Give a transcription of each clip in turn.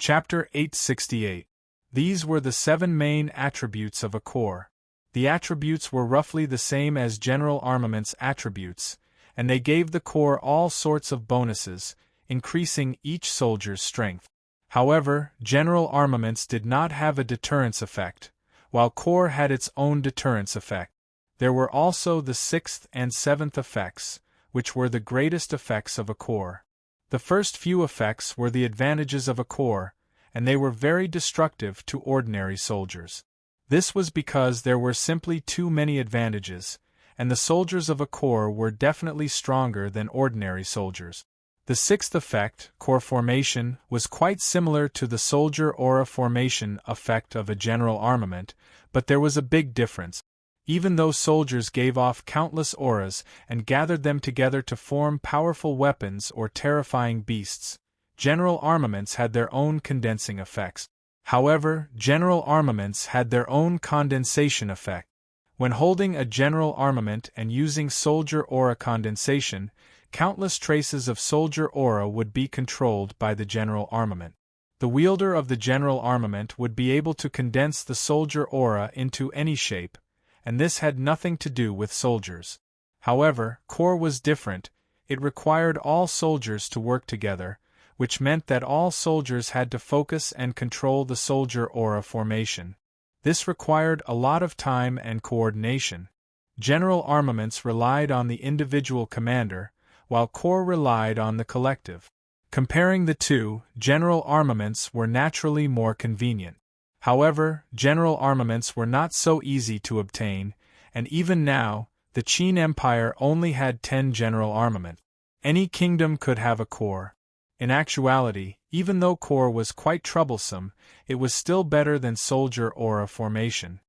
Chapter 868. These were the 7 main attributes of a corps. The attributes were roughly the same as general armament's attributes, and they gave the corps all sorts of bonuses, increasing each soldier's strength. However, general armaments did not have a deterrence effect, while corps had its own deterrence effect. There were also the 6th and 7th effects, which were the greatest effects of a corps. The first few effects were the advantages of a corps, and they were very destructive to ordinary soldiers. This was because there were simply too many advantages, and the soldiers of a corps were definitely stronger than ordinary soldiers. The 6th effect, corps formation, was quite similar to the soldier aura formation effect of a general armament, but there was a big difference. Even though soldiers gave off countless auras and gathered them together to form powerful weapons or terrifying beasts, general armaments had their own condensing effects. However, general armaments had their own condensation effect. When holding a general armament and using soldier aura condensation, countless traces of soldier aura would be controlled by the general armament. The wielder of the general armament would be able to condense the soldier aura into any shape, and this had nothing to do with soldiers. However, corps was different. It required all soldiers to work together, which meant that all soldiers had to focus and control the soldier aura formation. This required a lot of time and coordination. General armaments relied on the individual commander, while corps relied on the collective. Comparing the two, general armaments were naturally more convenient. However, general armaments were not so easy to obtain, and even now, the Qin Empire only had 10 general armament. Any kingdom could have a corps. In actuality, even though corps was quite troublesome, it was still better than soldier aura formation.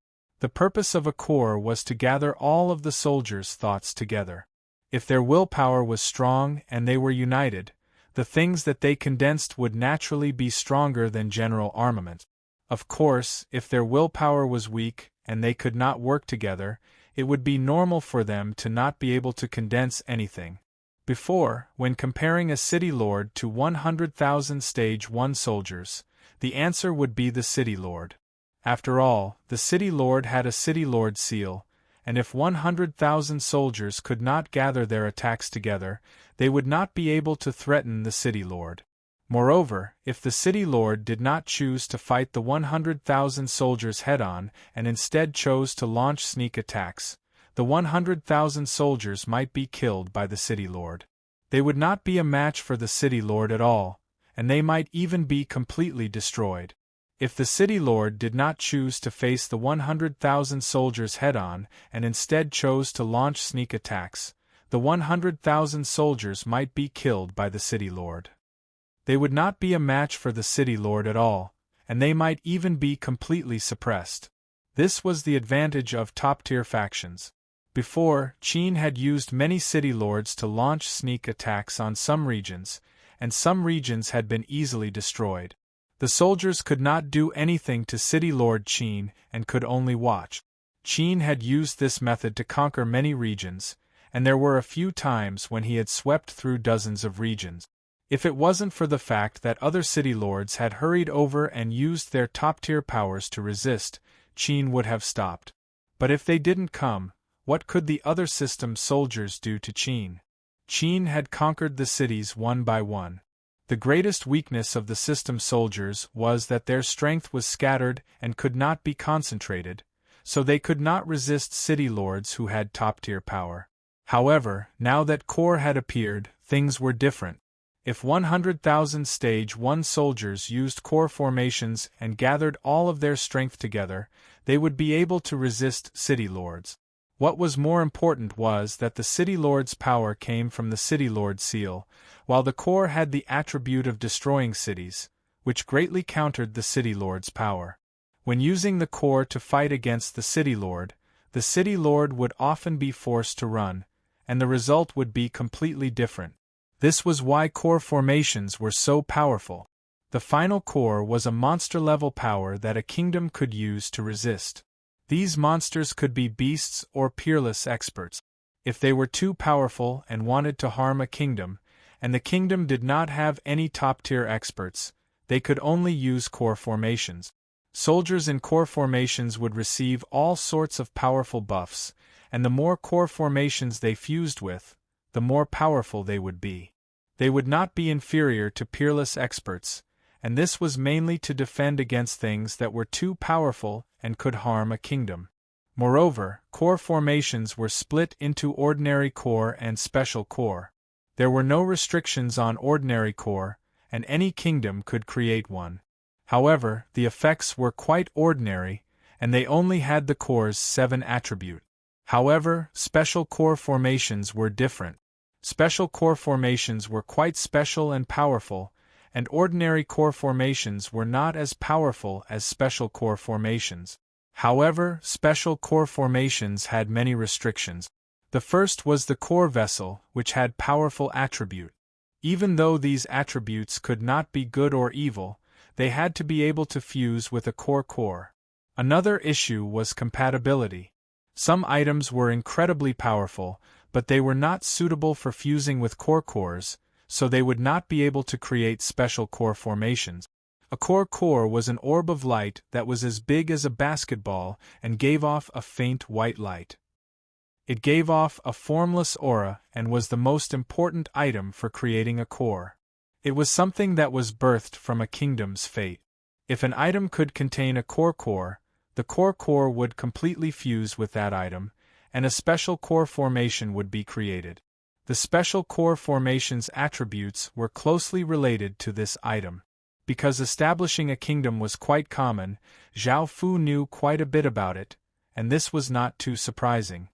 The purpose of a corps was to gather all of the soldiers' thoughts together. If their willpower was strong and they were united, the things that they condensed would naturally be stronger than general armament. Of course, if their willpower was weak and they could not work together, it would be normal for them to not be able to condense anything. Before, when comparing a city lord to 100,000 stage 1 soldiers, the answer would be the city lord. After all, the city lord had a city lord seal, and if 100,000 soldiers could not gather their attacks together, they would not be able to threaten the city lord. Moreover, if the city lord did not choose to fight the 100,000 soldiers head-on and instead chose to launch sneak attacks, the 100,000 soldiers might be killed by the city lord. They would not be a match for the city lord at all, and they might even be completely destroyed. If the city lord did not choose to face the 100,000 soldiers head-on and instead chose to launch sneak attacks, the 100,000 soldiers might be killed by the city lord. They would not be a match for the city lord at all, and they might even be completely suppressed. This was the advantage of top-tier factions. Before, Qin had used many city lords to launch sneak attacks on some regions, and some regions had been easily destroyed. The soldiers could not do anything to city lord Qin and could only watch. Qin had used this method to conquer many regions, and there were a few times when he had swept through dozens of regions. If it wasn't for the fact that other city lords had hurried over and used their top-tier powers to resist, Qin would have stopped. But if they didn't come, what could the other system soldiers do to Qin? Qin had conquered the cities one by one. The greatest weakness of the system soldiers was that their strength was scattered and could not be concentrated, so they could not resist city lords who had top-tier power. However, now that corps had appeared, things were different. If 100,000 stage 1 soldiers used corps formations and gathered all of their strength together, they would be able to resist city lords. What was more important was that the city lord's power came from the city lord seal, while the corps had the attribute of destroying cities, which greatly countered the city lord's power. When using the corps to fight against the city lord would often be forced to run, and the result would be completely different. This was why corps formations were so powerful. The final corps was a monster-level power that a kingdom could use to resist. These monsters could be beasts or peerless experts. If they were too powerful and wanted to harm a kingdom, and the kingdom did not have any top-tier experts, they could only use core formations. Soldiers in core formations would receive all sorts of powerful buffs, and the more core formations they fused with, the more powerful they would be. They would not be inferior to peerless experts, and this was mainly to defend against things that were too powerful and could harm a kingdom. Moreover, core formations were split into ordinary core and special core. There were no restrictions on ordinary core, and any kingdom could create one. However, the effects were quite ordinary, and they only had the core's 7 attributes. However, special core formations were different. Special core formations were quite special and powerful, and ordinary core formations were not as powerful as special core formations. However, special core formations had many restrictions. The first was the core vessel, which had powerful attribute. Even though these attributes could not be good or evil, they had to be able to fuse with a core. Another issue was compatibility. Some items were incredibly powerful, but they were not suitable for fusing with cores, so they would not be able to create special core formations. A core was an orb of light that was as big as a basketball and gave off a faint white light. It gave off a formless aura and was the most important item for creating a core. It was something that was birthed from a kingdom's fate. If an item could contain a core, the core would completely fuse with that item, and a special core formation would be created. The special core formation's attributes were closely related to this item. Because establishing a kingdom was quite common, Zhao Fu knew quite a bit about it, and this was not too surprising.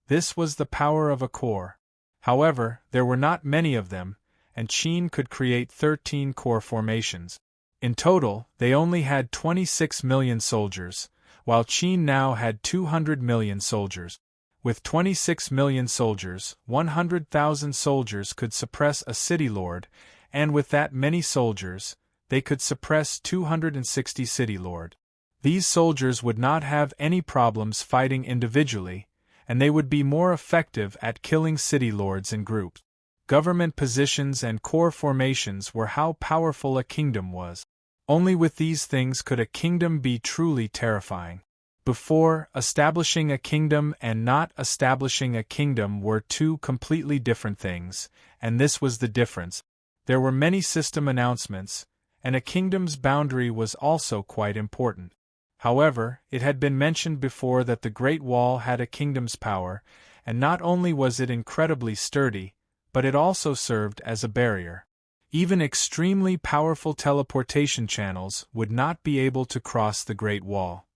This was the power of a core. However, there were not many of them, and Qin could create 13 core formations. In total, they only had 26 million soldiers, while Qin now had 200 million soldiers. With 26 million soldiers, 100,000 soldiers could suppress a city lord, and with that many soldiers, they could suppress 260 city lord. These soldiers would not have any problems fighting individually, and they would be more effective at killing city lords in groups. Government positions and core formations were how powerful a kingdom was. Only with these things could a kingdom be truly terrifying. Before, establishing a kingdom and not establishing a kingdom were two completely different things, and this was the difference. There were many system announcements, and a kingdom's boundary was also quite important. However, it had been mentioned before that the Great Wall had a kingdom's power, and not only was it incredibly sturdy, but it also served as a barrier. Even extremely powerful teleportation channels would not be able to cross the Great Wall.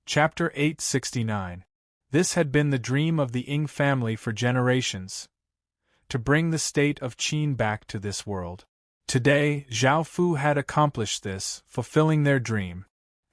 Chapter 869. This had been the dream of the Ying family for generations. To bring the state of Qin back to this world. Today, Zhao Fu had accomplished this, fulfilling their dream.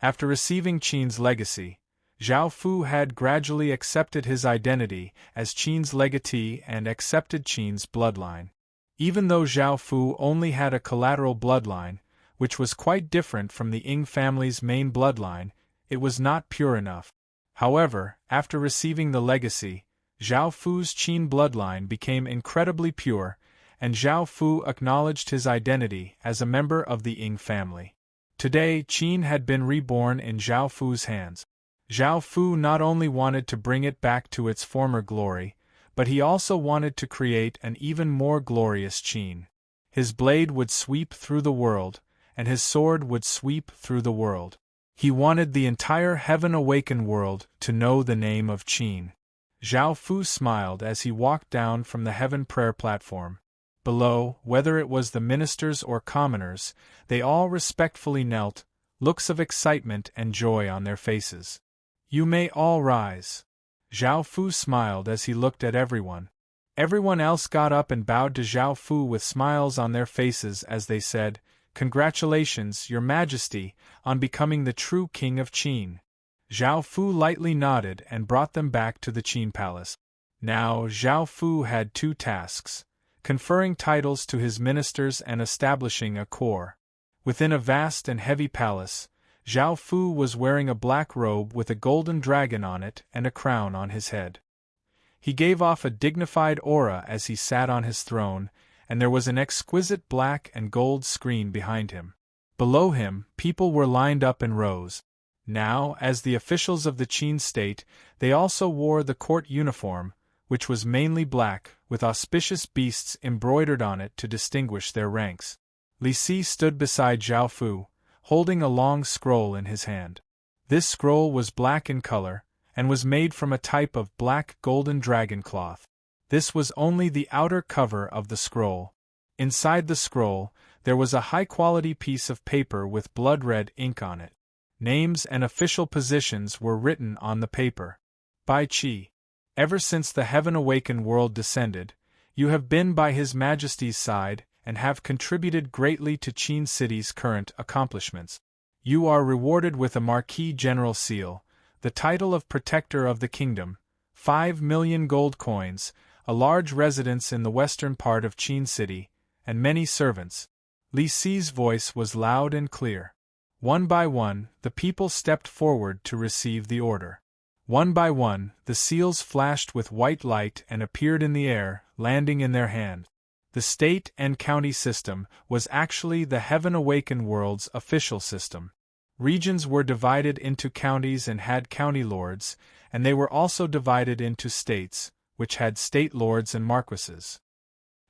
After receiving Qin's legacy, Zhao Fu had gradually accepted his identity as Qin's legatee and accepted Qin's bloodline. Even though Zhao Fu only had a collateral bloodline, which was quite different from the Ying family's main bloodline, it was not pure enough. However, after receiving the legacy, Zhao Fu's Qin bloodline became incredibly pure, and Zhao Fu acknowledged his identity as a member of the Ying family. Today, Qin had been reborn in Zhao Fu's hands. Zhao Fu not only wanted to bring it back to its former glory, but he also wanted to create an even more glorious Qin. His blade would sweep through the world, and his sword would sweep through the world. He wanted the entire heaven-awakened world to know the name of Qin. Zhao Fu smiled as he walked down from the heaven prayer platform. Below, whether it was the ministers or commoners, they all respectfully knelt, looks of excitement and joy on their faces. "You may all rise." Zhao Fu smiled as he looked at everyone. Everyone else got up and bowed to Zhao Fu with smiles on their faces as they said, "Congratulations, Your Majesty, on becoming the true King of Qin." Zhao Fu lightly nodded and brought them back to the Qin Palace. Now, Zhao Fu had two tasks: conferring titles to his ministers and establishing a core. Within a vast and heavy palace, Zhao Fu was wearing a black robe with a golden dragon on it and a crown on his head. He gave off a dignified aura as he sat on his throne, and there was an exquisite black and gold screen behind him. Below him, people were lined up in rows. Now, as the officials of the Qin state, they also wore the court uniform, which was mainly black, with auspicious beasts embroidered on it to distinguish their ranks. Li Si stood beside Zhao Fu, holding a long scroll in his hand. This scroll was black in color, and was made from a type of black golden dragon cloth. This was only the outer cover of the scroll. Inside the scroll, there was a high-quality piece of paper with blood-red ink on it. Names and official positions were written on the paper. By Qi. Ever since the heaven-awakened world descended, you have been by His Majesty's side and have contributed greatly to Qin City's current accomplishments. You are rewarded with a Marquis General Seal, the title of Protector of the Kingdom, 5 million gold coins, a large residence in the western part of Qin City, and many servants. Li Si's voice was loud and clear. One by one, the people stepped forward to receive the order. One by one, the seals flashed with white light and appeared in the air, landing in their hand. The state and county system was actually the heaven-awakened world's official system. Regions were divided into counties and had county lords, and they were also divided into states, which had state lords and marquises.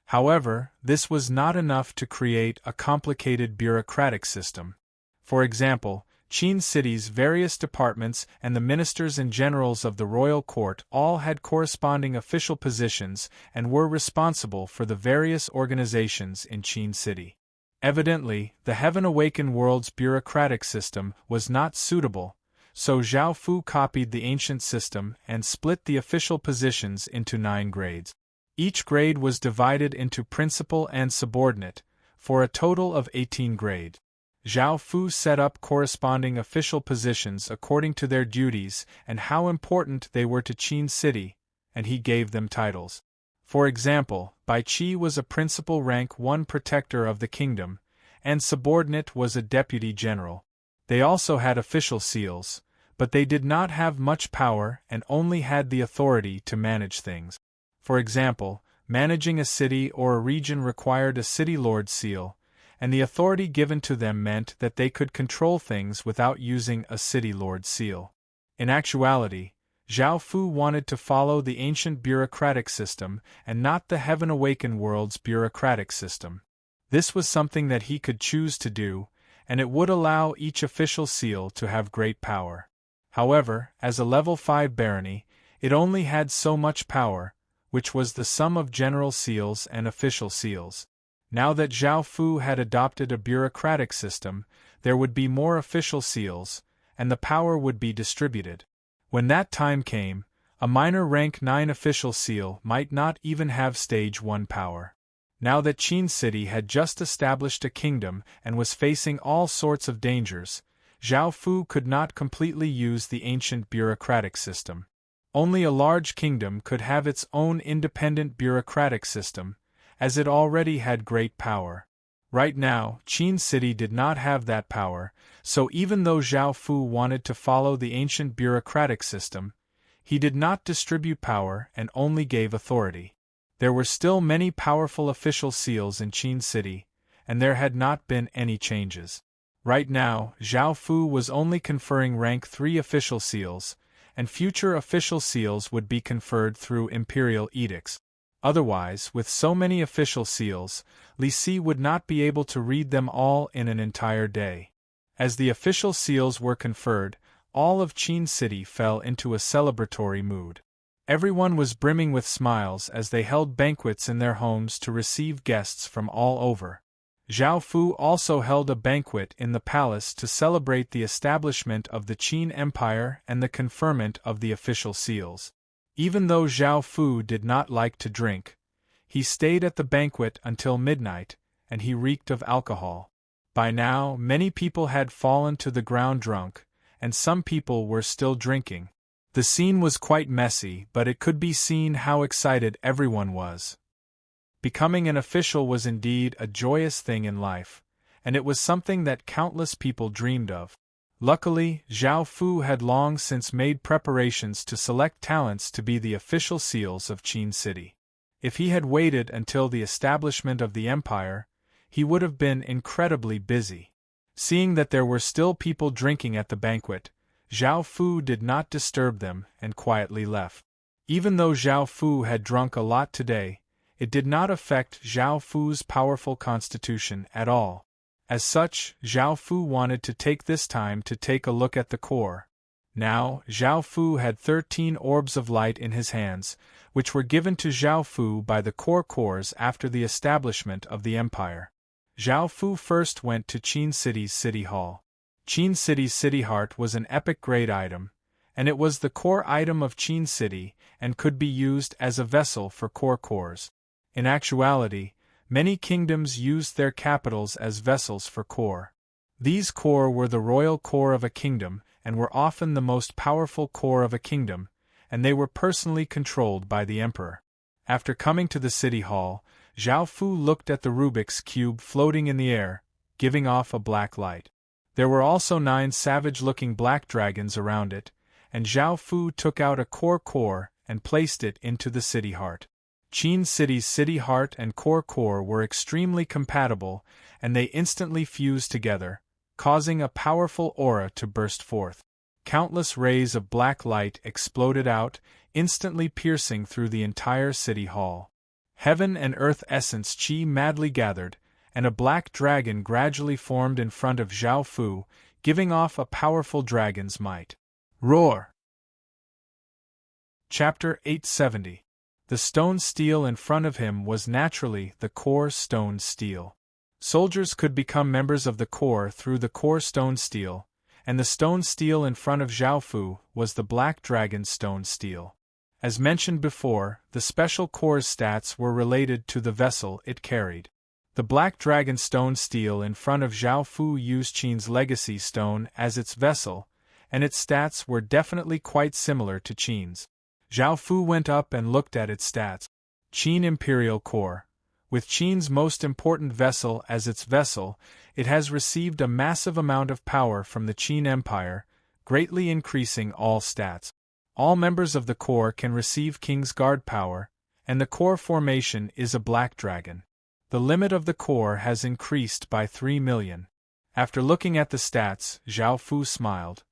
However, this was not enough to create a complicated bureaucratic system. For example, Qin City's various departments and the ministers and generals of the royal court all had corresponding official positions and were responsible for the various organizations in Qin City. Evidently, the heaven-awakened world's bureaucratic system was not suitable, so Zhao Fu copied the ancient system and split the official positions into 9 grades. Each grade was divided into principal and subordinate, for a total of 18 grades. Zhao Fu set up corresponding official positions according to their duties and how important they were to Qin City, and he gave them titles. For example, Bai Qi was a principal rank 1 protector of the kingdom, and subordinate was a deputy general. They also had official seals, but they did not have much power and only had the authority to manage things. For example, managing a city or a region required a city lord seal, and the authority given to them meant that they could control things without using a city lord seal. In actuality, Zhao Fu wanted to follow the ancient bureaucratic system and not the heaven-awakened world's bureaucratic system. This was something that he could choose to do, and it would allow each official seal to have great power. However, as a level 5 barony, it only had so much power, which was the sum of general seals and official seals. Now that Zhao Fu had adopted a bureaucratic system, there would be more official seals, and the power would be distributed. When that time came, a minor rank 9 official seal might not even have stage 1 power. Now that Qin City had just established a kingdom and was facing all sorts of dangers, Zhao Fu could not completely use the ancient bureaucratic system. Only a large kingdom could have its own independent bureaucratic system, as it already had great power. Right now, Qin City did not have that power, so even though Zhao Fu wanted to follow the ancient bureaucratic system, he did not distribute power and only gave authority. There were still many powerful official seals in Qin City, and there had not been any changes. Right now, Zhao Fu was only conferring rank 3 official seals, and future official seals would be conferred through imperial edicts. Otherwise, with so many official seals, Li Si would not be able to read them all in an entire day. As the official seals were conferred, all of Qin City fell into a celebratory mood. Everyone was brimming with smiles as they held banquets in their homes to receive guests from all over. Zhao Fu also held a banquet in the palace to celebrate the establishment of the Qin Empire and the conferment of the official seals. Even though Zhao Fu did not like to drink, he stayed at the banquet until midnight, and he reeked of alcohol. By now, many people had fallen to the ground drunk, and some people were still drinking. The scene was quite messy, but it could be seen how excited everyone was. Becoming an official was indeed a joyous thing in life, and it was something that countless people dreamed of. Luckily, Zhao Fu had long since made preparations to select talents to be the official seals of Qin City. If he had waited until the establishment of the empire, he would have been incredibly busy. Seeing that there were still people drinking at the banquet, Zhao Fu did not disturb them and quietly left. Even though Zhao Fu had drunk a lot today, it did not affect Zhao Fu's powerful constitution at all. As such, Zhao Fu wanted to take this time to take a look at the core. Now, Zhao Fu had 13 orbs of light in his hands, which were given to Zhao Fu by the core cores after the establishment of the empire. Zhao Fu first went to Qin City's City Hall. Qin City's City Heart was an epic grade item, and it was the core item of Qin City and could be used as a vessel for core cores. In actuality, many kingdoms used their capitals as vessels for core. These core were the royal core of a kingdom and were often the most powerful core of a kingdom, and they were personally controlled by the emperor. After coming to the city hall, Zhao Fu looked at the Rubik's cube floating in the air, giving off a black light. There were also 9 savage-looking black dragons around it, and Zhao Fu took out a core and placed it into the city heart. Qin City's city heart and core were extremely compatible, and they instantly fused together, causing a powerful aura to burst forth. Countless rays of black light exploded out, instantly piercing through the entire city hall. Heaven and earth essence qi madly gathered, and a black dragon gradually formed in front of Zhao Fu, giving off a powerful dragon's might. Roar! Chapter 870. The stone steel in front of him was naturally the core stone steel. Soldiers could become members of the core through the core stone steel, and the stone steel in front of Zhao Fu was the black dragon stone steel. As mentioned before, the special core's stats were related to the vessel it carried. The black dragon stone steel in front of Zhao Fu used Qin's legacy stone as its vessel, and its stats were definitely quite similar to Qin's. Zhao Fu went up and looked at its stats. Qin Imperial Core. With Qin's most important vessel as its vessel, it has received a massive amount of power from the Qin Empire, greatly increasing all stats. All members of the core can receive King's Guard power, and the core formation is a black dragon. The limit of the core has increased by 3 million. After looking at the stats, Zhao Fu smiled.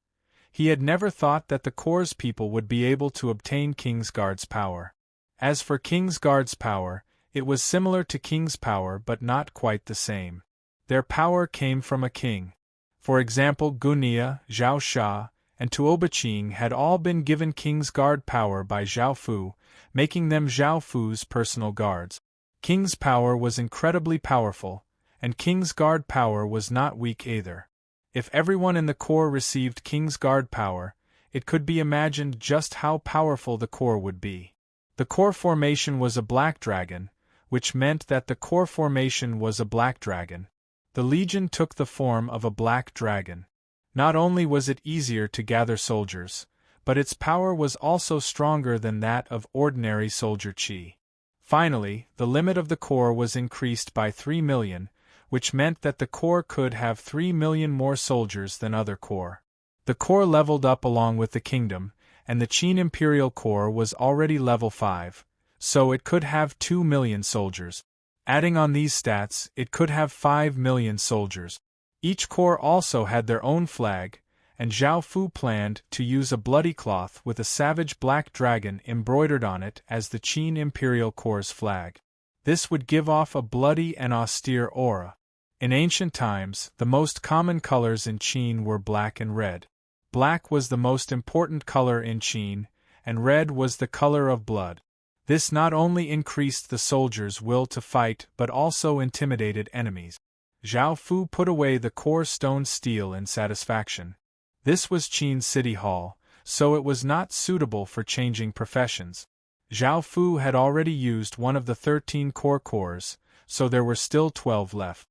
He had never thought that the core's people would be able to obtain King's Guard's power. As for King's Guard's power, it was similar to King's power but not quite the same. Their power came from a king. For example, Gunia, Zhao Sha, and Tuobaqing had all been given King's Guard power by Zhao Fu, making them Zhao Fu's personal guards. King's power was incredibly powerful, and King's Guard power was not weak either. If everyone in the core received King's Guard power, it could be imagined just how powerful the core would be. The core formation was a black dragon, which meant that the core formation was a black dragon. The legion took the form of a black dragon. Not only was it easier to gather soldiers, but its power was also stronger than that of ordinary soldier qi. Finally, the limit of the core was increased by 3 million, which meant that the core could have 3 million more soldiers than other core. The core leveled up along with the kingdom, and the Qin Imperial Core was already level 5, so it could have 2 million soldiers. Adding on these stats, it could have 5 million soldiers. Each core also had their own flag, and Zhao Fu planned to use a bloody cloth with a savage black dragon embroidered on it as the Qin Imperial Core's flag. This would give off a bloody and austere aura. In ancient times, the most common colors in Qin were black and red. Black was the most important color in Qin, and red was the color of blood. This not only increased the soldiers' will to fight but also intimidated enemies. Zhao Fu put away the core stone steel in satisfaction. This was Qin's city hall, so it was not suitable for changing professions. Zhao Fu had already used one of the 13 core cores, so there were still 12 left.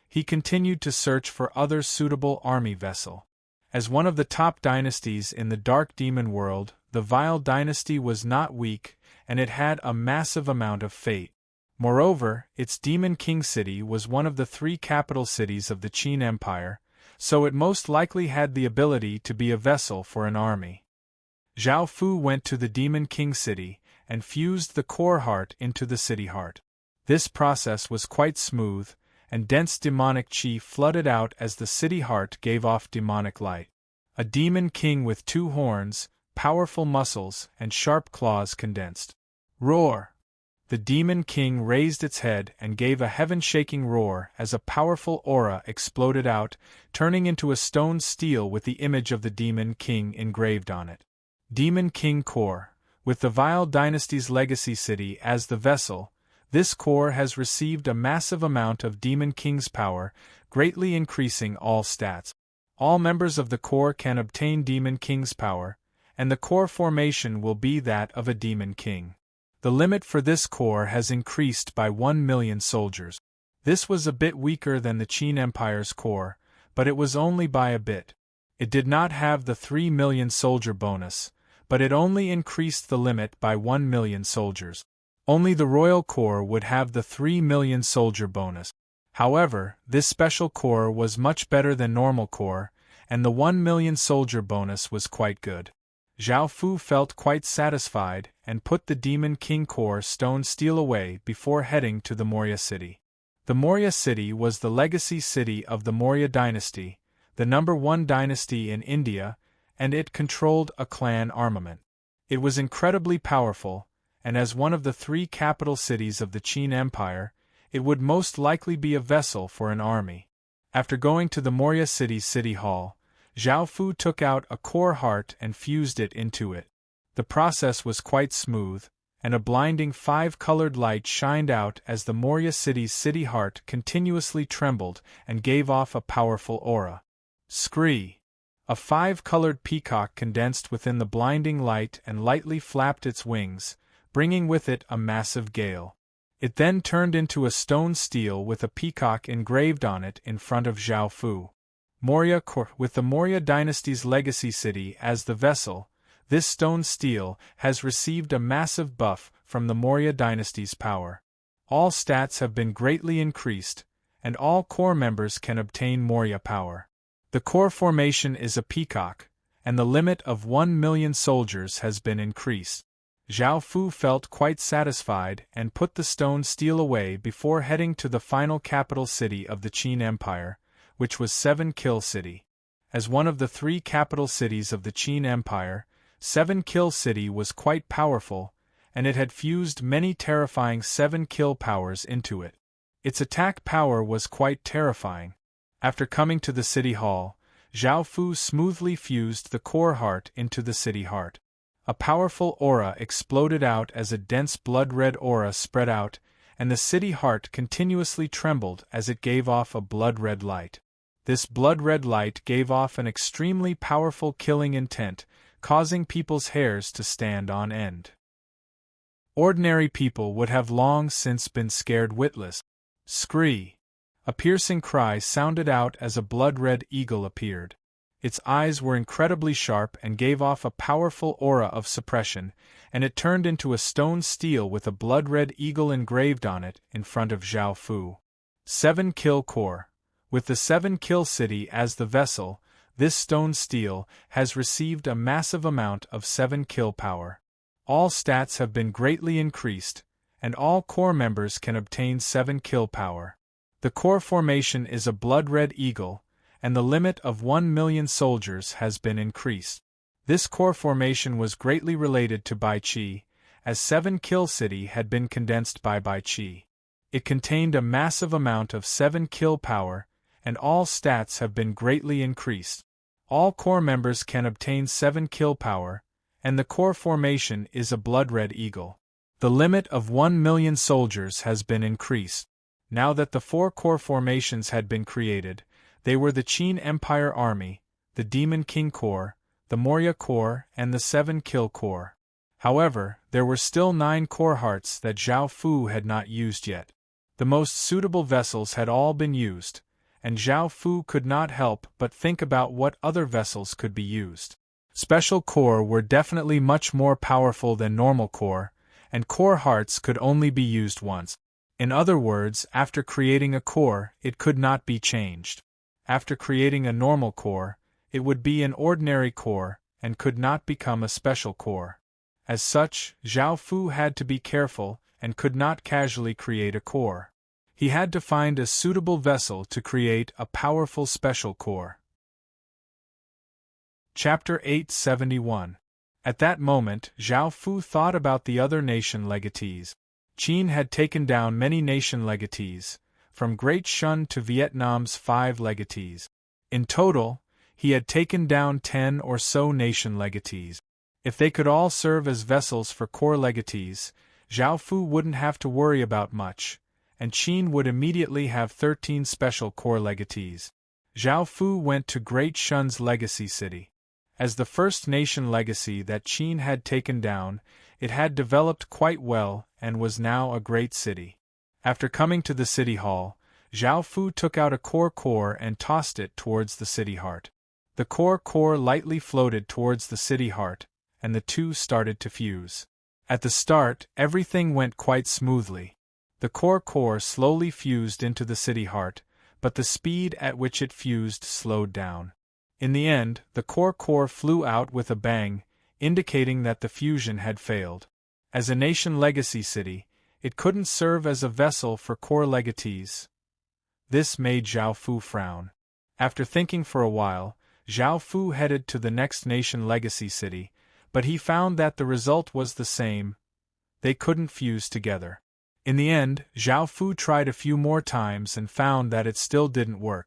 He continued to search for other suitable army vessel. As one of the top dynasties in the Dark Demon world, the Vile dynasty was not weak, and it had a massive amount of fate. Moreover, its Demon King City was one of the 3 capital cities of the Qin Empire, so it most likely had the ability to be a vessel for an army. Zhao Fu went to the Demon King City, and fused the core heart into the city heart. This process was quite smooth, and dense demonic chi flooded out as the city heart gave off demonic light. A demon king with 2 horns, powerful muscles, and sharp claws condensed. Roar! The demon king raised its head and gave a heaven-shaking roar as a powerful aura exploded out, turning into a stone steel with the image of the demon king engraved on it. Demon King Core. With the Vile Dynasty's legacy city as the vessel, this core has received a massive amount of Demon King's power, greatly increasing all stats. All members of the core can obtain Demon King's power, and the core formation will be that of a Demon King. The limit for this core has increased by 1 million soldiers. This was a bit weaker than the Qin Empire's core, but it was only by a bit. It did not have the 3 million soldier bonus, but it only increased the limit by 1 million soldiers. Only the Royal Core would have the 3 million soldier bonus. However, this special core was much better than normal core, and the 1 million soldier bonus was quite good. Zhao Fu felt quite satisfied and put the Demon King Core stone steel away before heading to the Maurya city. The Maurya city was the legacy city of the Maurya dynasty, the #1 dynasty in India, and it controlled a clan armament. It was incredibly powerful, and as one of the 3 capital cities of the Qin Empire, it would most likely be a vessel for an army. After going to the Maurya city's city hall, Zhao Fu took out a core heart and fused it into it. The process was quite smooth, and a blinding 5-colored light shined out as the Maurya city's city heart continuously trembled and gave off a powerful aura. Scree! A 5-colored peacock condensed within the blinding light and lightly flapped its wings, bringing with it a massive gale. It then turned into a stone steel with a peacock engraved on it in front of Zhao Fu. Maurya Core. With the Maurya dynasty's legacy city as the vessel, this stone steel has received a massive buff from the Maurya dynasty's power. All stats have been greatly increased, and all core members can obtain Maurya power. The core formation is a peacock, and the limit of 1 million soldiers has been increased. Zhao Fu felt quite satisfied and put the stone steel away before heading to the final capital city of the Qin Empire, which was 7 Kill City. As one of the 3 capital cities of the Qin Empire, 7 Kill City was quite powerful, and it had fused many terrifying 7 kill powers into it. Its attack power was quite terrifying. After coming to the city hall, Zhao Fu smoothly fused the core heart into the city heart. A powerful aura exploded out as a dense blood-red aura spread out, and the city heart continuously trembled as it gave off a blood-red light. This blood-red light gave off an extremely powerful killing intent, causing people's hairs to stand on end. Ordinary people would have long since been scared witless. Scree! A piercing cry sounded out as a blood-red eagle appeared. Its eyes were incredibly sharp and gave off a powerful aura of suppression, and it turned into a stone steel with a blood-red eagle engraved on it in front of Zhao Fu. 7 Kill Core. With the 7 Kill City as the vessel, this stone steel has received a massive amount of 7 kill power. All stats have been greatly increased, and all core members can obtain 7 kill power. The core formation is a blood-red eagle, and the limit of 1 million soldiers has been increased. This core formation was greatly related to Bai Qi, as 7 Kill City had been condensed by Bai Qi. It contained a massive amount of 7 kill power, and all stats have been greatly increased. All core members can obtain 7 kill power, and the core formation is a blood-red eagle. The limit of 1 million soldiers has been increased. Now that the 4 core formations had been created, they were the Qin Empire Army, the Demon King Corps, the Maurya Corps, and the 7 Kill Corps. However, there were still 9 core hearts that Zhao Fu had not used yet. The most suitable vessels had all been used, and Zhao Fu could not help but think about what other vessels could be used. Special core were definitely much more powerful than normal core, and core hearts could only be used once. In other words, after creating a core, it could not be changed. After creating a normal core, it would be an ordinary core and could not become a special core. As such, Zhao Fu had to be careful and could not casually create a core. He had to find a suitable vessel to create a powerful special core. Chapter 871. At that moment, Zhao Fu thought about the other nation legatees. Qin had taken down many nation legatees, from Great Shun to Vietnam's 5 legatees. In total, he had taken down 10 or so nation legatees. If they could all serve as vessels for core legatees, Zhao Fu wouldn't have to worry about much, and Qin would immediately have 13 special core legatees. Zhao Fu went to Great Shun's legacy city. As the first nation legacy that Qin had taken down, it had developed quite well and was now a great city. After coming to the city hall, Zhao Fu took out a core and tossed it towards the city heart. The core lightly floated towards the city heart, and the two started to fuse. At the start, everything went quite smoothly. The core slowly fused into the city heart, but the speed at which it fused slowed down. In the end, the core flew out with a bang, indicating that the fusion had failed. As a nation legacy city, it couldn't serve as a vessel for core legatees. This made Zhao Fu frown. After thinking for a while, Zhao Fu headed to the next nation legacy city, but he found that the result was the same. They couldn't fuse together. In the end, Zhao Fu tried a few more times and found that it still didn't work.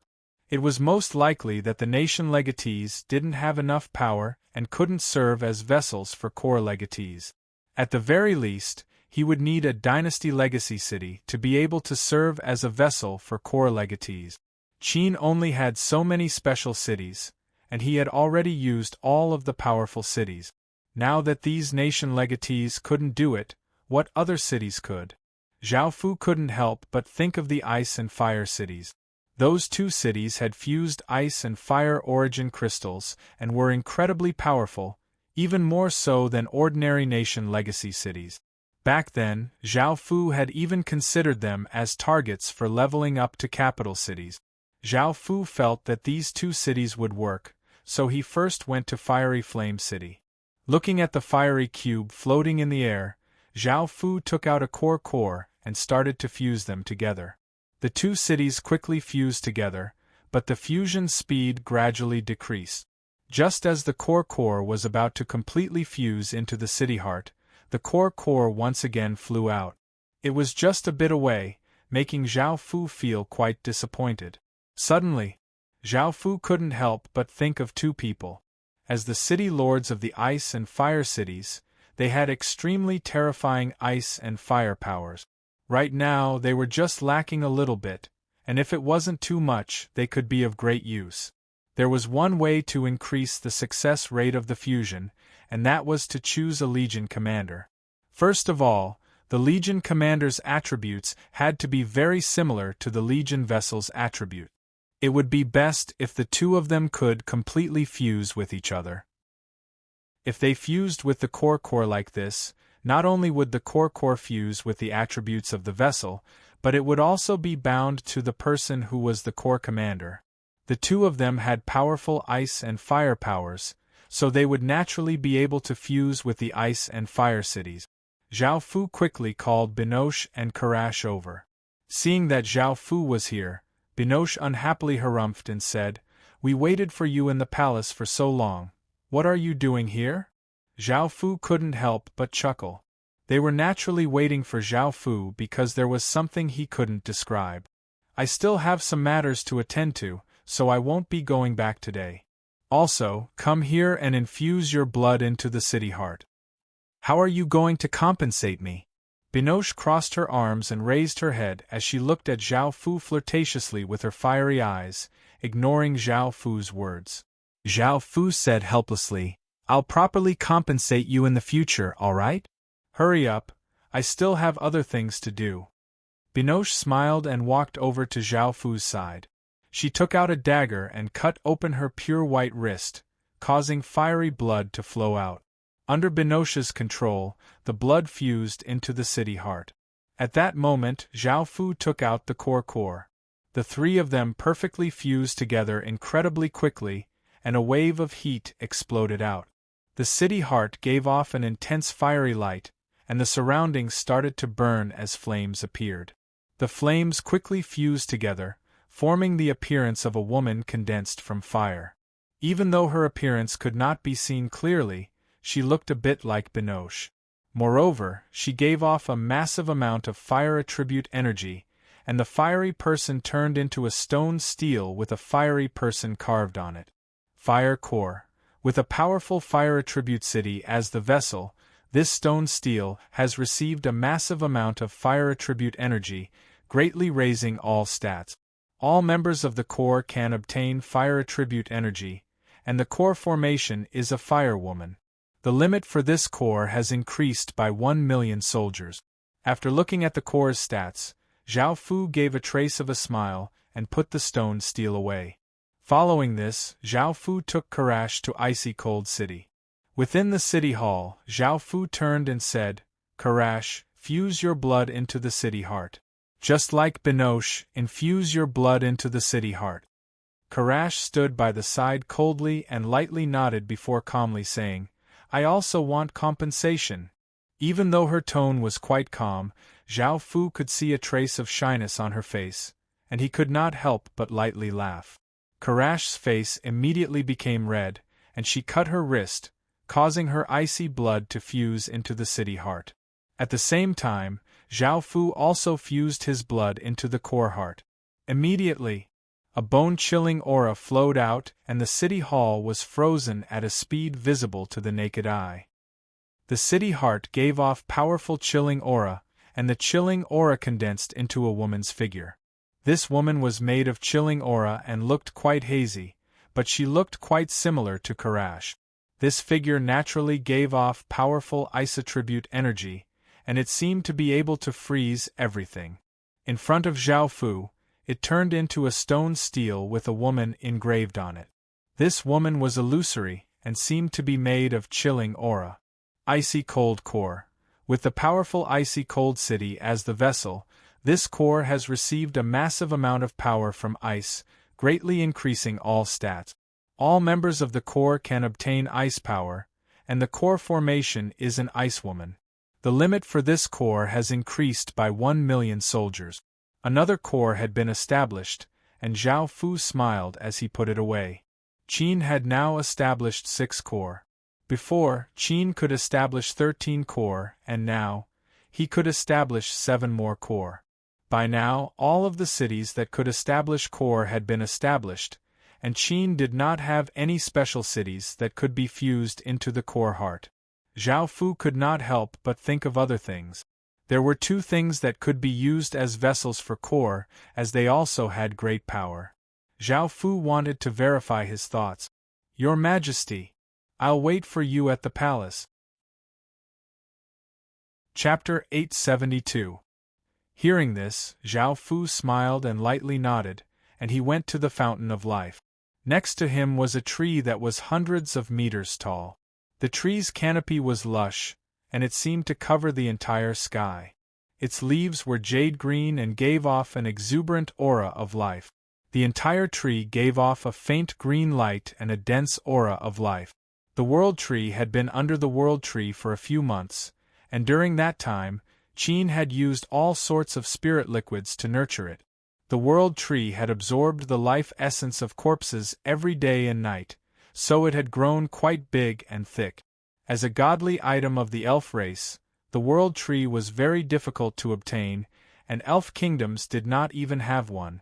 It was most likely that the nation legatees didn't have enough power and couldn't serve as vessels for core legatees. At the very least, he would need a dynasty legacy city to be able to serve as a vessel for core legatees. Qin only had so many special cities, and he had already used all of the powerful cities. Now that these nation legatees couldn't do it, what other cities could? Zhao Fu couldn't help but think of the ice and fire cities. Those two cities had fused ice and fire origin crystals and were incredibly powerful, even more so than ordinary nation legacy cities. Back then, Zhao Fu had even considered them as targets for leveling up to capital cities. Zhao Fu felt that these two cities would work, so he first went to Fiery Flame City. Looking at the fiery cube floating in the air, Zhao Fu took out a core and started to fuse them together. The two cities quickly fused together, but the fusion speed gradually decreased. Just as the core was about to completely fuse into the city heart, the core once again flew out. It was just a bit away, making Zhao Fu feel quite disappointed. Suddenly, Zhao Fu couldn't help but think of two people. As the city lords of the ice and fire cities, they had extremely terrifying ice and fire powers. Right now, they were just lacking a little bit, and if it wasn't too much, they could be of great use. There was one way to increase the success rate of the fusion, and that was to choose a Legion commander. First of all, the Legion commander's attributes had to be very similar to the Legion vessel's attribute. It would be best if the two of them could completely fuse with each other. If they fused with the core like this, not only would the core fuse with the attributes of the vessel, but it would also be bound to the person who was the core commander. The two of them had powerful ice and fire powers, so they would naturally be able to fuse with the ice and fire cities. Zhao Fu quickly called Binoche and Karash over. Seeing that Zhao Fu was here, Binoche unhappily harumphed and said, "We waited for you in the palace for so long. What are you doing here?" Zhao Fu couldn't help but chuckle. They were naturally waiting for Zhao Fu because there was something he couldn't describe. "I still have some matters to attend to, so I won't be going back today. Also, come here and infuse your blood into the city heart." "How are you going to compensate me?" Binoche crossed her arms and raised her head as she looked at Zhao Fu flirtatiously with her fiery eyes, ignoring Zhao Fu's words. Zhao Fu said helplessly, "I'll properly compensate you in the future, all right? Hurry up, I still have other things to do." Binoche smiled and walked over to Zhao Fu's side. She took out a dagger and cut open her pure white wrist, causing fiery blood to flow out. Under Binoche's control, the blood fused into the city heart. At that moment, Zhao Fu took out the core. The three of them perfectly fused together incredibly quickly, and a wave of heat exploded out. The city heart gave off an intense fiery light, and the surroundings started to burn as flames appeared. The flames quickly fused together, forming the appearance of a woman condensed from fire. Even though her appearance could not be seen clearly, she looked a bit like Binoche. Moreover, she gave off a massive amount of fire attribute energy, and the fiery person turned into a stone steel with a fiery person carved on it. Fire core. With a powerful fire attribute city as the vessel, this stone steel has received a massive amount of fire attribute energy, greatly raising all stats. All members of the core can obtain fire attribute energy, and the core formation is a fire woman. The limit for this core has increased by 1 million soldiers. After looking at the core's stats, Zhao Fu gave a trace of a smile and put the stone steel away. Following this, Zhao Fu took Karash to Icy Cold City. Within the city hall, Zhao Fu turned and said, "Karash, fuse your blood into the city heart. Just like Binoche, infuse your blood into the city heart." Karash stood by the side coldly and lightly nodded before calmly saying, "I also want compensation." Even though her tone was quite calm, Zhao Fu could see a trace of shyness on her face, and he could not help but lightly laugh. Karash's face immediately became red, and she cut her wrist, causing her icy blood to fuse into the city heart. At the same time, Zhao Fu also fused his blood into the core heart. Immediately, a bone-chilling aura flowed out and the city hall was frozen at a speed visible to the naked eye. The city heart gave off powerful chilling aura, and the chilling aura condensed into a woman's figure. This woman was made of chilling aura and looked quite hazy, but she looked quite similar to Karash. This figure naturally gave off powerful ice attribute energy, and it seemed to be able to freeze everything. In front of Zhao Fu, it turned into a stone steel with a woman engraved on it. This woman was illusory and seemed to be made of chilling aura. Icy Cold Core. With the powerful Icy Cold City as the vessel, this core has received a massive amount of power from ice, greatly increasing all stats. All members of the core can obtain ice power, and the core formation is an ice woman. The limit for this core has increased by 1 million soldiers. Another core had been established, and Zhao Fu smiled as he put it away. Qin had now established 6 core. Before, Qin could establish 13 core, and now, he could establish 7 more core. By now, all of the cities that could establish core had been established, and Qin did not have any special cities that could be fused into the core heart. Zhao Fu could not help but think of other things. There were 2 things that could be used as vessels for core, as they also had great power. Zhao Fu wanted to verify his thoughts. "Your Majesty, I'll wait for you at the palace." Chapter 872. Hearing this, Zhao Fu smiled and lightly nodded, and he went to the Fountain of Life. Next to him was a tree that was hundreds of meters tall. The tree's canopy was lush, and it seemed to cover the entire sky. Its leaves were jade green and gave off an exuberant aura of life. The entire tree gave off a faint green light and a dense aura of life. The World Tree had been under the World Tree for a few months, and during that time, Qin had used all sorts of spirit liquids to nurture it. The World Tree had absorbed the life essence of corpses every day and night, so it had grown quite big and thick. As a godly item of the elf race, the World Tree was very difficult to obtain, and elf kingdoms did not even have one.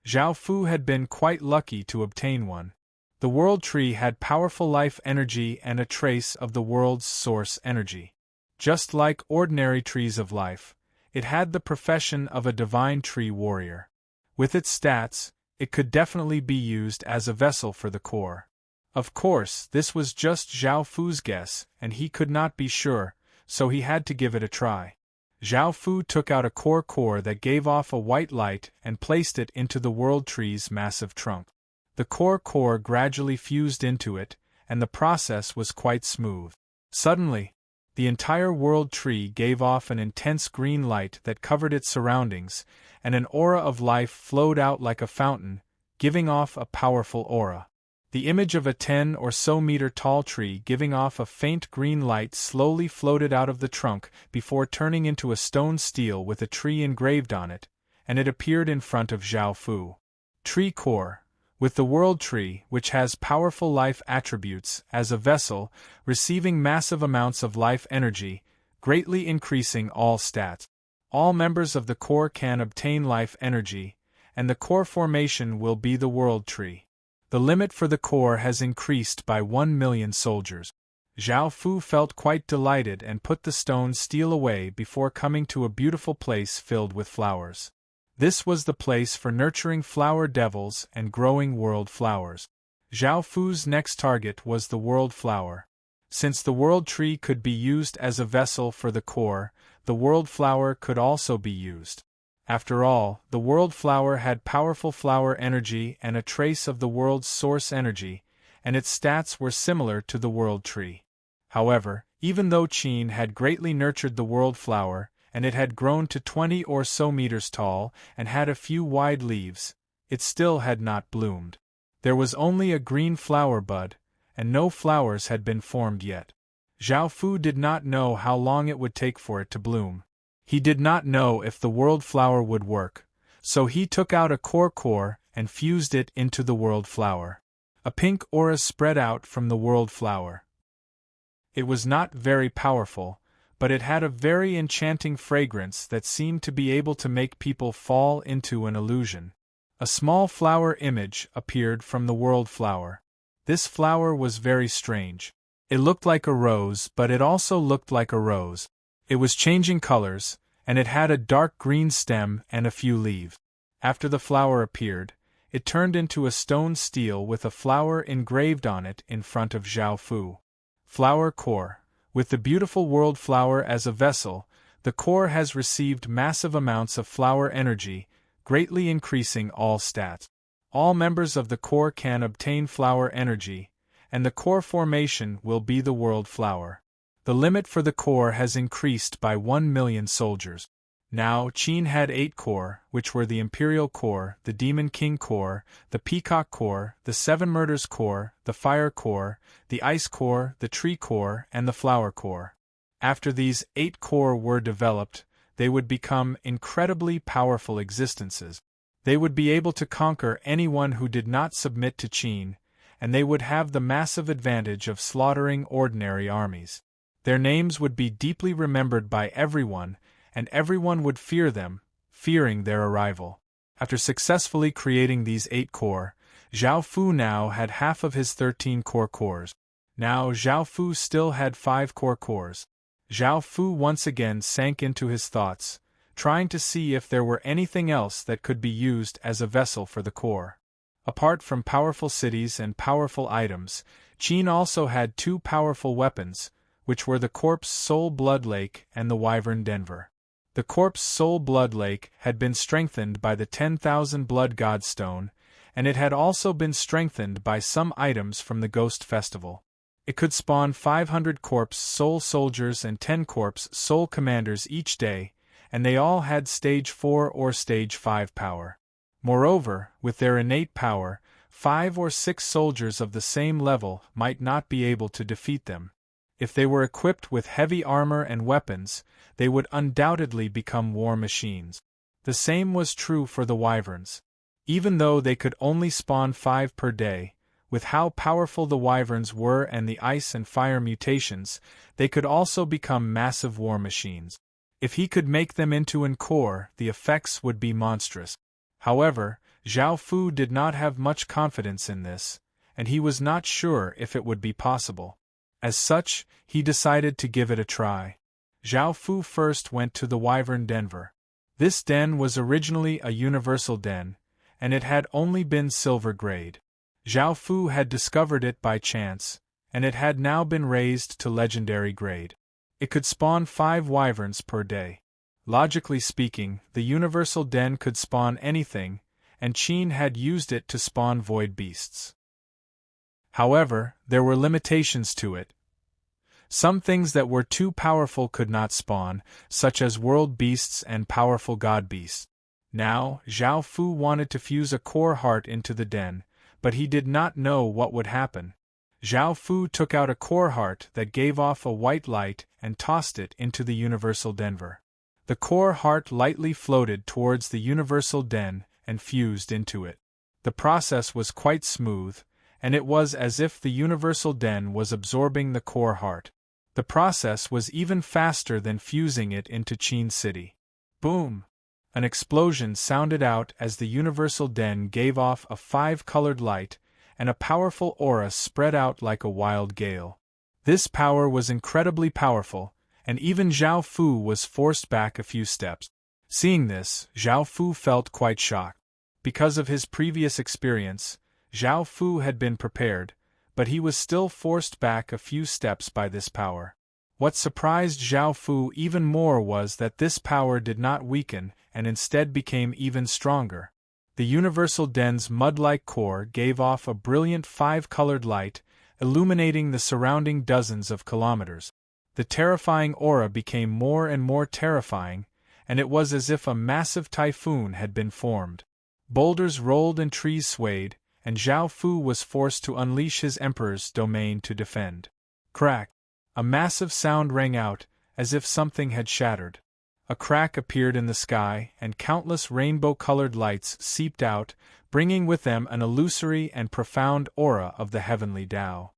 Zhao Fu had been quite lucky to obtain one. The World Tree had powerful life energy and a trace of the world's source energy. Just like ordinary trees of life, it had the profession of a divine tree warrior. With its stats, it could definitely be used as a vessel for the core. Of course, this was just Zhao Fu's guess, and he could not be sure, so he had to give it a try. Zhao Fu took out a core that gave off a white light and placed it into the World Tree's massive trunk. The core gradually fused into it, and the process was quite smooth. Suddenly, the entire World Tree gave off an intense green light that covered its surroundings, and an aura of life flowed out like a fountain, giving off a powerful aura. The image of a 10 or so meter tall tree giving off a faint green light slowly floated out of the trunk before turning into a stone stele with a tree engraved on it, and it appeared in front of Zhao Fu. Tree core, with the world tree, which has powerful life attributes, as a vessel, receiving massive amounts of life energy, greatly increasing all stats. All members of the core can obtain life energy, and the core formation will be the world tree. The limit for the core has increased by 1 million soldiers. Zhao Fu felt quite delighted and put the stone stele away before coming to a beautiful place filled with flowers. This was the place for nurturing flower devils and growing world flowers. Zhao Fu's next target was the world flower. Since the world tree could be used as a vessel for the core, the world flower could also be used. After all, the world flower had powerful flower energy and a trace of the world's source energy, and its stats were similar to the world tree. However, even though Qin had greatly nurtured the world flower, and it had grown to 20 or so meters tall and had a few wide leaves, it still had not bloomed. There was only a green flower bud, and no flowers had been formed yet. Zhao Fu did not know how long it would take for it to bloom. He did not know if the world flower would work, so he took out a core and fused it into the world flower. A pink aura spread out from the world flower. It was not very powerful, but it had a very enchanting fragrance that seemed to be able to make people fall into an illusion. A small flower image appeared from the world flower. This flower was very strange. It looked like a rose, but it also looked like a rose. It was changing colors, and it had a dark green stem and a few leaves. After the flower appeared, it turned into a stone stele with a flower engraved on it in front of Zhao Fu. Flower core. With the beautiful world flower as a vessel, the core has received massive amounts of flower energy, greatly increasing all stats. All members of the core can obtain flower energy, and the core formation will be the world flower. The limit for the core has increased by 1 million soldiers. Now Qin had 8 core, which were the Imperial core, the Demon King core, the Peacock core, the 7 Murders core, the Fire core, the Ice core, the Tree core, and the Flower core. After these 8 core were developed, they would become incredibly powerful existences. They would be able to conquer anyone who did not submit to Qin, and they would have the massive advantage of slaughtering ordinary armies. Their names would be deeply remembered by everyone, and everyone would fear them, fearing their arrival. After successfully creating these 8 core, Zhao Fu now had half of his 13 core cores. Now Zhao Fu still had 5 core cores. Zhao Fu once again sank into his thoughts, trying to see if there were anything else that could be used as a vessel for the core. Apart from powerful cities and powerful items, Qin also had 2 powerful weapons, which were the Corpse Soul Blood Lake and the Wyvern Denver. The Corpse Soul Blood Lake had been strengthened by the 10,000 Blood God Stone, and it had also been strengthened by some items from the Ghost Festival. It could spawn 500 Corpse Soul Soldiers and 10 Corpse Soul Commanders each day, and they all had Stage 4 or Stage 5 power. Moreover, with their innate power, 5 or 6 soldiers of the same level might not be able to defeat them. If they were equipped with heavy armor and weapons, they would undoubtedly become war machines. The same was true for the wyverns. Even though they could only spawn 5 per day, with how powerful the wyverns were and the ice and fire mutations, they could also become massive war machines. If he could make them into an core, the effects would be monstrous. However, Zhao Fu did not have much confidence in this, and he was not sure if it would be possible. As such, he decided to give it a try. Zhao Fu first went to the Wyvern Denver. This den was originally a universal den, and it had only been silver grade. Zhao Fu had discovered it by chance, and it had now been raised to legendary grade. It could spawn 5 wyverns per day. Logically speaking, the universal den could spawn anything, and Qin had used it to spawn void beasts. However, there were limitations to it. Some things that were too powerful could not spawn, such as world beasts and powerful god beasts. Now, Zhao Fu wanted to fuse a core heart into the den, but he did not know what would happen. Zhao Fu took out a core heart that gave off a white light and tossed it into the universal denver. The core heart lightly floated towards the universal den and fused into it. The process was quite smooth, and it was as if the universal den was absorbing the core heart. The process was even faster than fusing it into Qin City. Boom! An explosion sounded out as the universal den gave off a 5-colored light, and a powerful aura spread out like a wild gale. This power was incredibly powerful, and even Zhao Fu was forced back a few steps. Seeing this, Zhao Fu felt quite shocked. Because of his previous experience, Zhao Fu had been prepared, but he was still forced back a few steps by this power. What surprised Zhao Fu even more was that this power did not weaken and instead became even stronger. The universal den's mud-like core gave off a brilliant 5-colored light, illuminating the surrounding dozens of kilometers. The terrifying aura became more and more terrifying, and it was as if a massive typhoon had been formed. Boulders rolled and trees swayed, and Zhao Fu was forced to unleash his emperor's domain to defend. Crack! A massive sound rang out, as if something had shattered. A crack appeared in the sky, and countless rainbow-colored lights seeped out, bringing with them an illusory and profound aura of the heavenly Tao.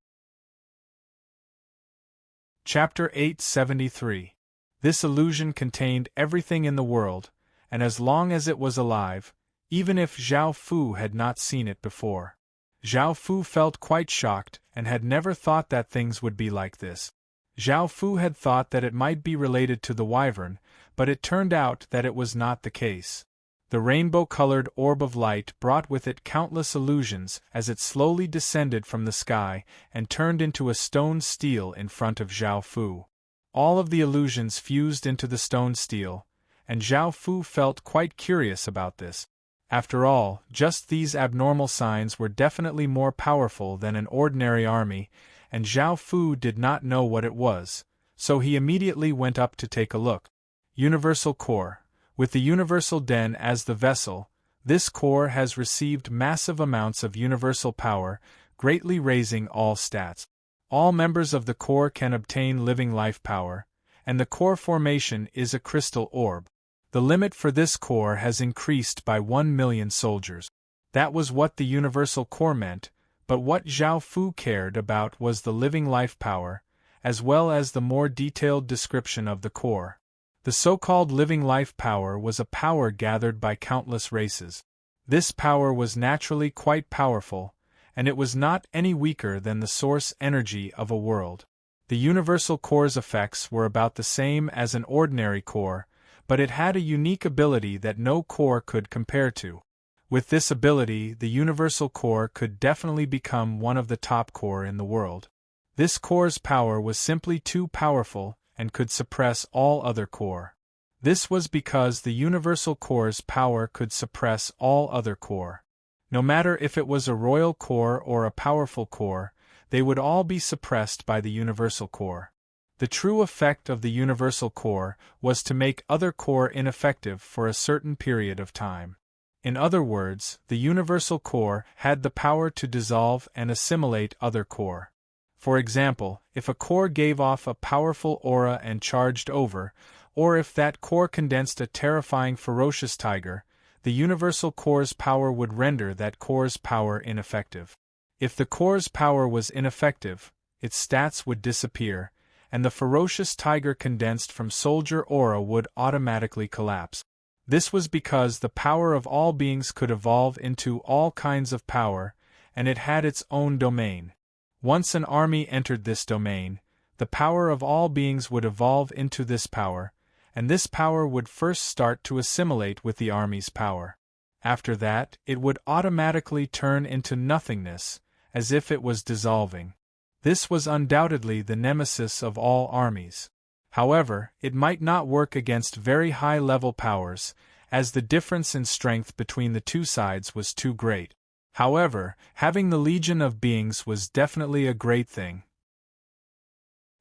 Chapter 873. This illusion contained everything in the world, and as long as it was alive, even if Zhao Fu had not seen it before. Zhao Fu felt quite shocked and had never thought that things would be like this. Zhao Fu had thought that it might be related to the wyvern, but it turned out that it was not the case. The rainbow-colored orb of light brought with it countless illusions as it slowly descended from the sky and turned into a stone stele in front of Zhao Fu. All of the illusions fused into the stone stele, and Zhao Fu felt quite curious about this. After all, just these abnormal signs were definitely more powerful than an ordinary army, and Zhao Fu did not know what it was, so he immediately went up to take a look. Universal Core. With the Universal Den as the vessel, this core has received massive amounts of universal power, greatly raising all stats. All members of the core can obtain living life power, and the core formation is a crystal orb. The limit for this core has increased by 1 million soldiers. That was what the universal core meant, but what Zhao Fu cared about was the living life power, as well as the more detailed description of the core. The so-called living life power was a power gathered by countless races. This power was naturally quite powerful, and it was not any weaker than the source energy of a world. The universal core's effects were about the same as an ordinary core, but it had a unique ability that no core could compare to. With this ability, the universal core could definitely become one of the top core in the world. This core's power was simply too powerful and could suppress all other core. This was because the universal core's power could suppress all other core. No matter if it was a royal core or a powerful core, they would all be suppressed by the universal core. The true effect of the universal core was to make other core ineffective for a certain period of time. In other words, the universal core had the power to dissolve and assimilate other core. For example, if a core gave off a powerful aura and charged over, or if that core condensed a terrifying ferocious tiger, the universal core's power would render that core's power ineffective. If the core's power was ineffective, its stats would disappear, and the ferocious tiger condensed from soldier aura would automatically collapse. This was because the power of all beings could evolve into all kinds of power, and it had its own domain. Once an army entered this domain, the power of all beings would evolve into this power, and this power would first start to assimilate with the army's power. After that, it would automatically turn into nothingness, as if it was dissolving. This was undoubtedly the nemesis of all armies. However, it might not work against very high-level powers, as the difference in strength between the two sides was too great. However, having the legion of beings was definitely a great thing.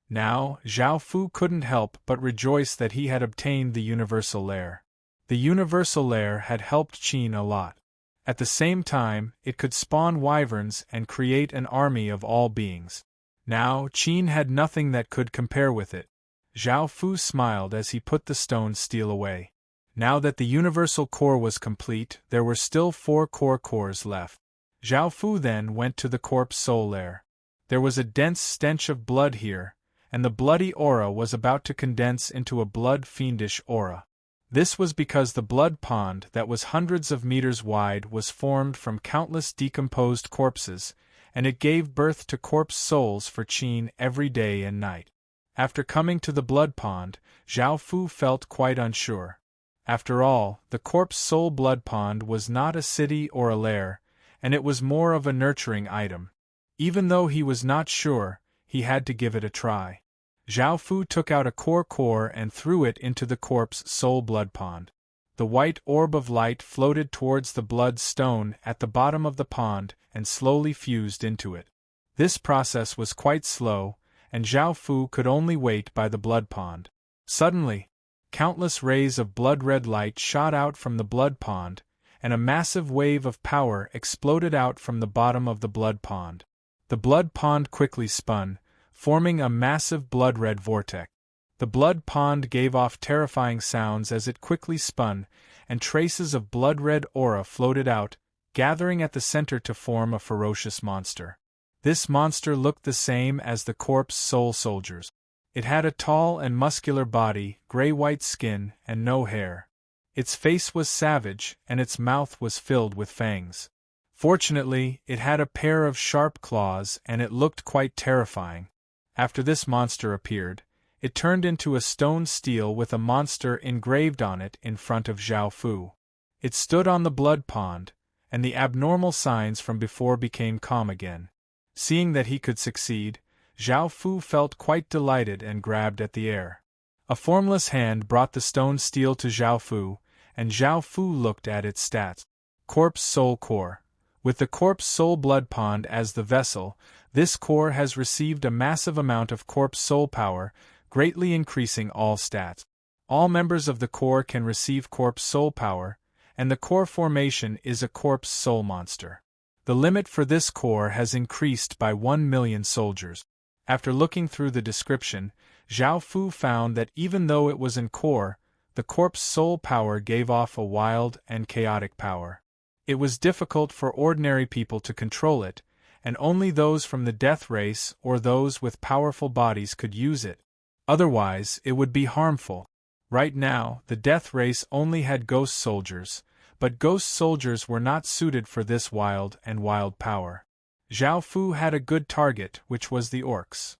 Now, Zhao Fu couldn't help but rejoice that he had obtained the universal lair. The universal lair had helped Qin a lot. At the same time, it could spawn wyverns and create an army of all beings. Now, Qin had nothing that could compare with it. Zhao Fu smiled as he put the stone steel away. Now that the universal core was complete, there were still 4 core cores left. Zhao Fu then went to the corpse soul lair. There was a dense stench of blood here, and the bloody aura was about to condense into a blood-fiendish aura. This was because the blood pond that was hundreds of meters wide was formed from countless decomposed corpses, and it gave birth to corpse souls for Qin every day and night. After coming to the blood pond, Zhao Fu felt quite unsure. After all, the corpse soul blood pond was not a city or a lair, and it was more of a nurturing item. Even though he was not sure, he had to give it a try. Zhao Fu took out a core and threw it into the corpse soul blood pond. The white orb of light floated towards the blood stone at the bottom of the pond and slowly fused into it. This process was quite slow, and Zhao Fu could only wait by the blood pond. Suddenly, countless rays of blood-red light shot out from the blood pond, and a massive wave of power exploded out from the bottom of the blood pond. The blood pond quickly spun, forming a massive blood-red vortex. The blood pond gave off terrifying sounds as it quickly spun, and traces of blood-red aura floated out, gathering at the center to form a ferocious monster. This monster looked the same as the corpse soul soldiers. It had a tall and muscular body, gray-white skin, and no hair. Its face was savage, and its mouth was filled with fangs. Fortunately, it had a pair of sharp claws and it looked quite terrifying. After this monster appeared, it turned into a stone stele with a monster engraved on it in front of Zhao Fu. It stood on the blood pond, and the abnormal signs from before became calm again. Seeing that he could succeed, Zhao Fu felt quite delighted and grabbed at the air. A formless hand brought the stone stele to Zhao Fu, and Zhao Fu looked at its stats. Corpse Soul Core. With the Corpse Soul Blood Pond as the vessel, this core has received a massive amount of Corpse Soul power, greatly increasing all stats. All members of the core can receive Corpse Soul power, and the core formation is a Corpse Soul monster. The limit for this core has increased by 1 million soldiers. After looking through the description, Zhao Fu found that even though it was in core, the Corpse Soul power gave off a wild and chaotic power. It was difficult for ordinary people to control it, and only those from the death race or those with powerful bodies could use it. Otherwise, it would be harmful. Right now, the death race only had ghost soldiers, but ghost soldiers were not suited for this wild power. Zhao Fu had a good target, which was the orcs.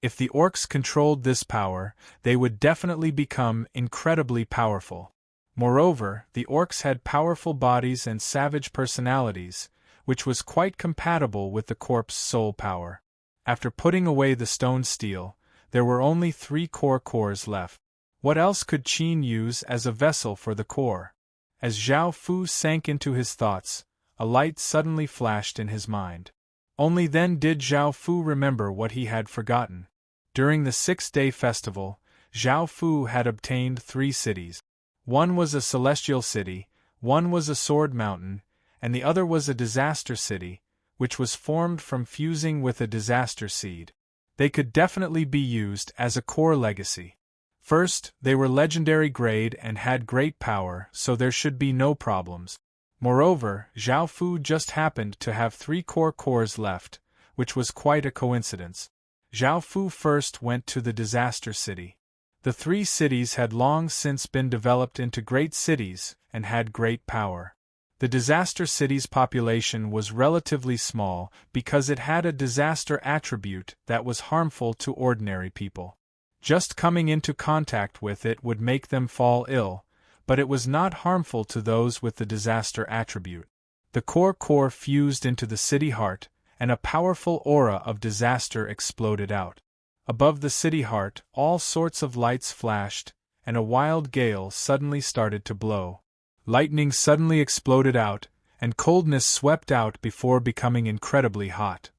If the orcs controlled this power, they would definitely become incredibly powerful. Moreover, the orcs had powerful bodies and savage personalities, which was quite compatible with the corpse soul power. After putting away the stone stele, there were only 3 cores left. What else could Qin use as a vessel for the core? As Zhao Fu sank into his thoughts, a light suddenly flashed in his mind. Only then did Zhao Fu remember what he had forgotten. During the 6-day festival, Zhao Fu had obtained 3 cities. One was a celestial city, one was a sword mountain, and the other was a disaster city, which was formed from fusing with a disaster seed. They could definitely be used as a core legacy. First, they were legendary grade and had great power, so there should be no problems. Moreover, Zhao Fu just happened to have 3 cores left, which was quite a coincidence. Zhao Fu first went to the disaster city. The 3 cities had long since been developed into great cities and had great power. The disaster city's population was relatively small because it had a disaster attribute that was harmful to ordinary people. Just coming into contact with it would make them fall ill, but it was not harmful to those with the disaster attribute. The core fused into the city heart, and a powerful aura of disaster exploded out. Above the city heart, all sorts of lights flashed, and a wild gale suddenly started to blow. Lightning suddenly exploded out, and coldness swept out before becoming incredibly hot.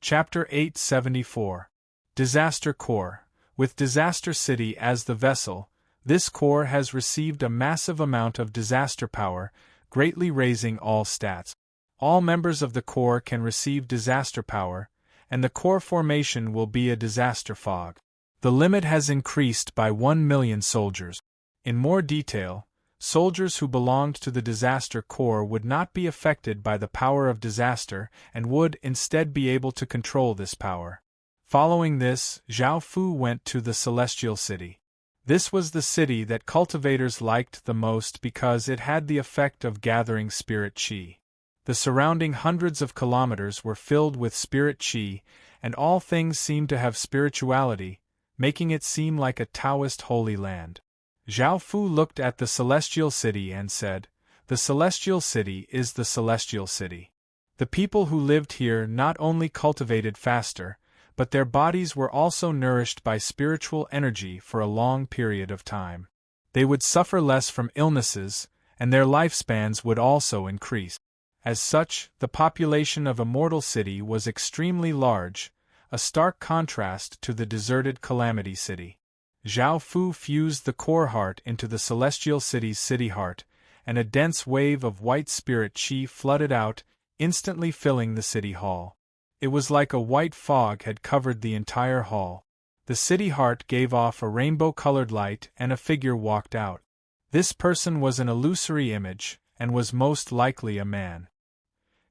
Chapter 874. Disaster Core. With Disaster City as the vessel, This core has received a massive amount of disaster power, greatly raising all stats. All members of the core can receive disaster power, and the core formation will be a disaster fog. The limit has increased by 1 million soldiers. In more detail, soldiers who belonged to the disaster core would not be affected by the power of disaster and would instead be able to control this power. Following this, Zhao Fu went to the Celestial City. This was the city that cultivators liked the most because it had the effect of gathering spirit qi. The surrounding hundreds of kilometers were filled with spirit qi, and all things seemed to have spirituality, making it seem like a Taoist holy land. Zhao Fu looked at the Celestial City and said, "The Celestial City is the Celestial City." The people who lived here not only cultivated faster, but their bodies were also nourished by spiritual energy for a long period of time. They would suffer less from illnesses, and their lifespans would also increase. As such, the population of Immortal City was extremely large, a stark contrast to the deserted Calamity City. Zhao Fu fused the core heart into the Celestial City's city heart, and a dense wave of white spirit qi flooded out, instantly filling the city hall. It was like a white fog had covered the entire hall. The city heart gave off a rainbow-colored light and a figure walked out. This person was an illusory image, and was most likely a man.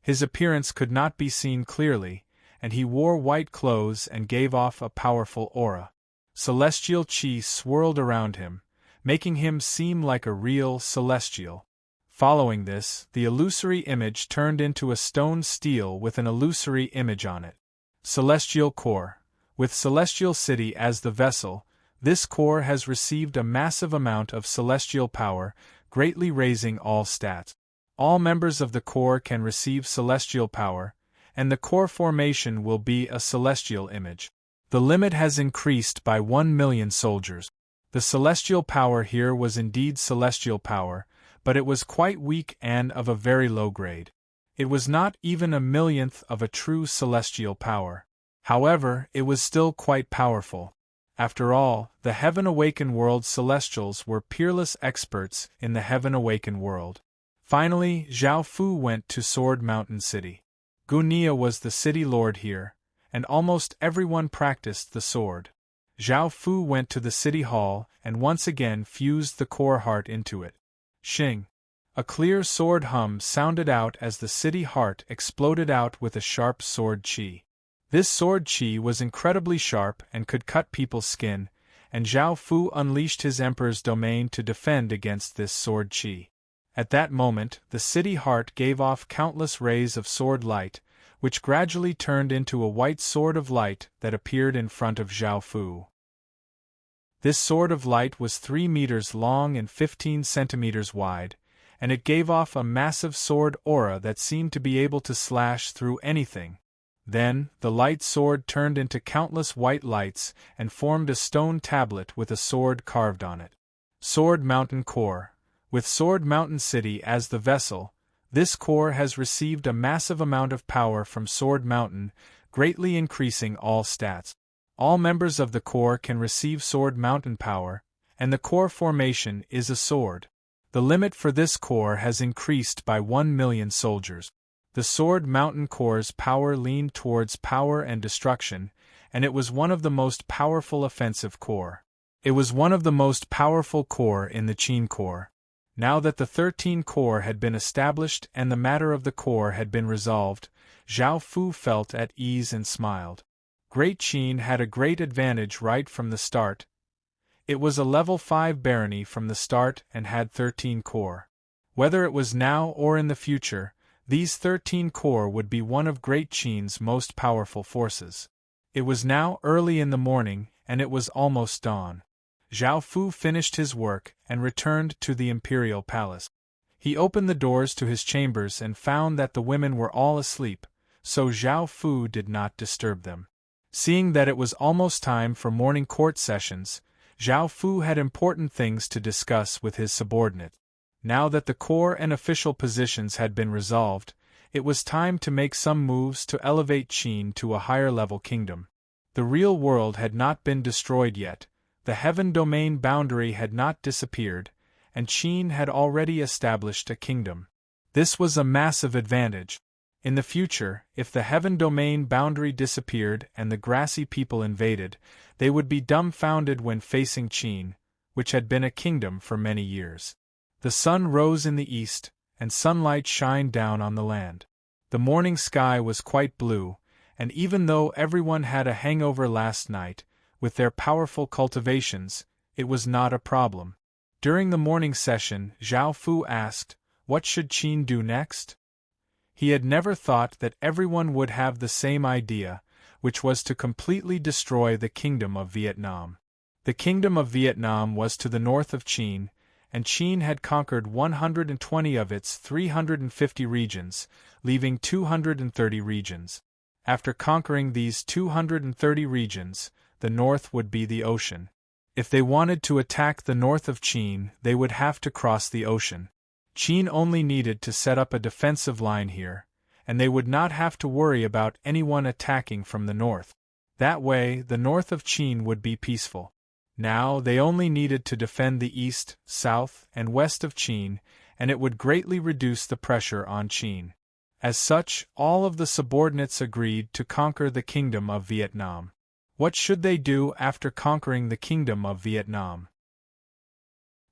His appearance could not be seen clearly, and he wore white clothes and gave off a powerful aura. Celestial qi swirled around him, making him seem like a real celestial. Following this, the illusory image turned into a stone stele with an illusory image on it. Celestial Core. With Celestial City as the vessel, this core has received a massive amount of celestial power, greatly raising all stats. All members of the core can receive celestial power, and the core formation will be a celestial image. The limit has increased by 1 million soldiers. The celestial power here was indeed celestial power, but it was quite weak and of a very low grade. It was not even a millionth of a true celestial power. However, it was still quite powerful. After all, the Heaven Awakened World Celestials were peerless experts in the Heaven Awakened World. Finally, Zhao Fu went to Sword Mountain City. Gunia was the city lord here, and almost everyone practiced the sword. Zhao Fu went to the city hall and once again fused the core heart into it. Shing! A clear sword hum sounded out as the city heart exploded out with a sharp sword qi. This sword qi was incredibly sharp and could cut people's skin, and Zhao Fu unleashed his emperor's domain to defend against this sword qi. At that moment, the city heart gave off countless rays of sword light, which gradually turned into a white sword of light that appeared in front of Zhao Fu. This sword of light was 3 meters long and 15 centimeters wide, and it gave off a massive sword aura that seemed to be able to slash through anything. Then, the light sword turned into countless white lights and formed a stone tablet with a sword carved on it. Sword Mountain Core. With Sword Mountain City as the vessel, this core has received a massive amount of power from Sword Mountain, greatly increasing all stats. All members of the core can receive Sword Mountain power, and the core formation is a sword. The limit for this core has increased by 1 million soldiers. The Sword Mountain Core's power leaned towards power and destruction, and it was one of the most powerful offensive core. It was one of the most powerful core in the Qin core. Now that the 13 core had been established and the matter of the core had been resolved, Zhao Fu felt at ease and smiled. Great Qin had a great advantage right from the start. It was a level 5 barony from the start and had 13 core. Whether it was now or in the future, these 13 core would be one of Great Qin's most powerful forces. It was now early in the morning, and it was almost dawn. Zhao Fu finished his work and returned to the imperial palace. He opened the doors to his chambers and found that the women were all asleep, so Zhao Fu did not disturb them. Seeing that it was almost time for morning court sessions, Zhao Fu had important things to discuss with his subordinate. Now that the core and official positions had been resolved, it was time to make some moves to elevate Qin to a higher level kingdom. The real world had not been destroyed yet, the heaven domain boundary had not disappeared, and Qin had already established a kingdom. This was a massive advantage. In the future, if the heaven domain boundary disappeared and the grassy people invaded, they would be dumbfounded when facing Qin, which had been a kingdom for many years. The sun rose in the east, and sunlight shined down on the land. The morning sky was quite blue, and even though everyone had a hangover last night, with their powerful cultivations, it was not a problem. During the morning session, Zhao Fu asked, what should Qin do next? He had never thought that everyone would have the same idea, which was to completely destroy the Kingdom of Vietnam. The Kingdom of Vietnam was to the north of Qin, and Qin had conquered 120 of its 350 regions, leaving 230 regions. After conquering these 230 regions, the north would be the ocean. If they wanted to attack the north of Qin, they would have to cross the ocean. Qin only needed to set up a defensive line here, and they would not have to worry about anyone attacking from the north. That way, the north of Qin would be peaceful. Now they only needed to defend the east, south, and west of Qin, and it would greatly reduce the pressure on Qin. As such, all of the subordinates agreed to conquer the Kingdom of Vietnam. What should they do after conquering the Kingdom of Vietnam?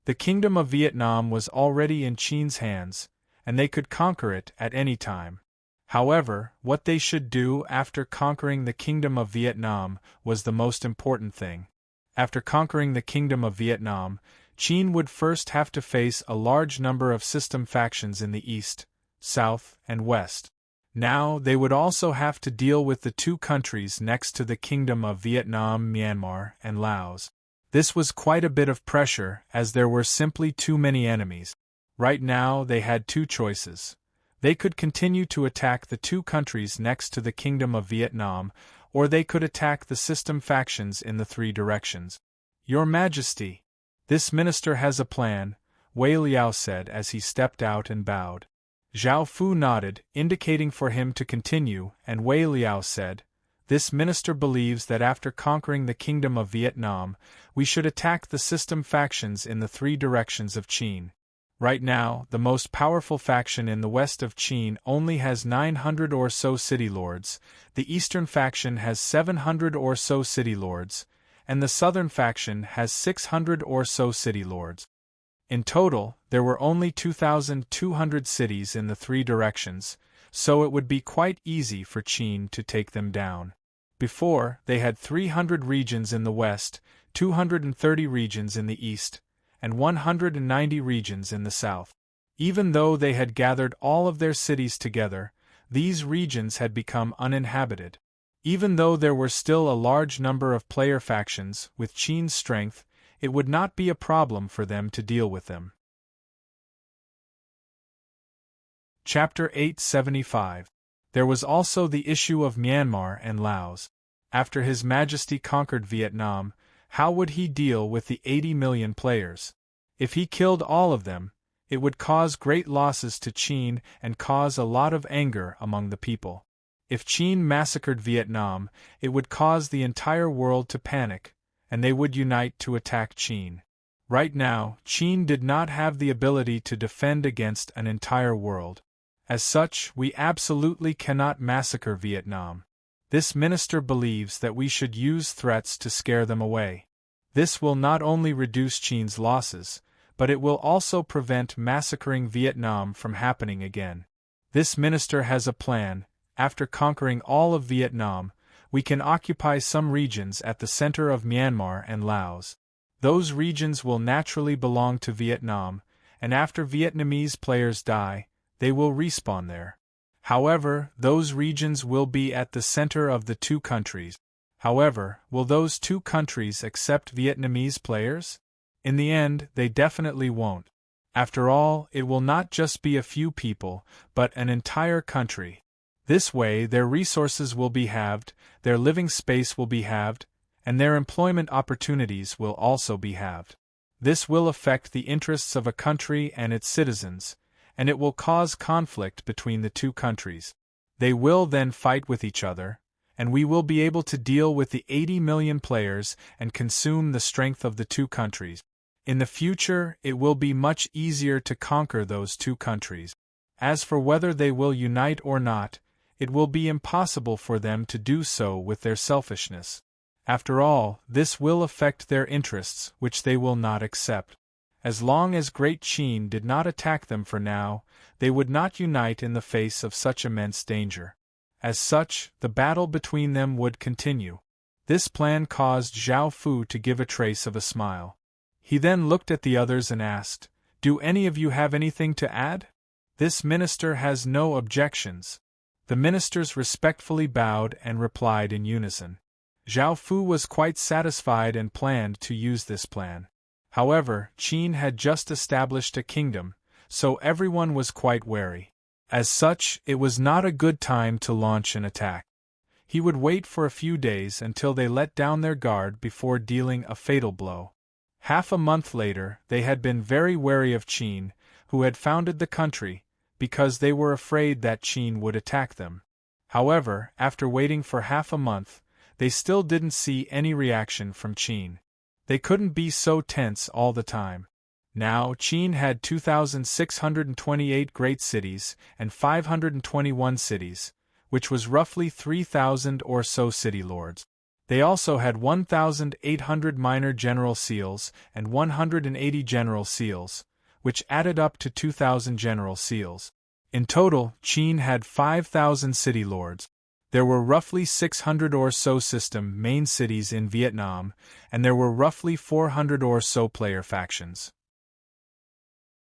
The Kingdom of Vietnam was already in Qin's hands, and they could conquer it at any time. However, what they should do after conquering the Kingdom of Vietnam was the most important thing. After conquering the Kingdom of Vietnam, Qin would first have to face a large number of system factions in the east, south, and west. Now they would also have to deal with the two countries next to the Kingdom of Vietnam, Myanmar, and Laos. This was quite a bit of pressure, as there were simply too many enemies. Right now they had two choices. They could continue to attack the two countries next to the Kingdom of Vietnam, or they could attack the system factions in the three directions. Your Majesty, this minister has a plan, Wei Liao said as he stepped out and bowed. Zhao Fu nodded, indicating for him to continue, and Wei Liao said, this minister believes that after conquering the Kingdom of Vietnam, we should attack the system factions in the three directions of Qin. Right now, the most powerful faction in the west of Qin only has 900 or so city lords, the eastern faction has 700 or so city lords, and the southern faction has 600 or so city lords. In total, there were only 2,200 cities in the three directions, so it would be quite easy for Qin to take them down. Before, they had 300 regions in the west, 230 regions in the east, and 190 regions in the south. Even though they had gathered all of their cities together, these regions had become uninhabited. Even though there were still a large number of player factions, with Qin's strength, it would not be a problem for them to deal with them. Chapter 875. There was also the issue of Myanmar and Laos. After His Majesty conquered Vietnam, how would he deal with the 80 million players? If he killed all of them, it would cause great losses to Qin and cause a lot of anger among the people. If Qin massacred Vietnam, it would cause the entire world to panic, and they would unite to attack Qin. Right now, Qin did not have the ability to defend against an entire world. As such, we absolutely cannot massacre Vietnam. This minister believes that we should use threats to scare them away. This will not only reduce Qin's losses, but it will also prevent massacring Vietnam from happening again. This minister has a plan. After conquering all of Vietnam, we can occupy some regions at the center of Myanmar and Laos. Those regions will naturally belong to Vietnam, and after Vietnamese players die, they will respawn there. However, those regions will be at the center of the two countries. However, will those two countries accept Vietnamese players? In the end, they definitely won't. After all, it will not just be a few people, but an entire country. This way, their resources will be halved, their living space will be halved, and their employment opportunities will also be halved. This will affect the interests of a country and its citizens, and it will cause conflict between the two countries. They will then fight with each other, and we will be able to deal with the 80 million players and consume the strength of the two countries. In the future, it will be much easier to conquer those two countries. As for whether they will unite or not, it will be impossible for them to do so with their selfishness. After all, this will affect their interests, which they will not accept. As long as Great Qin did not attack them for now, they would not unite in the face of such immense danger. As such, the battle between them would continue. This plan caused Zhao Fu to give a trace of a smile. He then looked at the others and asked, "Do any of you have anything to add?" "This minister has no objections." The ministers respectfully bowed and replied in unison. Zhao Fu was quite satisfied and planned to use this plan. However, Qin had just established a kingdom, so everyone was quite wary. As such, it was not a good time to launch an attack. He would wait for a few days until they let down their guard before dealing a fatal blow. Half a month later, they had been very wary of Qin, who had founded the country, because they were afraid that Qin would attack them. However, after waiting for half a month, they still didn't see any reaction from Qin. They couldn't be so tense all the time. Now, Qin had 2,628 great cities and 521 cities, which was roughly 3,000 or so city lords. They also had 1,800 minor general seals and 180 general seals, which added up to 2,000 general seals. In total, Qin had 5,000 city lords. There were roughly 600 or so system main cities in Vietnam, and there were roughly 400 or so player factions.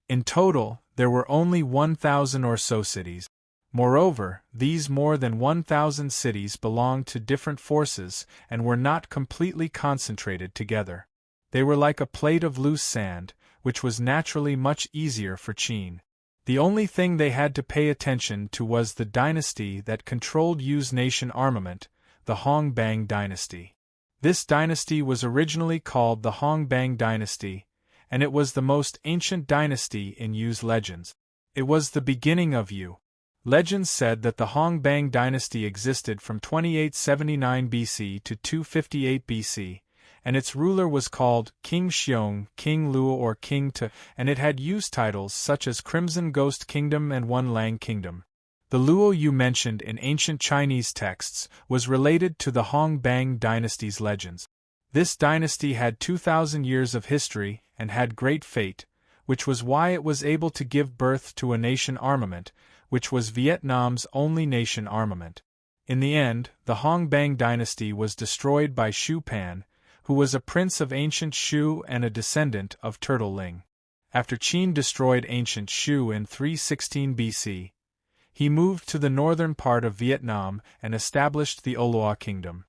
In total, there were only 1,000 or so cities. Moreover, these more than 1,000 cities belonged to different forces and were not completely concentrated together. They were like a plate of loose sand, which was naturally much easier for Qin. The only thing they had to pay attention to was the dynasty that controlled Yu's nation armament, the Hongbang dynasty. This dynasty was originally called the Hongbang dynasty, and it was the most ancient dynasty in Yu's legends. It was the beginning of Yu. Legends said that the Hongbang dynasty existed from 2879 BC to 258 BC, and its ruler was called King Xiong, King Luo or King Tu, and it had used titles such as Crimson Ghost Kingdom and One Lang Kingdom. The Luo Yu mentioned in ancient Chinese texts was related to the Hongbang dynasty's legends. This dynasty had 2,000 years of history and had great fate, which was why it was able to give birth to a nation armament, which was Vietnam's only nation armament. In the end, the Hongbang dynasty was destroyed by Shu Pan, who was a prince of ancient Shu and a descendant of Turtle Ling. After Qin destroyed ancient Shu in 316 BC, he moved to the northern part of Vietnam and established the Oloa kingdom.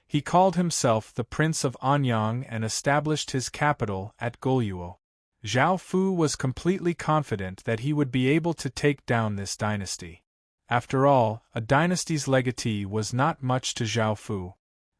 He called himself the Prince of Anyang and established his capital at Goryeo. Zhao Fu was completely confident that he would be able to take down this dynasty. After all, a dynasty's legatee was not much to Zhao Fu.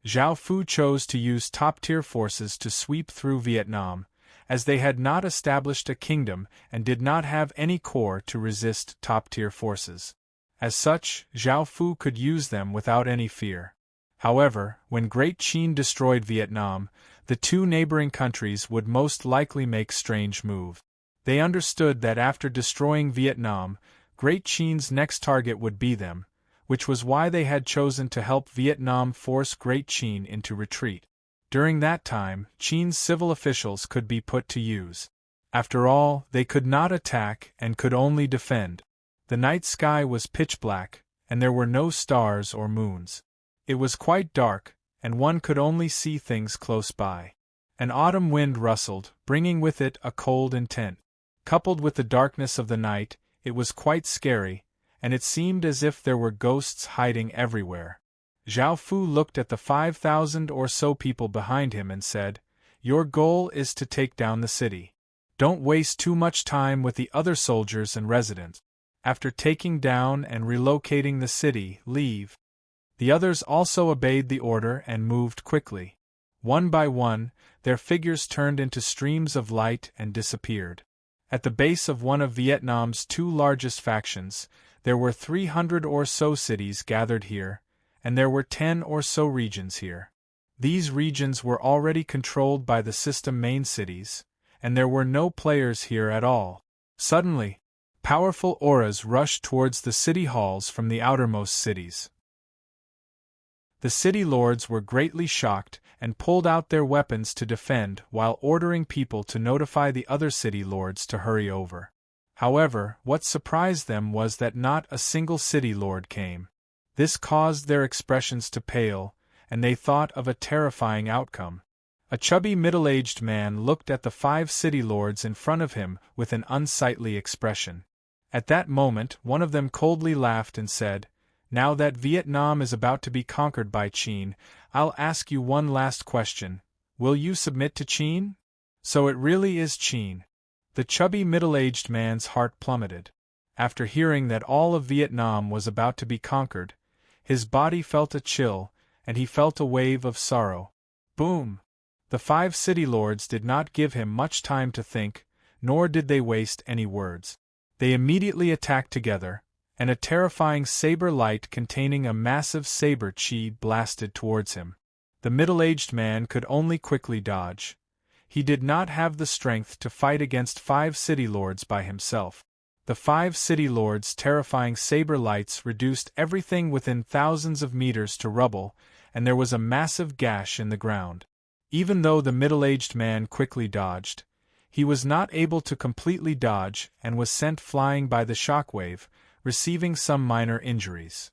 Zhao Fu chose to use top-tier forces to sweep through Vietnam, as they had not established a kingdom and did not have any corps to resist top-tier forces. As such, Zhao Fu could use them without any fear. However, when Great Qin destroyed Vietnam, the two neighboring countries would most likely make strange moves. They understood that after destroying Vietnam, Great Qin's next target would be them, which was why they had chosen to help Vietnam force Great Qin into retreat. During that time, Qin's civil officials could be put to use. After all, they could not attack and could only defend. The night sky was pitch black, and there were no stars or moons. It was quite dark, and one could only see things close by. An autumn wind rustled, bringing with it a cold intent. Coupled with the darkness of the night, it was quite scary, and it seemed as if there were ghosts hiding everywhere. Zhao Fu looked at the 5,000 or so people behind him and said, "Your goal is to take down the city. Don't waste too much time with the other soldiers and residents. After taking down and relocating the city, leave." The others also obeyed the order and moved quickly. One by one, their figures turned into streams of light and disappeared. At the base of one of Vietnam's two largest factions, there were 300 or so cities gathered here, and there were 10 or so regions here. These regions were already controlled by the system main cities, and there were no players here at all. Suddenly, powerful auras rushed towards the city halls from the outermost cities. The city lords were greatly shocked and pulled out their weapons to defend while ordering people to notify the other city lords to hurry over. However, what surprised them was that not a single city lord came. This caused their expressions to pale, and they thought of a terrifying outcome. A chubby middle-aged man looked at the 5 city lords in front of him with an unsightly expression. At that moment, one of them coldly laughed and said, "Now that Vietnam is about to be conquered by Qin, I'll ask you one last question. Will you submit to Qin?" "So it really is Qin." The chubby middle-aged man's heart plummeted. After hearing that all of Vietnam was about to be conquered, his body felt a chill, and he felt a wave of sorrow. Boom! The 5 city lords did not give him much time to think, nor did they waste any words. They immediately attacked together, and a terrifying saber light containing a massive saber chi blasted towards him. The middle-aged man could only quickly dodge. He did not have the strength to fight against 5 city lords by himself. The 5 city lords' terrifying saber lights reduced everything within thousands of meters to rubble, and there was a massive gash in the ground. Even though the middle-aged man quickly dodged, he was not able to completely dodge and was sent flying by the shockwave, receiving some minor injuries.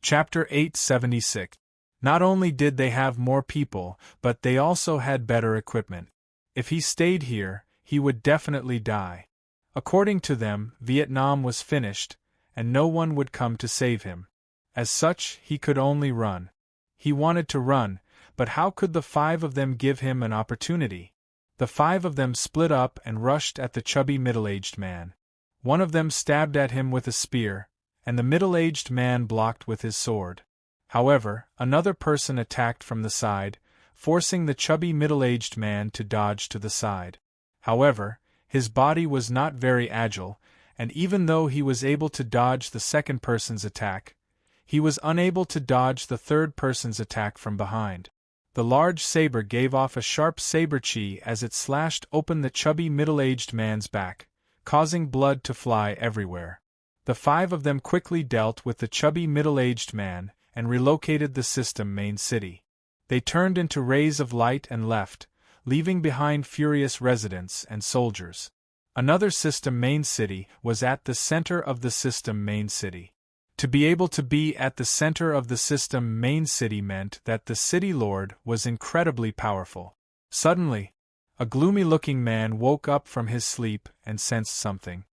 Chapter 876. Not only did they have more people, but they also had better equipment. If he stayed here, he would definitely die. According to them, Vietnam was finished, and no one would come to save him. As such, he could only run. He wanted to run, but how could the 5 of them give him an opportunity? The 5 of them split up and rushed at the chubby middle-aged man. One of them stabbed at him with a spear, and the middle-aged man blocked with his sword. However, another person attacked from the side, forcing the chubby middle-aged man to dodge to the side. However, his body was not very agile, and even though he was able to dodge the second person's attack, he was unable to dodge the third person's attack from behind. The large saber gave off a sharp saber chi as it slashed open the chubby middle-aged man's back, causing blood to fly everywhere. The 5 of them quickly dealt with the chubby middle-aged man and relocated the system main city. They turned into rays of light and left, leaving behind furious residents and soldiers. Another system main city was at the center of the system main city. To be able to be at the center of the system main city meant that the city lord was incredibly powerful. Suddenly, a gloomy-looking man woke up from his sleep and sensed something.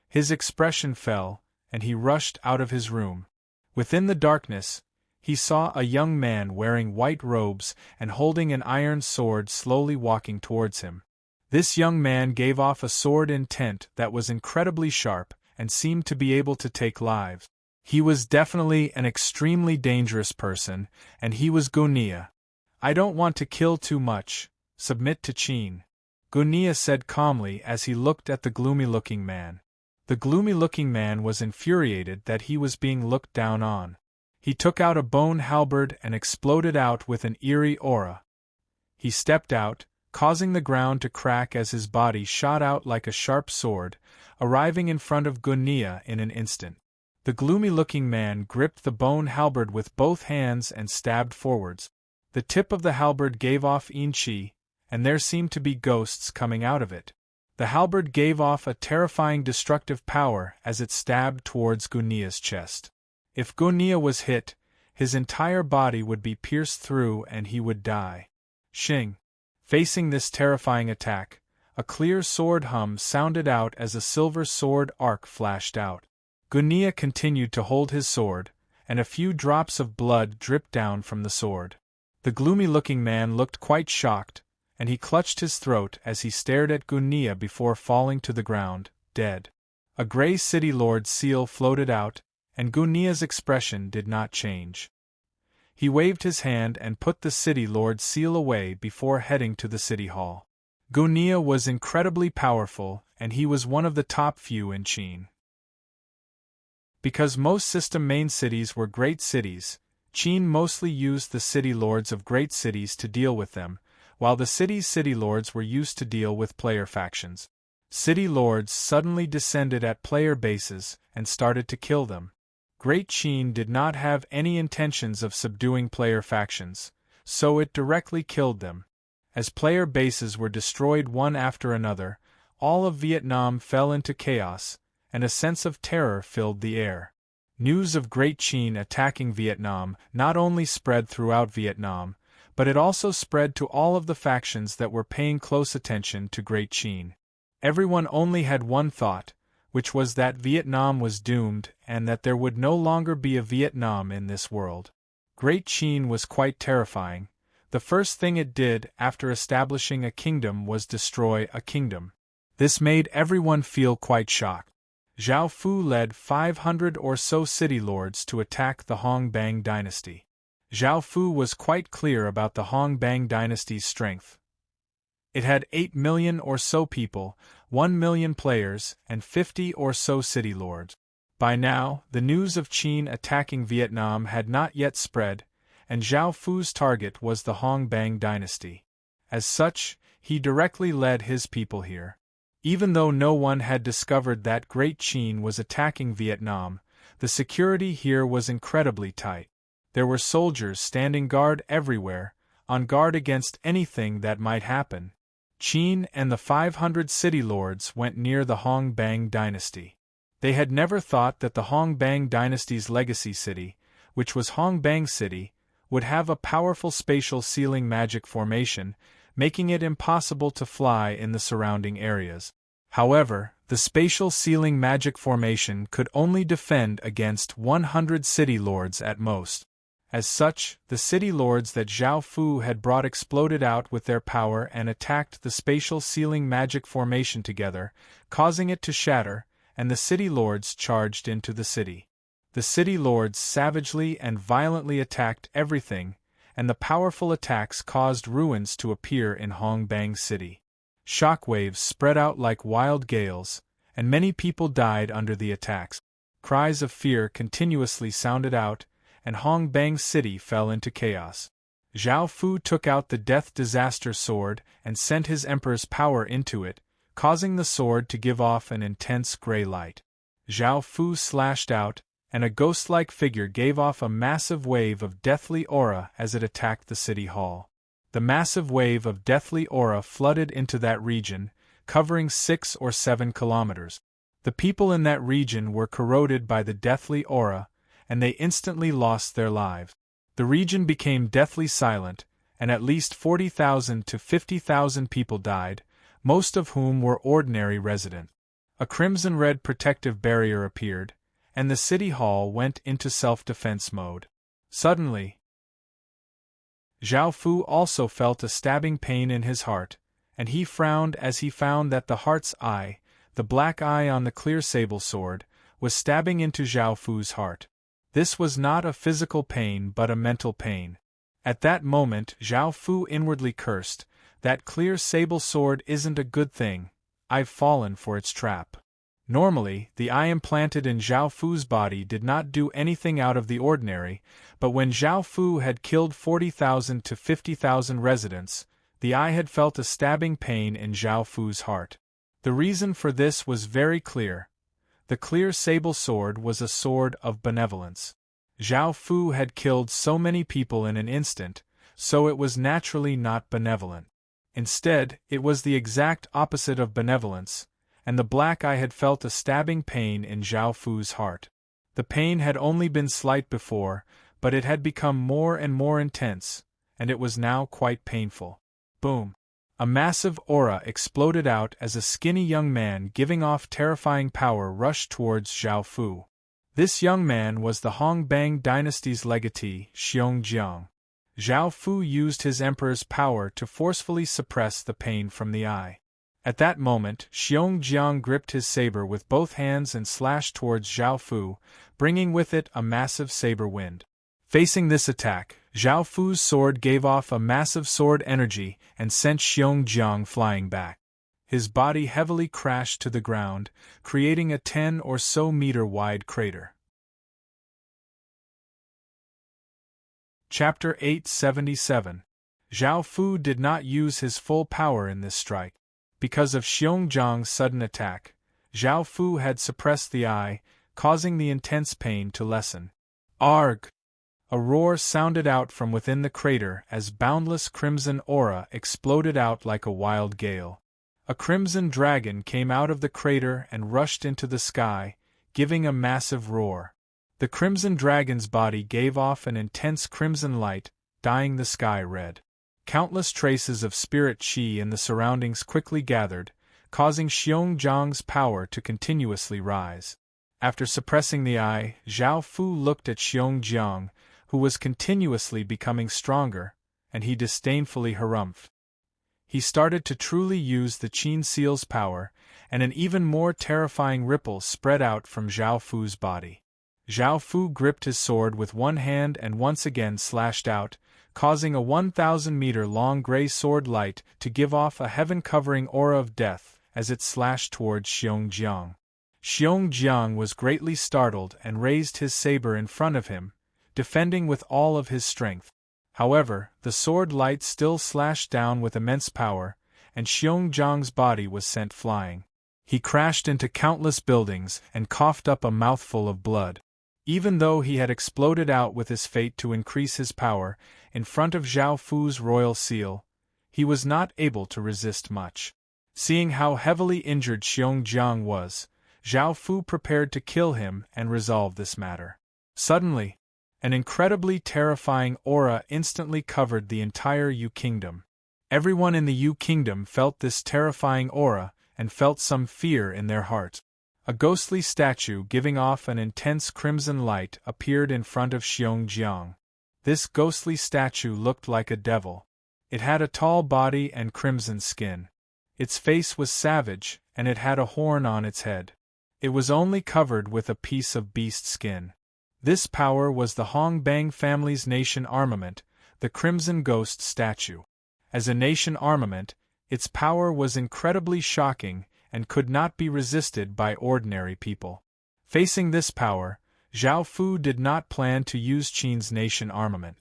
His expression fell, and he rushed out of his room. Within the darkness, he saw a young man wearing white robes and holding an iron sword slowly walking towards him. This young man gave off a sword intent that was incredibly sharp and seemed to be able to take lives. He was definitely an extremely dangerous person, and he was Gunia. "I don't want to kill too much. Submit to Qin," Gunia said calmly as he looked at the gloomy-looking man. The gloomy-looking man was infuriated that he was being looked down on. He took out a bone halberd and exploded out with an eerie aura. He stepped out, causing the ground to crack as his body shot out like a sharp sword, arriving in front of Gunia in an instant. The gloomy-looking man gripped the bone halberd with both hands and stabbed forwards. The tip of the halberd gave off yin chi, and there seemed to be ghosts coming out of it. The halberd gave off a terrifying destructive power as it stabbed towards Gunia's chest. If Gunia was hit, his entire body would be pierced through and he would die. Shing. Facing this terrifying attack, a clear sword hum sounded out as a silver sword arc flashed out. Gunia continued to hold his sword, and a few drops of blood dripped down from the sword. The gloomy-looking man looked quite shocked, and he clutched his throat as he stared at Gunia before falling to the ground, dead. A gray city lord's seal floated out, and Gunia's expression did not change. He waved his hand and put the city lord's seal away before heading to the city hall. Gunia was incredibly powerful, and he was one of the top few in Qin. Because most system main cities were great cities, Qin mostly used the city lords of great cities to deal with them, while the city's city lords were used to deal with player factions. City lords suddenly descended at player bases and started to kill them. Great Qin did not have any intentions of subduing player factions, so it directly killed them. As player bases were destroyed one after another, all of Vietnam fell into chaos, and a sense of terror filled the air. News of Great Qin attacking Vietnam not only spread throughout Vietnam, but it also spread to all of the factions that were paying close attention to Great Qin. Everyone only had one thought, which was that Vietnam was doomed and that there would no longer be a Vietnam in this world. Great Qin was quite terrifying. The first thing it did after establishing a kingdom was destroy a kingdom. This made everyone feel quite shocked. Zhao Fu led 500 or so city lords to attack the Hong Bang dynasty. Zhao Fu was quite clear about the Hong Bang dynasty's strength. It had 8 million or so people, 1 million players, and 50 or so city lords. By now, the news of Qin attacking Vietnam had not yet spread, and Zhao Fu's target was the Hong Bang dynasty. As such, he directly led his people here. Even though no one had discovered that Great Qin was attacking Vietnam, the security here was incredibly tight. There were soldiers standing guard everywhere, on guard against anything that might happen. Qin and the 500 city lords went near the Hong Bang dynasty. They had never thought that the Hong Bang dynasty's legacy city, which was Hong Bang City, would have a powerful spatial ceiling magic formation, making it impossible to fly in the surrounding areas. However, the spatial ceiling magic formation could only defend against 100 city lords at most. As such, the city lords that Zhao Fu had brought exploded out with their power and attacked the spatial ceiling magic formation together, causing it to shatter, and the city lords charged into the city. The city lords savagely and violently attacked everything, and the powerful attacks caused ruins to appear in Hong Bang City. Shockwaves spread out like wild gales, and many people died under the attacks. Cries of fear continuously sounded out, and Hong Bang City fell into chaos. Zhao Fu took out the Death Disaster Sword and sent his emperor's power into it, causing the sword to give off an intense gray light. Zhao Fu slashed out, and a ghost-like figure gave off a massive wave of deathly aura as it attacked the city hall. The massive wave of deathly aura flooded into that region, covering 6 or 7 kilometers. The people in that region were corroded by the deathly aura, and they instantly lost their lives. The region became deathly silent, and at least 40,000 to 50,000 people died, most of whom were ordinary residents. A crimson-red protective barrier appeared, and the city hall went into self-defense mode. Suddenly, Zhao Fu also felt a stabbing pain in his heart, and he frowned as he found that the heart's eye, the black eye on the clear sable sword, was stabbing into Zhao Fu's heart. This was not a physical pain but a mental pain. At that moment Zhao Fu inwardly cursed, "That clear sable sword isn't a good thing, I've fallen for its trap." Normally, the eye implanted in Zhao Fu's body did not do anything out of the ordinary, but when Zhao Fu had killed 40,000 to 50,000 residents, the eye had felt a stabbing pain in Zhao Fu's heart. The reason for this was very clear. The clear sable sword was a sword of benevolence. Zhao Fu had killed so many people in an instant, so it was naturally not benevolent. Instead, it was the exact opposite of benevolence, and the black eye had felt a stabbing pain in Zhao Fu's heart. The pain had only been slight before, but it had become more and more intense, and it was now quite painful. Boom! A massive aura exploded out as a skinny young man giving off terrifying power rushed towards Zhao Fu. This young man was the Hong Bang dynasty's legatee, Xiongjiang. Zhao Fu used his emperor's power to forcefully suppress the pain from the eye. At that moment, Xiongjiang gripped his saber with both hands and slashed towards Zhao Fu, bringing with it a massive saber wind. Facing this attack, Zhao Fu's sword gave off a massive sword energy and sent Xiongjiang flying back. His body heavily crashed to the ground, creating a 10 or so meter wide crater. Chapter 877. Zhao Fu did not use his full power in this strike. Because of Xiongjiang's sudden attack, Zhao Fu had suppressed the eye, causing the intense pain to lessen. Arg! A roar sounded out from within the crater as boundless crimson aura exploded out like a wild gale. A crimson dragon came out of the crater and rushed into the sky, giving a massive roar. The crimson dragon's body gave off an intense crimson light, dyeing the sky red. Countless traces of spirit qi in the surroundings quickly gathered, causing Xiongjiang's power to continuously rise. After suppressing the eye, Zhao Fu looked at Xiongjiang, who was continuously becoming stronger, and he disdainfully harumphed. He started to truly use the Qin Seal's power, and an even more terrifying ripple spread out from Zhao Fu's body. Zhao Fu gripped his sword with one hand and once again slashed out, causing a 1,000-meter-long gray sword light to give off a heaven-covering aura of death as it slashed towards Xiongjiang. Xiongjiang was greatly startled and raised his saber in front of him, defending with all of his strength. However, the sword light still slashed down with immense power, and Xiongjiang's body was sent flying. He crashed into countless buildings and coughed up a mouthful of blood. Even though he had exploded out with his fate to increase his power in front of Zhao Fu's royal seal, he was not able to resist much. Seeing how heavily injured Xiongjiang was, Zhao Fu prepared to kill him and resolve this matter. Suddenly, an incredibly terrifying aura instantly covered the entire Yu Kingdom. Everyone in the Yu Kingdom felt this terrifying aura and felt some fear in their heart. A ghostly statue giving off an intense crimson light appeared in front of Xiongjiang. This ghostly statue looked like a devil. It had a tall body and crimson skin. Its face was savage, and it had a horn on its head. It was only covered with a piece of beast skin. This power was the Hong Bang family's nation armament, the Crimson Ghost statue. As a nation armament, its power was incredibly shocking and could not be resisted by ordinary people. Facing this power, Zhao Fu did not plan to use Qin's nation armament.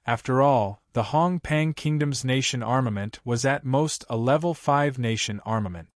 After all, the Hong Bang Kingdom's nation armament was at most a level 5 nation armament.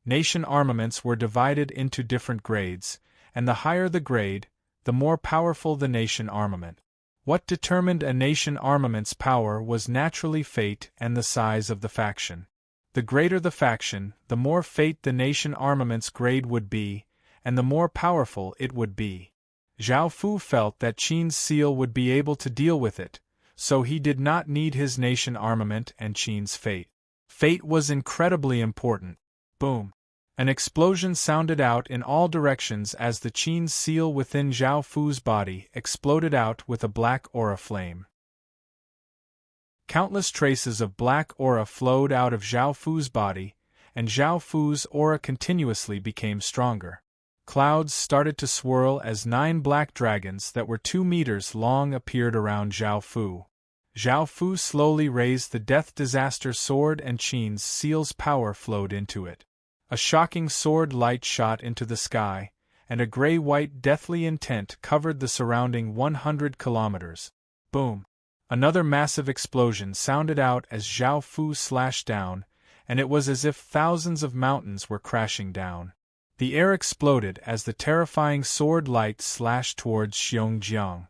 Nation armaments were divided into different grades, and the higher the grade, the more powerful the nation armament. What determined a nation armament's power was naturally fate and the size of the faction. The greater the faction, the more fate the nation armament's grade would be, and the more powerful it would be. Zhao Fu felt that Qin's seal would be able to deal with it, so he did not need his nation armament and Qin's fate. Fate was incredibly important. Boom! An explosion sounded out in all directions as the Qin seal within Zhao Fu's body exploded out with a black aura flame. Countless traces of black aura flowed out of Zhao Fu's body, and Zhao Fu's aura continuously became stronger. Clouds started to swirl as 9 black dragons that were 2 meters long appeared around Zhao Fu. Zhao Fu slowly raised the Death Disaster sword and Qin's seal's power flowed into it. A shocking sword light shot into the sky, and a gray-white deathly intent covered the surrounding 100 kilometers. Boom! Another massive explosion sounded out as Zhao Fu slashed down, and it was as if thousands of mountains were crashing down. The air exploded as the terrifying sword light slashed towards Xiongjiang.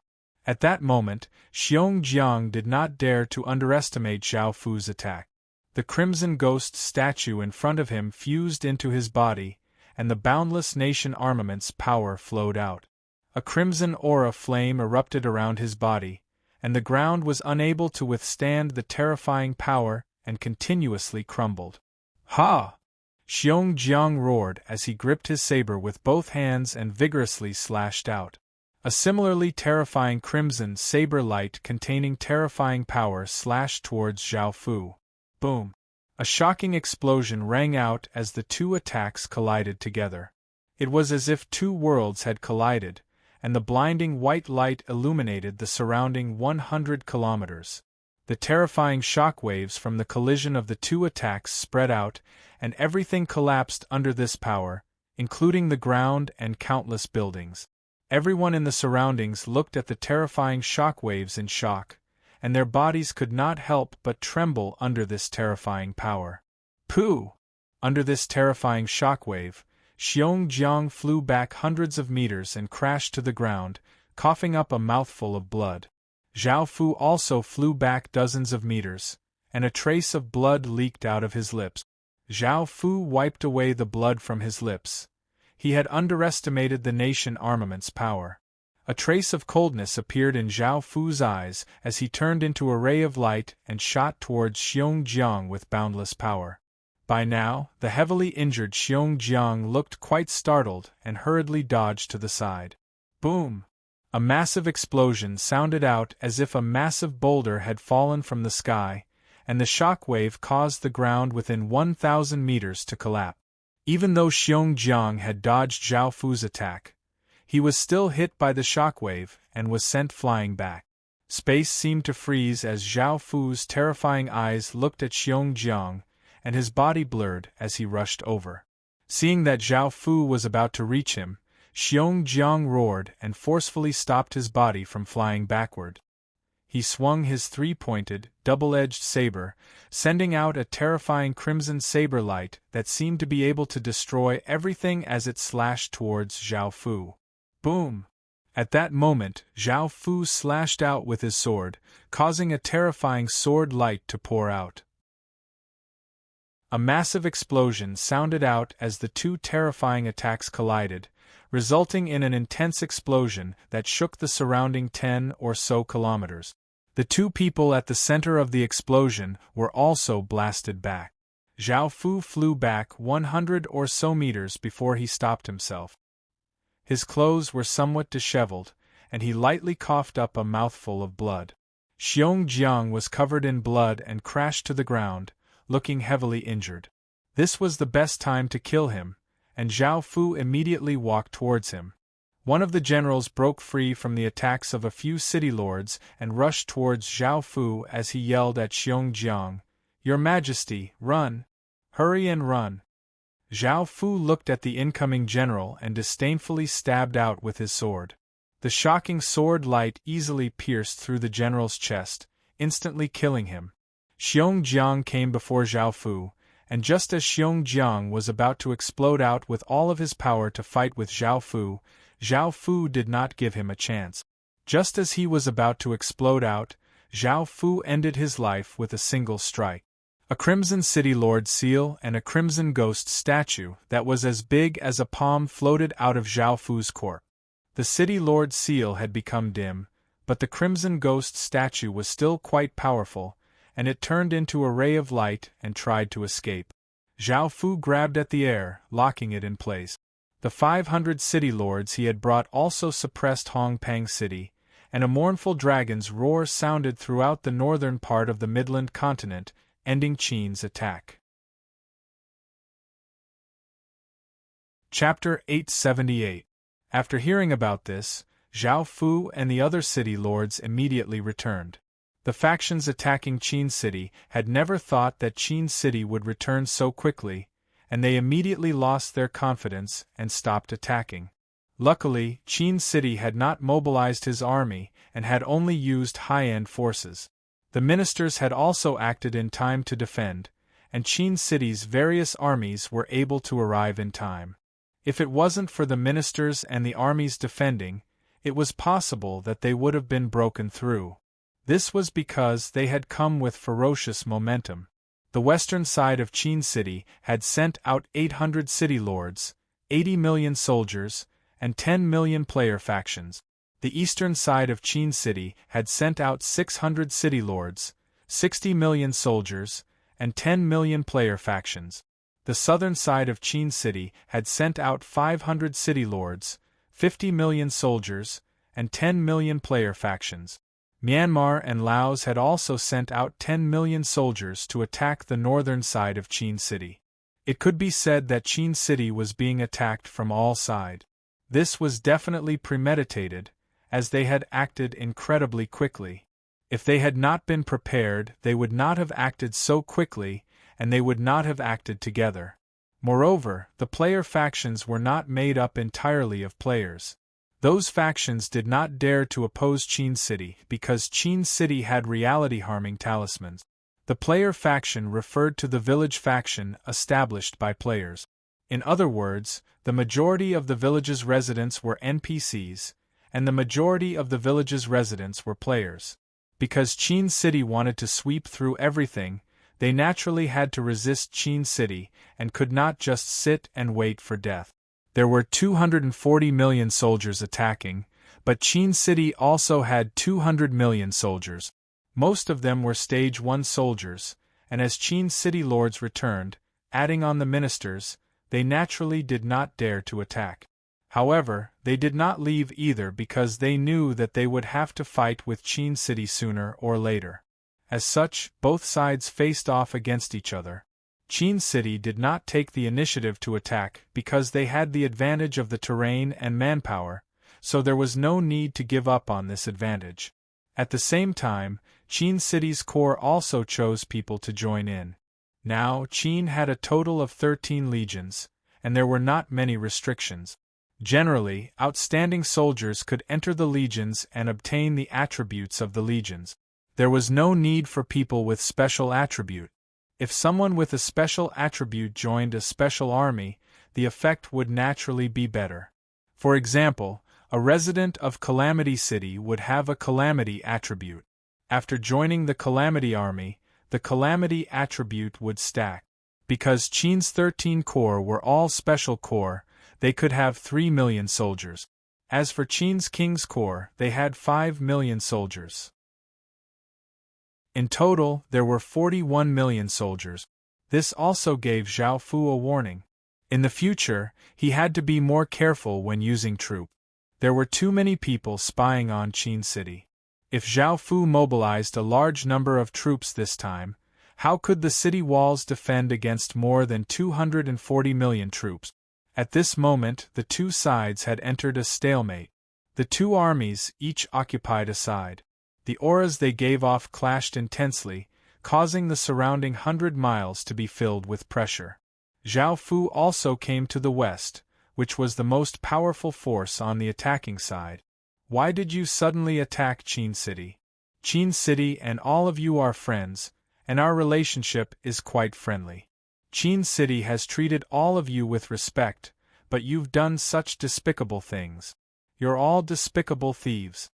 At that moment, Xiongjiang did not dare to underestimate Zhao Fu's attack. The Crimson Ghost statue in front of him fused into his body, and the boundless nation armament's power flowed out. A crimson aura flame erupted around his body, and the ground was unable to withstand the terrifying power and continuously crumbled. Ha! Xiongjiang roared as he gripped his saber with both hands and vigorously slashed out. A similarly terrifying crimson saber light containing terrifying power slashed towards Zhao Fu. Boom! A shocking explosion rang out as the two attacks collided together. It was as if 2 worlds had collided, and the blinding white light illuminated the surrounding 100 kilometers. The terrifying shockwaves from the collision of the 2 attacks spread out, and everything collapsed under this power, including the ground and countless buildings. Everyone in the surroundings looked at the terrifying shockwaves in shock, and their bodies could not help but tremble under this terrifying power. Pooh! Under this terrifying shockwave, Xiongjiang flew back hundreds of meters and crashed to the ground, coughing up a mouthful of blood. Zhao Fu also flew back dozens of meters, and a trace of blood leaked out of his lips. Zhao Fu wiped away the blood from his lips. He had underestimated the nation armament's power. A trace of coldness appeared in Zhao Fu's eyes as he turned into a ray of light and shot towards Xiongjiang with boundless power. By now, the heavily injured Xiongjiang looked quite startled and hurriedly dodged to the side. Boom! A massive explosion sounded out as if a massive boulder had fallen from the sky, and the shock wave caused the ground within 1,000 meters to collapse. Even though Xiongjiang had dodged Zhao Fu's attack, he was still hit by the shockwave and was sent flying back. Space seemed to freeze as Zhao Fu's terrifying eyes looked at Xiongjiang, and his body blurred as he rushed over. Seeing that Zhao Fu was about to reach him, Xiongjiang roared and forcefully stopped his body from flying backward. He swung his three-pointed, double-edged saber, sending out a terrifying crimson saber light that seemed to be able to destroy everything as it slashed towards Zhao Fu. Boom! At that moment, Zhao Fu slashed out with his sword, causing a terrifying sword light to pour out. A massive explosion sounded out as the two terrifying attacks collided, resulting in an intense explosion that shook the surrounding 10 or so kilometers. The two people at the center of the explosion were also blasted back. Zhao Fu flew back 100 or so meters before he stopped himself. His clothes were somewhat disheveled, and he lightly coughed up a mouthful of blood. Xiongjiang was covered in blood and crashed to the ground, looking heavily injured. This was the best time to kill him, and Zhao Fu immediately walked towards him. One of the generals broke free from the attacks of a few city lords and rushed towards Zhao Fu as he yelled at Xiongjiang, "Your Majesty, run! Hurry and run!" Zhao Fu looked at the incoming general and disdainfully stabbed out with his sword. The shocking sword light easily pierced through the general's chest, instantly killing him. Xiongjiang came before Zhao Fu, and just as Xiongjiang was about to explode out with all of his power to fight with Zhao Fu did not give him a chance. Just as he was about to explode out, Zhao Fu ended his life with a single strike. A crimson city lord seal and a crimson ghost statue that was as big as a palm floated out of Zhao Fu's court. The city lord seal had become dim, but the crimson ghost statue was still quite powerful, and it turned into a ray of light and tried to escape. Zhao Fu grabbed at the air, locking it in place. The 500 city lords he had brought also suppressed Hongpang City, and a mournful dragon's roar sounded throughout the northern part of the Midland continent, ending Qin's attack. Chapter 878. After hearing about this, Zhao Fu and the other city lords immediately returned. The factions attacking Qin City had never thought that Qin City would return so quickly, and they immediately lost their confidence and stopped attacking. Luckily, Qin City had not mobilized his army and had only used high-end forces. The ministers had also acted in time to defend, and Qin City's various armies were able to arrive in time. If it wasn't for the ministers and the armies defending, it was possible that they would have been broken through. This was because they had come with ferocious momentum. The western side of Qin City had sent out 800 city lords, 80 million soldiers, and 10 million player factions. The eastern side of Qin City had sent out 600 city lords, 60 million soldiers, and 10 million player factions. The southern side of Qin City had sent out 500 city lords, 50 million soldiers, and 10 million player factions. Myanmar and Laos had also sent out 10 million soldiers to attack the northern side of Qin City. It could be said that Qin City was being attacked from all sides. This was definitely premeditated, as they had acted incredibly quickly. If they had not been prepared, they would not have acted so quickly, and they would not have acted together. Moreover, the player factions were not made up entirely of players. Those factions did not dare to oppose Qin City because Qin City had reality-harming talismans. The player faction referred to the village faction established by players. In other words, the majority of the village's residents were NPCs, and the majority of the village's residents were players. Because Qin City wanted to sweep through everything, they naturally had to resist Qin City and could not just sit and wait for death. There were 240 million soldiers attacking, but Qin City also had 200 million soldiers. Most of them were Stage 1 soldiers, and as Qin City lords returned, adding on the ministers, they naturally did not dare to attack. However, they did not leave either because they knew that they would have to fight with Qin City sooner or later. As such, both sides faced off against each other. Qin City did not take the initiative to attack because they had the advantage of the terrain and manpower, so there was no need to give up on this advantage. At the same time, Qin City's core also chose people to join in. Now, Qin had a total of 13 legions, and there were not many restrictions. Generally, outstanding soldiers could enter the legions and obtain the attributes of the legions. There was no need for people with special attribute. If someone with a special attribute joined a special army, the effect would naturally be better. For example, a resident of Calamity City would have a Calamity attribute. After joining the Calamity army, the Calamity attribute would stack. Because Qin's 13 corps were all special corps, they could have 3 million soldiers. As for Qin's King's Corps, they had 5 million soldiers. In total, there were 41 million soldiers. This also gave Zhao Fu a warning. In the future, he had to be more careful when using troops. There were too many people spying on Qin City. If Zhao Fu mobilized a large number of troops this time, how could the city walls defend against more than 240 million troops? At this moment, the two sides had entered a stalemate. The two armies each occupied a side. The auras they gave off clashed intensely, causing the surrounding 100 miles to be filled with pressure. Zhao Fu also came to the west, which was the most powerful force on the attacking side. Why did you suddenly attack Qin City? Qin City and all of you are friends, and our relationship is quite friendly. Qin City has treated all of you with respect, but you've done such despicable things. You're all despicable thieves.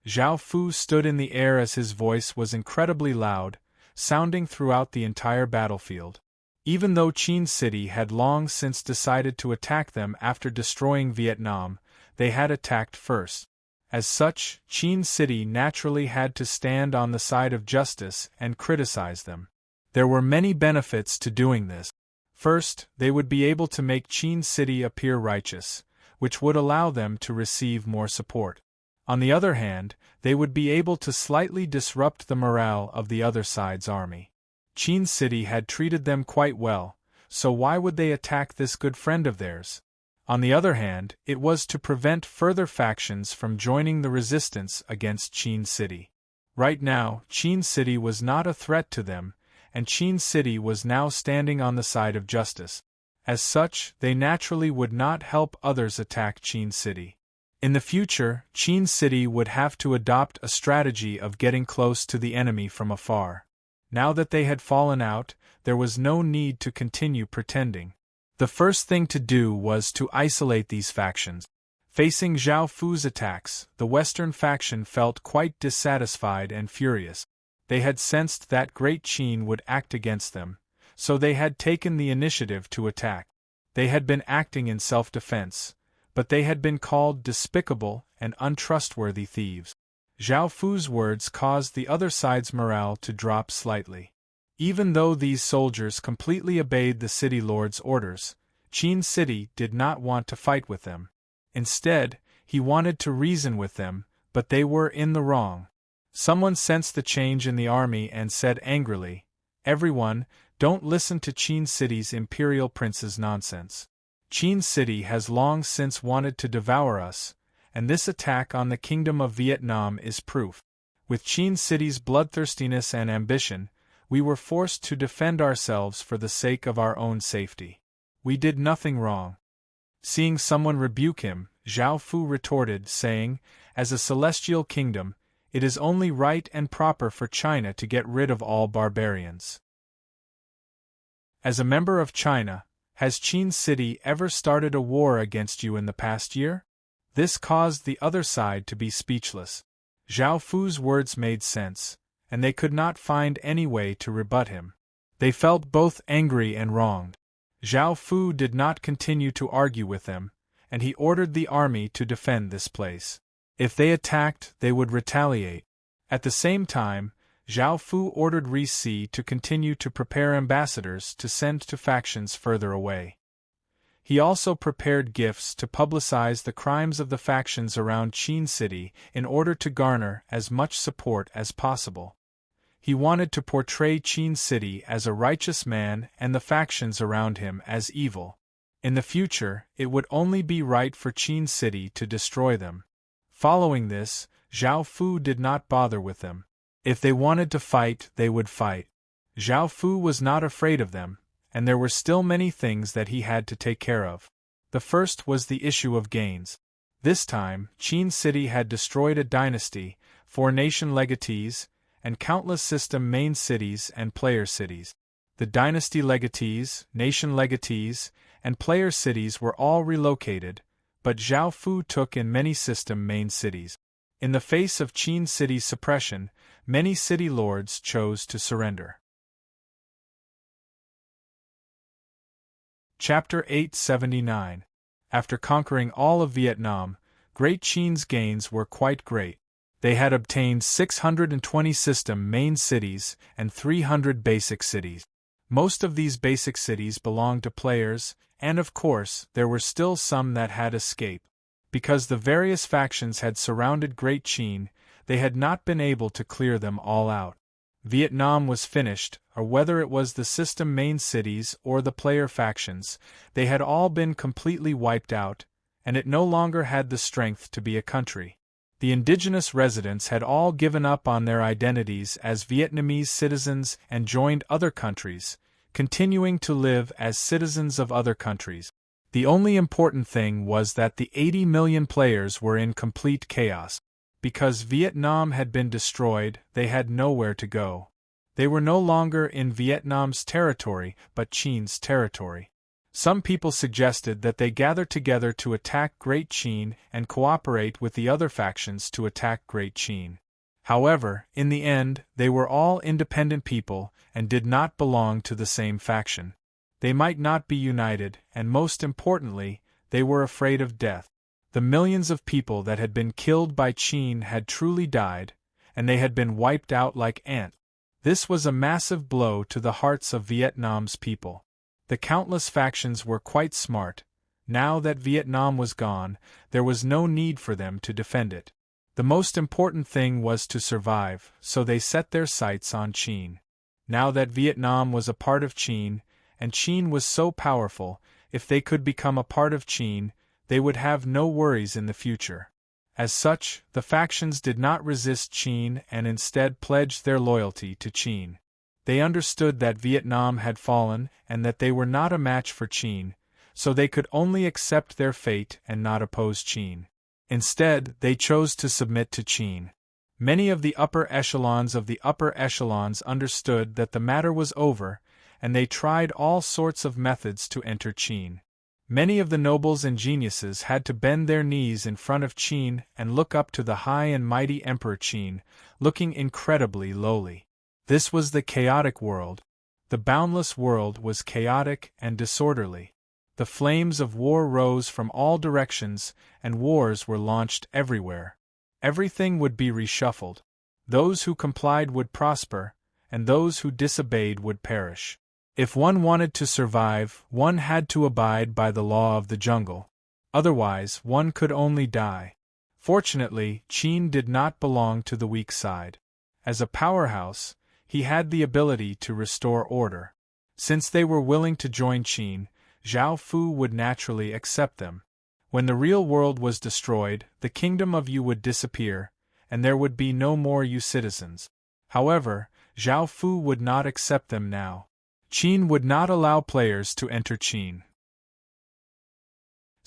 Zhao Fu stood in the air as his voice was incredibly loud, sounding throughout the entire battlefield. Even though Qin City had long since decided to attack them after destroying Vietnam, they had attacked first. As such, Qin City naturally had to stand on the side of justice and criticize them. There were many benefits to doing this. First, they would be able to make Qin City appear righteous, which would allow them to receive more support. On the other hand, they would be able to slightly disrupt the morale of the other side's army. Qin City had treated them quite well, so why would they attack this good friend of theirs? On the other hand, it was to prevent further factions from joining the resistance against Qin City. Right now, Qin City was not a threat to them, and Qin City was now standing on the side of justice. As such, they naturally would not help others attack Qin City. In the future, Qin City would have to adopt a strategy of getting close to the enemy from afar. Now that they had fallen out, there was no need to continue pretending. The first thing to do was to isolate these factions. Facing Zhao Fu's attacks, the Western faction felt quite dissatisfied and furious. They had sensed that Great Qin would act against them, so they had taken the initiative to attack. They had been acting in self-defense, but they had been called despicable and untrustworthy thieves. Zhao Fu's words caused the other side's morale to drop slightly. Even though these soldiers completely obeyed the city lord's orders, Qin City did not want to fight with them. Instead, he wanted to reason with them, but they were in the wrong. Someone sensed the change in the army and said angrily, "Everyone, don't listen to Qin City's imperial prince's nonsense. Qin City has long since wanted to devour us, and this attack on the Kingdom of Vietnam is proof. With Qin City's bloodthirstiness and ambition, we were forced to defend ourselves for the sake of our own safety. We did nothing wrong. Seeing someone rebuke him, Zhao Fu retorted, saying, "As a celestial kingdom, it is only right and proper for China to get rid of all barbarians." As a member of China, has Qin City ever started a war against you in the past year? This caused the other side to be speechless. Zhao Fu's words made sense, and they could not find any way to rebut him. They felt both angry and wronged. Zhao Fu did not continue to argue with them, and he ordered the army to defend this place. If they attacked, they would retaliate. At the same time, Zhao Fu ordered Risi to continue to prepare ambassadors to send to factions further away. He also prepared gifts to publicize the crimes of the factions around Qin City in order to garner as much support as possible. He wanted to portray Qin City as a righteous man and the factions around him as evil. In the future, it would only be right for Qin City to destroy them. Following this, Zhao Fu did not bother with them. If they wanted to fight, they would fight. Zhao Fu was not afraid of them, and there were still many things that he had to take care of. The first was the issue of gains. This time, Qin City had destroyed a dynasty, 4 nation legatees, and countless system main cities and player cities. The dynasty legatees, nation legatees, and player cities were all relocated, but Zhao Fu took in many system main cities. In the face of Qin City's suppression, many city lords chose to surrender. Chapter 879. After conquering all of Vietnam, Great Qin's gains were quite great. They had obtained 620 system main cities and 300 basic cities. Most of these basic cities belonged to players, and of course, there were still some that had escaped. Because the various factions had surrounded Great Qin, they had not been able to clear them all out. Vietnam was finished, or whether it was the system main cities or the player factions, they had all been completely wiped out, and it no longer had the strength to be a country. The indigenous residents had all given up on their identities as Vietnamese citizens and joined other countries, continuing to live as citizens of other countries. The only important thing was that the 80 million players were in complete chaos. Because Vietnam had been destroyed, they had nowhere to go. They were no longer in Vietnam's territory, but Qin's territory. Some people suggested that they gather together to attack Great Qin and cooperate with the other factions to attack Great Qin. However, in the end, they were all independent people and did not belong to the same faction. They might not be united, and most importantly, they were afraid of death. The millions of people that had been killed by Qin had truly died, and they had been wiped out like ants. This was a massive blow to the hearts of Vietnam's people. The countless factions were quite smart. Now that Vietnam was gone, there was no need for them to defend it. The most important thing was to survive, so they set their sights on Qin. Now that Vietnam was a part of Qin, and Qin was so powerful, if they could become a part of Qin, they would have no worries in the future. As such, the factions did not resist Qin and instead pledged their loyalty to Qin. They understood that Vietnam had fallen and that they were not a match for Qin, so they could only accept their fate and not oppose Qin. Instead, they chose to submit to Qin. Many of the upper echelons understood that the matter was over, and they tried all sorts of methods to enter Qin. Many of the nobles and geniuses had to bend their knees in front of Qin and look up to the high and mighty Emperor Qin, looking incredibly lowly. This was the chaotic world. The boundless world was chaotic and disorderly. The flames of war rose from all directions, and wars were launched everywhere. Everything would be reshuffled. Those who complied would prosper, and those who disobeyed would perish. If one wanted to survive, one had to abide by the law of the jungle. Otherwise, one could only die. Fortunately, Qin did not belong to the weak side. As a powerhouse, he had the ability to restore order. Since they were willing to join Qin, Zhao Fu would naturally accept them. When the real world was destroyed, the kingdom of Yu would disappear, and there would be no more Yu citizens. However, Zhao Fu would not accept them now. Qin would not allow players to enter Qin.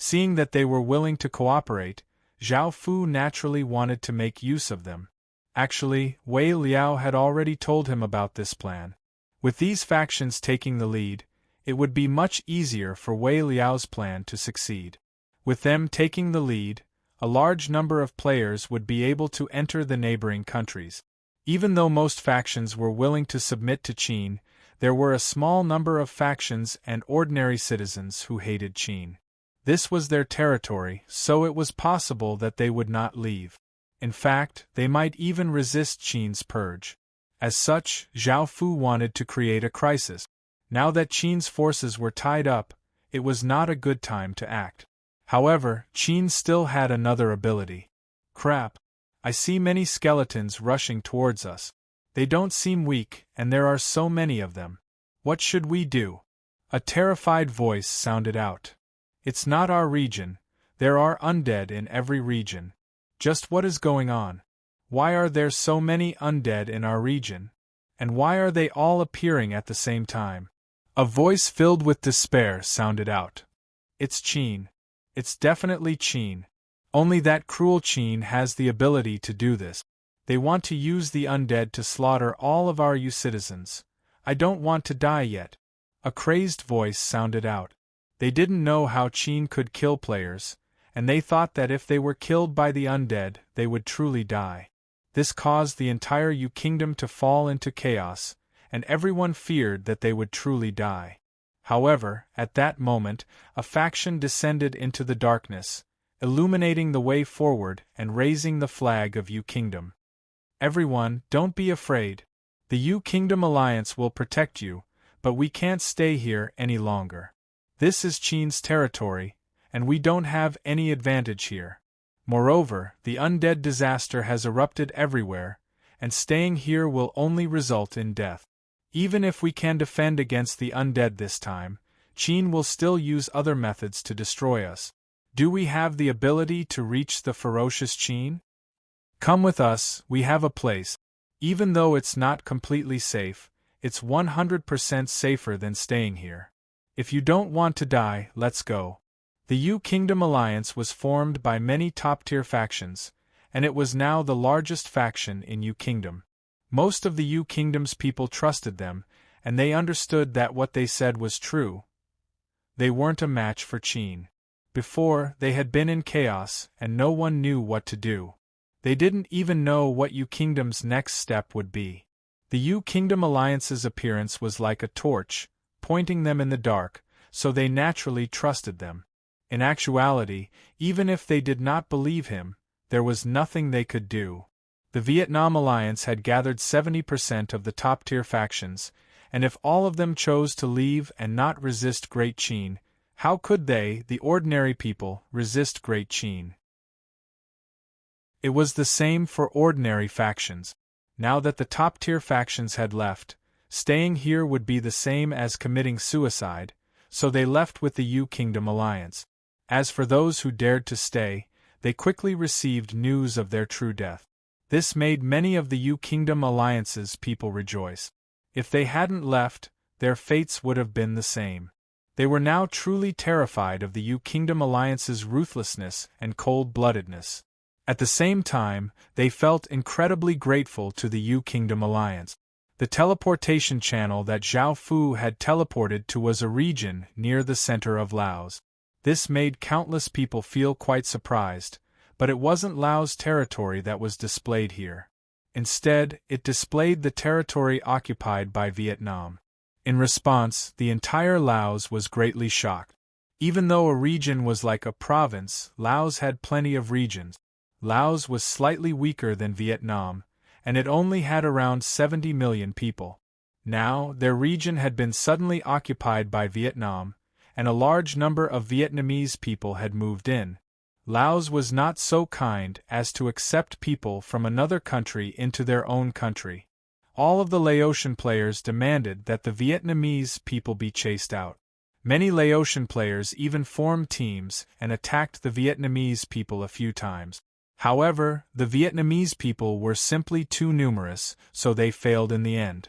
Seeing that they were willing to cooperate, Zhao Fu naturally wanted to make use of them. Actually, Wei Liao had already told him about this plan. With these factions taking the lead, it would be much easier for Wei Liao's plan to succeed. With them taking the lead, a large number of players would be able to enter the neighboring countries. Even though most factions were willing to submit to Qin, there were a small number of factions and ordinary citizens who hated Qin. This was their territory, so it was possible that they would not leave. In fact, they might even resist Qin's purge. As such, Zhao Fu wanted to create a crisis. Now that Qin's forces were tied up, it was not a good time to act. However, Qin still had another ability. Crap! I see many skeletons rushing towards us. They don't seem weak, and there are so many of them. What should we do? A terrified voice sounded out. It's not our region. There are undead in every region. Just what is going on? Why are there so many undead in our region? And why are they all appearing at the same time? A voice filled with despair sounded out. It's Qin. It's definitely Qin. Only that cruel Qin has the ability to do this. They want to use the undead to slaughter all of our citizens. I don't want to die yet. A crazed voice sounded out. They didn't know how Qin could kill players, and they thought that if they were killed by the undead, they would truly die. This caused the entire Yu kingdom to fall into chaos, and everyone feared that they would truly die. However, at that moment, a faction descended into the darkness, illuminating the way forward and raising the flag of Yu Kingdom. Everyone, don't be afraid. The Yu Kingdom Alliance will protect you, but we can't stay here any longer. This is Qin's territory, and we don't have any advantage here. Moreover, the undead disaster has erupted everywhere, and staying here will only result in death. Even if we can defend against the undead this time, Qin will still use other methods to destroy us. Do we have the ability to reach the ferocious Qin? Come with us, we have a place. Even though it's not completely safe, it's 100% safer than staying here. If you don't want to die, let's go. The Yu Kingdom Alliance was formed by many top-tier factions, and it was now the largest faction in Yu Kingdom. Most of the Yu Kingdom's people trusted them, and they understood that what they said was true. They weren't a match for Qin. Before, they had been in chaos, and no one knew what to do. They didn't even know what Yu Kingdom's next step would be. The Yu Kingdom Alliance's appearance was like a torch, pointing them in the dark, so they naturally trusted them. In actuality, even if they did not believe him, there was nothing they could do. The Vietnam Alliance had gathered 70% of the top-tier factions, and if all of them chose to leave and not resist Great Qin, how could they, the ordinary people, resist Great Qin? It was the same for ordinary factions. Now that the top-tier factions had left, staying here would be the same as committing suicide, so they left with the Yu Kingdom Alliance. As for those who dared to stay, they quickly received news of their true death. This made many of the Yu Kingdom Alliance's people rejoice. If they hadn't left, their fates would have been the same. They were now truly terrified of the Yu Kingdom Alliance's ruthlessness and cold-bloodedness. At the same time, they felt incredibly grateful to the Yu Kingdom Alliance. The teleportation channel that Zhao Fu had teleported to was a region near the center of Laos. This made countless people feel quite surprised, but it wasn't Laos territory that was displayed here. Instead, it displayed the territory occupied by Vietnam. In response, the entire Laos was greatly shocked. Even though a region was like a province, Laos had plenty of regions. Laos was slightly weaker than Vietnam, and it only had around 70 million people. Now, their region had been suddenly occupied by Vietnam, and a large number of Vietnamese people had moved in. Laos was not so kind as to accept people from another country into their own country. All of the Laotian players demanded that the Vietnamese people be chased out. Many Laotian players even formed teams and attacked the Vietnamese people a few times. However, the Vietnamese people were simply too numerous, so they failed in the end.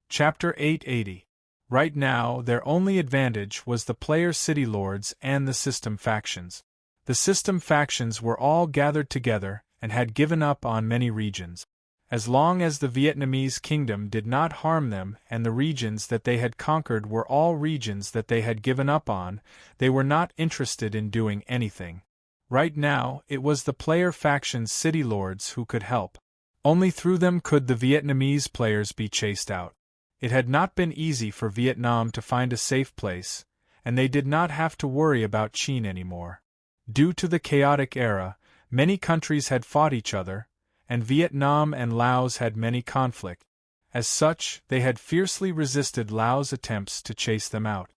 Chapter 880. Right now, their only advantage was the player city lords and the system factions. The system factions were all gathered together and had given up on many regions. As long as the Vietnamese kingdom did not harm them and the regions that they had conquered were all regions that they had given up on, they were not interested in doing anything. Right now, it was the player faction's city lords who could help. Only through them could the Vietnamese players be chased out. It had not been easy for Vietnam to find a safe place, and they did not have to worry about Qin anymore. Due to the chaotic era, many countries had fought each other, and Vietnam and Laos had many conflicts. As such, they had fiercely resisted Laos' attempts to chase them out.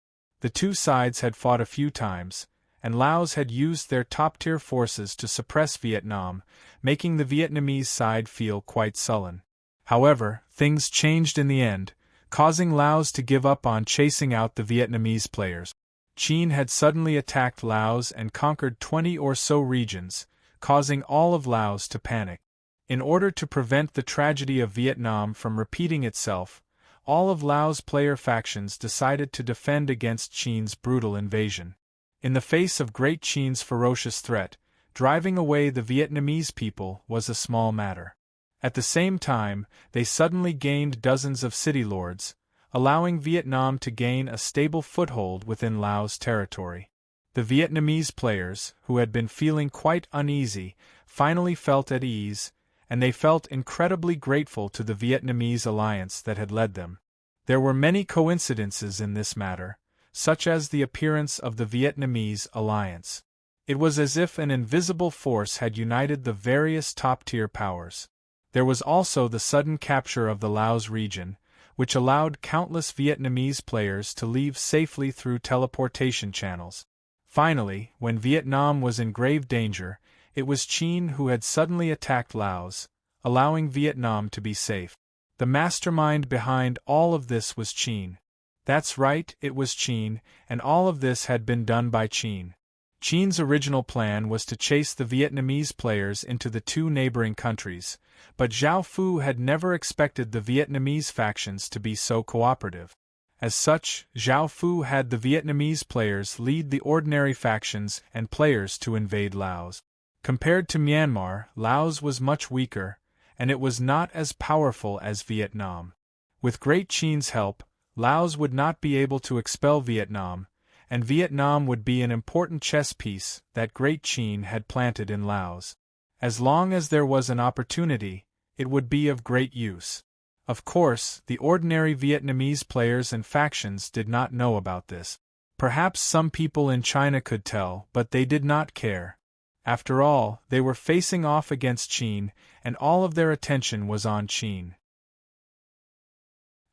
The two sides had fought a few times, and Laos had used their top-tier forces to suppress Vietnam, making the Vietnamese side feel quite sullen. However, things changed in the end, causing Laos to give up on chasing out the Vietnamese players. Qin had suddenly attacked Laos and conquered 20 or so regions, causing all of Laos to panic. In order to prevent the tragedy of Vietnam from repeating itself, all of Laos' player factions decided to defend against Qin's brutal invasion. In the face of Great Qin's ferocious threat, driving away the Vietnamese people was a small matter. At the same time, they suddenly gained dozens of city lords, allowing Vietnam to gain a stable foothold within Laos territory. The Vietnamese players, who had been feeling quite uneasy, finally felt at ease, and they felt incredibly grateful to the Vietnamese alliance that had led them. There were many coincidences in this matter, such as the appearance of the Vietnamese alliance. It was as if an invisible force had united the various top-tier powers. There was also the sudden capture of the Laos region, which allowed countless Vietnamese players to leave safely through teleportation channels. Finally, when Vietnam was in grave danger, it was Qin who had suddenly attacked Laos, allowing Vietnam to be safe. The mastermind behind all of this was Qin. That's right, it was Qin, and all of this had been done by Qin. Qin's original plan was to chase the Vietnamese players into the two neighboring countries, but Zhao Fu had never expected the Vietnamese factions to be so cooperative. As such, Zhao Fu had the Vietnamese players lead the ordinary factions and players to invade Laos. Compared to Myanmar, Laos was much weaker, and it was not as powerful as Vietnam. With Great Qin's help, Laos would not be able to expel Vietnam, and Vietnam would be an important chess piece that Great Qin had planted in Laos. As long as there was an opportunity, it would be of great use. Of course, the ordinary Vietnamese players and factions did not know about this. Perhaps some people in China could tell, but they did not care. After all, they were facing off against Qin, and all of their attention was on Qin.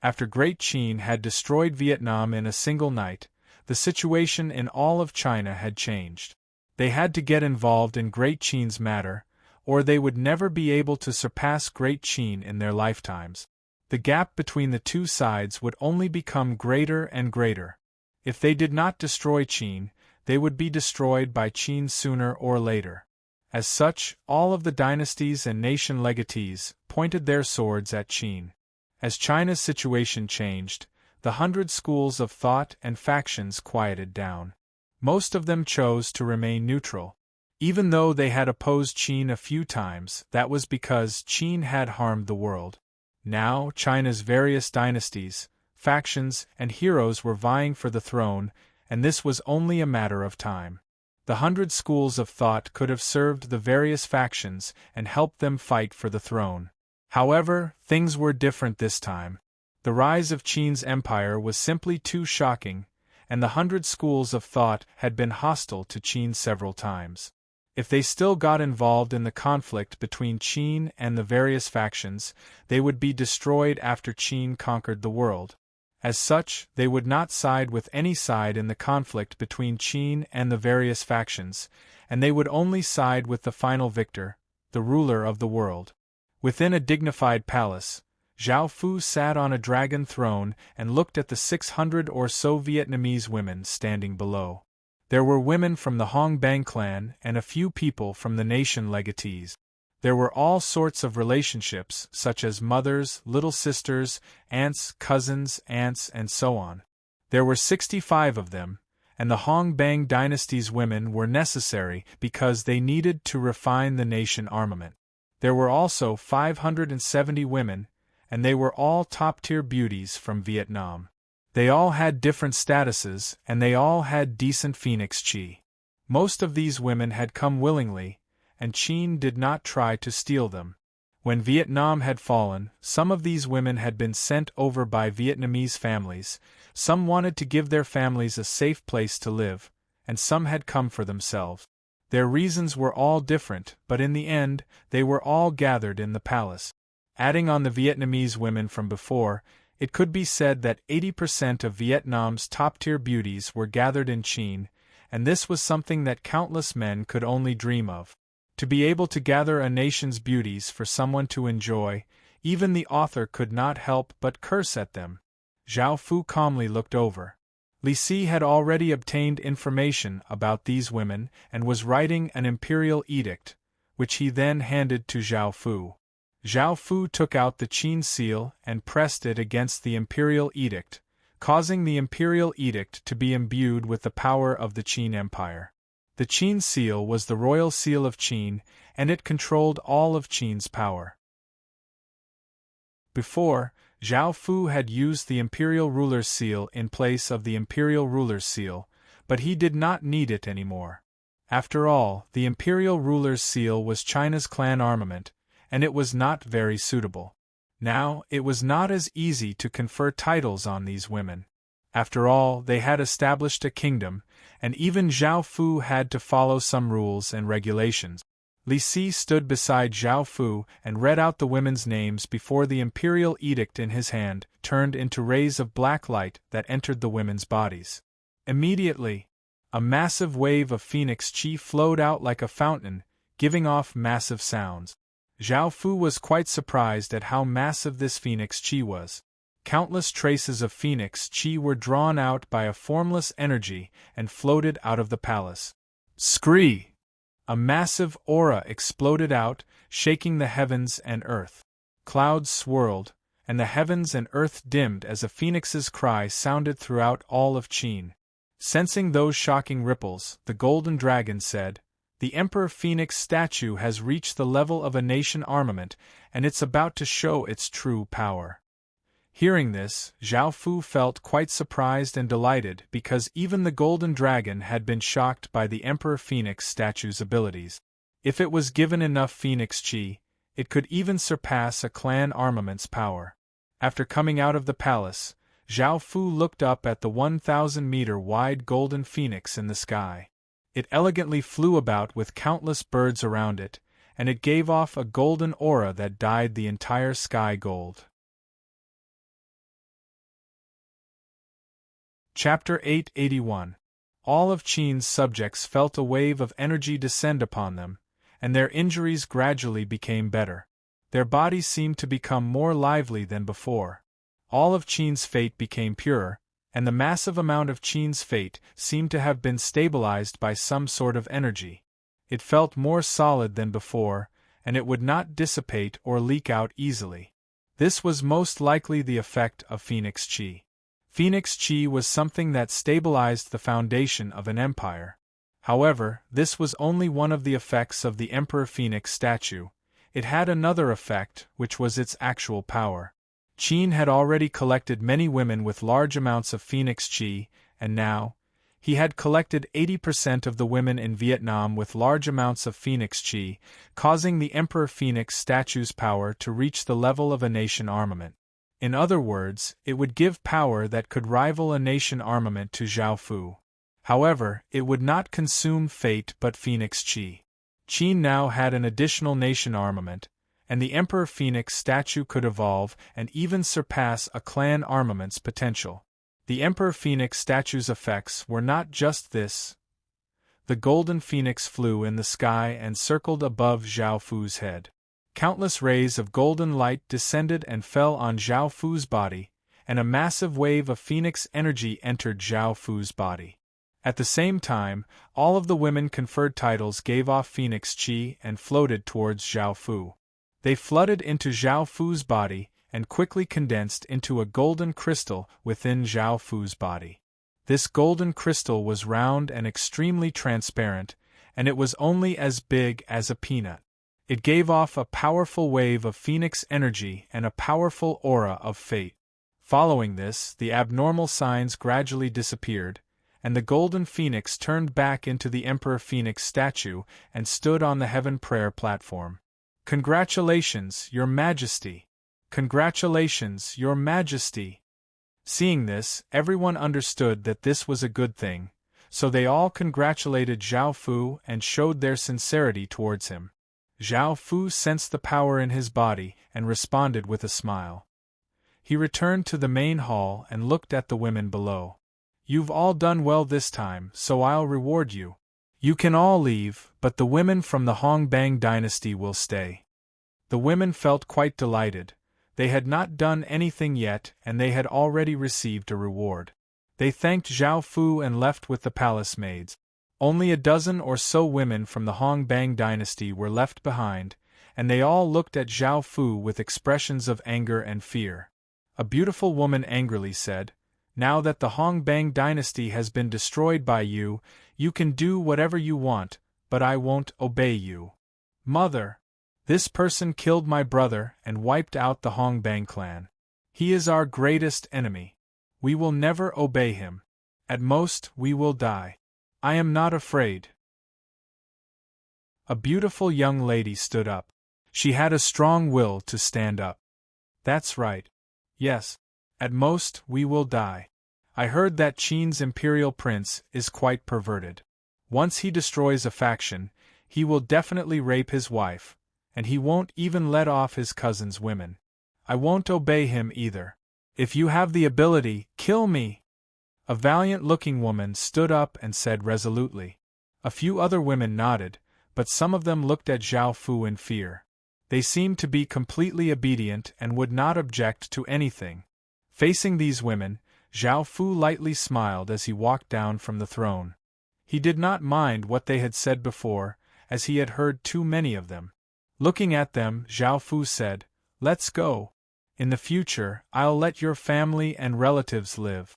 After Great Qin had destroyed Vietnam in a single night, the situation in all of China had changed. They had to get involved in Great Qin's matter, or they would never be able to surpass Great Qin in their lifetimes. The gap between the two sides would only become greater and greater. If they did not destroy Qin, they would be destroyed by Qin sooner or later. As such, all of the dynasties and nation legatees pointed their swords at Qin. As China's situation changed, the 100 schools of thought and factions quieted down. Most of them chose to remain neutral. Even though they had opposed Qin a few times, that was because Qin had harmed the world. Now, China's various dynasties, factions, and heroes were vying for the throne, and this was only a matter of time. The 100 schools of thought could have served the various factions and helped them fight for the throne. However, things were different this time. The rise of Qin's empire was simply too shocking, and the 100 schools of thought had been hostile to Qin several times. If they still got involved in the conflict between Qin and the various factions, they would be destroyed after Qin conquered the world. As such, they would not side with any side in the conflict between Qin and the various factions, and they would only side with the final victor, the ruler of the world. Within a dignified palace, Zhao Fu sat on a dragon throne and looked at the 600 or so Vietnamese women standing below. There were women from the Hong Bang clan and a few people from the nation legatees. There were all sorts of relationships, such as mothers, little sisters, aunts, cousins, aunts, and so on. There were 65 of them, and the Hong-Bang dynasty's women were necessary because they needed to refine the nation armament. There were also 570 women, and they were all top-tier beauties from Vietnam. They all had different statuses, and they all had decent phoenix chi. Most of these women had come willingly, and Qin did not try to steal them. When Vietnam had fallen, some of these women had been sent over by Vietnamese families, some wanted to give their families a safe place to live, and some had come for themselves. Their reasons were all different, but in the end, they were all gathered in the palace. Adding on the Vietnamese women from before, it could be said that 80% of Vietnam's top-tier beauties were gathered in Qin, and this was something that countless men could only dream of. To be able to gather a nation's beauties for someone to enjoy, even the author could not help but curse at them. Zhao Fu calmly looked over. Li Si had already obtained information about these women and was writing an imperial edict, which he then handed to Zhao Fu. Zhao Fu took out the Qin seal and pressed it against the imperial edict, causing the imperial edict to be imbued with the power of the Qin Empire. The Qin seal was the royal seal of Qin, and it controlled all of Qin's power. Before, Zhao Fu had used the imperial ruler's seal in place of the imperial ruler's seal, but he did not need it anymore. After all, the imperial ruler's seal was China's clan armament, and it was not very suitable. Now, it was not as easy to confer titles on these women. After all, they had established a kingdom, and even Zhao Fu had to follow some rules and regulations. Li Si stood beside Zhao Fu and read out the women's names before the imperial edict in his hand turned into rays of black light that entered the women's bodies. Immediately, a massive wave of phoenix chi flowed out like a fountain, giving off massive sounds. Zhao Fu was quite surprised at how massive this phoenix chi was. Countless traces of phoenix chi were drawn out by a formless energy and floated out of the palace. Scree! A massive aura exploded out, shaking the heavens and earth. Clouds swirled, and the heavens and earth dimmed as a phoenix's cry sounded throughout all of Qin. Sensing those shocking ripples, the golden dragon said, "The Emperor Phoenix statue has reached the level of a nation armament, and it's about to show its true power." Hearing this, Zhao Fu felt quite surprised and delighted because even the golden dragon had been shocked by the Emperor Phoenix statue's abilities. If it was given enough phoenix chi, it could even surpass a clan armament's power. After coming out of the palace, Zhao Fu looked up at the 1,000-meter-wide golden phoenix in the sky. It elegantly flew about with countless birds around it, and it gave off a golden aura that dyed the entire sky gold. Chapter 881. All of Qin's subjects felt a wave of energy descend upon them, and their injuries gradually became better. Their bodies seemed to become more lively than before. All of Qin's fate became purer, and the massive amount of Qin's fate seemed to have been stabilized by some sort of energy. It felt more solid than before, and it would not dissipate or leak out easily. This was most likely the effect of phoenix chi. Phoenix chi was something that stabilized the foundation of an empire. However, this was only one of the effects of the Emperor Phoenix statue. It had another effect, which was its actual power. Qin had already collected many women with large amounts of phoenix chi, and now, he had collected 80% of the women in Vietnam with large amounts of phoenix chi, causing the Emperor Phoenix statue's power to reach the level of a nation armament. In other words, it would give power that could rival a nation armament to Zhao Fu. However, it would not consume fate but phoenix chi. Qin now had an additional nation armament, and the Emperor Phoenix statue could evolve and even surpass a clan armament's potential. The Emperor Phoenix statue's effects were not just this. The golden phoenix flew in the sky and circled above Zhao Fu's head. Countless rays of golden light descended and fell on Zhao Fu's body, and a massive wave of phoenix energy entered Zhao Fu's body. At the same time, all of the women conferred titles gave off phoenix chi and floated towards Zhao Fu. They flooded into Zhao Fu's body and quickly condensed into a golden crystal within Zhao Fu's body. This golden crystal was round and extremely transparent, and it was only as big as a peanut. It gave off a powerful wave of phoenix energy and a powerful aura of fate. Following this, the abnormal signs gradually disappeared, and the golden phoenix turned back into the Emperor Phoenix statue and stood on the Heaven Prayer platform. "Congratulations, Your Majesty! Congratulations, Your Majesty!" Seeing this, everyone understood that this was a good thing, so they all congratulated Zhao Fu and showed their sincerity towards him. Zhao Fu sensed the power in his body and responded with a smile. He returned to the main hall and looked at the women below. "You've all done well this time, so I'll reward you. You can all leave, but the women from the Hongbang dynasty will stay." The women felt quite delighted. They had not done anything yet and they had already received a reward. They thanked Zhao Fu and left with the palace maids. Only a dozen or so women from the Hongbang dynasty were left behind, and they all looked at Zhao Fu with expressions of anger and fear. A beautiful woman angrily said, "Now that the Hongbang dynasty has been destroyed by you, you can do whatever you want, but I won't obey you." "Mother! This person killed my brother and wiped out the Hongbang clan. He is our greatest enemy. We will never obey him. At most, we will die. I am not afraid." A beautiful young lady stood up. She had a strong will to stand up. "That's right. Yes. At most, we will die. I heard that Qin's imperial prince is quite perverted. Once he destroys a faction, he will definitely rape his wife, and he won't even let off his cousin's women. I won't obey him either. If you have the ability, kill me." A valiant-looking woman stood up and said resolutely. A few other women nodded, but some of them looked at Zhao Fu in fear. They seemed to be completely obedient and would not object to anything. Facing these women, Zhao Fu lightly smiled as he walked down from the throne. He did not mind what they had said before, as he had heard too many of them. Looking at them, Zhao Fu said, "Let's go. In the future, I'll let your family and relatives live."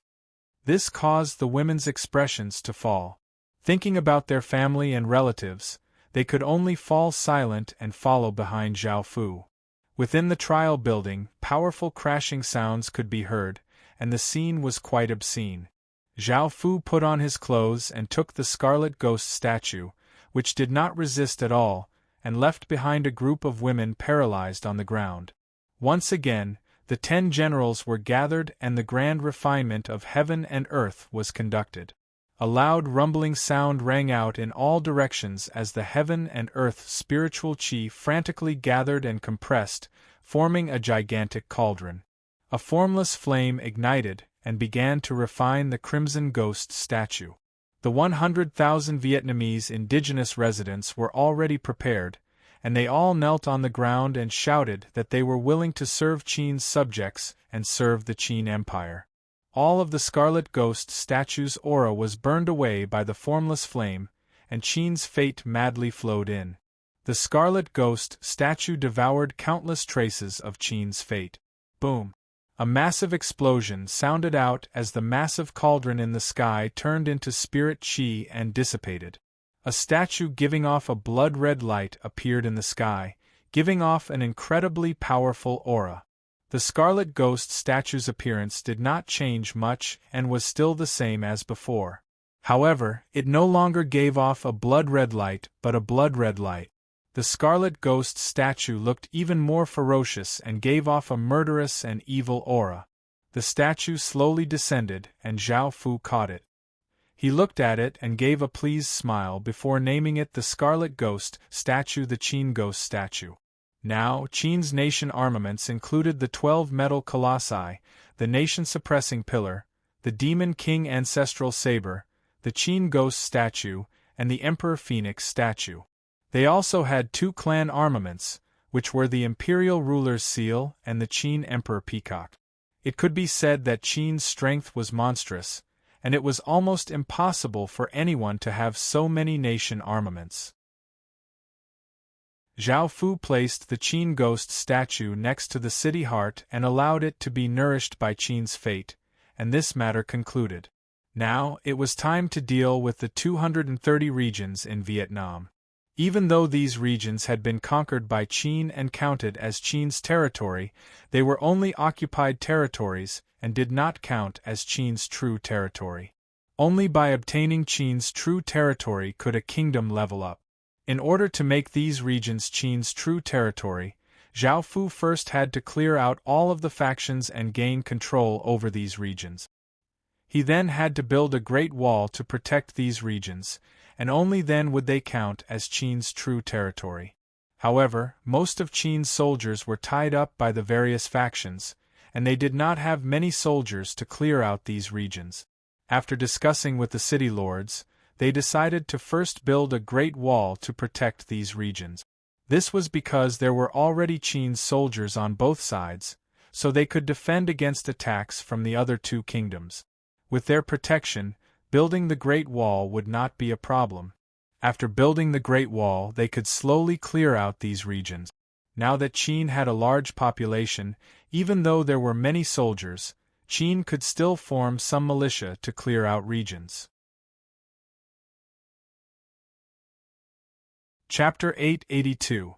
This caused the women's expressions to fall. Thinking about their family and relatives, they could only fall silent and follow behind Zhao Fu. Within the trial building, powerful crashing sounds could be heard, and the scene was quite obscene. Zhao Fu put on his clothes and took the scarlet ghost statue, which did not resist at all, and left behind a group of women paralyzed on the ground. Once again, the 10 generals were gathered and the grand refinement of heaven and earth was conducted. A loud rumbling sound rang out in all directions as the heaven and earth spiritual chi frantically gathered and compressed, forming a gigantic cauldron. A formless flame ignited and began to refine the crimson ghost statue. The 100,000 Vietnamese indigenous residents were already prepared, and they all knelt on the ground and shouted that they were willing to serve Qin's subjects and serve the Qin Empire. All of the scarlet ghost statue's aura was burned away by the formless flame, and Qin's fate madly flowed in. The scarlet ghost statue devoured countless traces of Qin's fate. Boom! A massive explosion sounded out as the massive cauldron in the sky turned into spirit chi and dissipated. A statue giving off a blood-red light appeared in the sky, giving off an incredibly powerful aura. The scarlet ghost statue's appearance did not change much and was still the same as before. However, it no longer gave off a blood-red light but a blood-red light. The scarlet ghost statue looked even more ferocious and gave off a murderous and evil aura. The statue slowly descended and Zhao Fu caught it. He looked at it and gave a pleased smile before naming it the Scarlet Ghost statue, the Qin Ghost statue. Now, Qin's nation armaments included the 12 metal colossi, the nation-suppressing pillar, the Demon King ancestral saber, the Qin Ghost statue, and the Emperor Phoenix statue. They also had 2 clan armaments, which were the Imperial Ruler's seal and the Qin Emperor Peacock. It could be said that Qin's strength was monstrous, and it was almost impossible for anyone to have so many nation armaments. Zhao Fu placed the Qin ghost statue next to the city heart and allowed it to be nourished by Qin's fate, and this matter concluded. Now, it was time to deal with the 230 regions in Vietnam. Even though these regions had been conquered by Qin and counted as Qin's territory, they were only occupied territories and did not count as Qin's true territory. Only by obtaining Qin's true territory could a kingdom level up. In order to make these regions Qin's true territory, Zhao Fu first had to clear out all of the factions and gain control over these regions. He then had to build a great wall to protect these regions, and only then would they count as Qin's true territory. However, most of Qin's soldiers were tied up by the various factions, and they did not have many soldiers to clear out these regions. After discussing with the city lords, they decided to first build a great wall to protect these regions. This was because there were already Qin's soldiers on both sides, so they could defend against attacks from the other two kingdoms. With their protection, building the Great Wall would not be a problem. After building the Great Wall, they could slowly clear out these regions. Now that Qin had a large population, even though there were many soldiers, Qin could still form some militia to clear out regions. Chapter 882.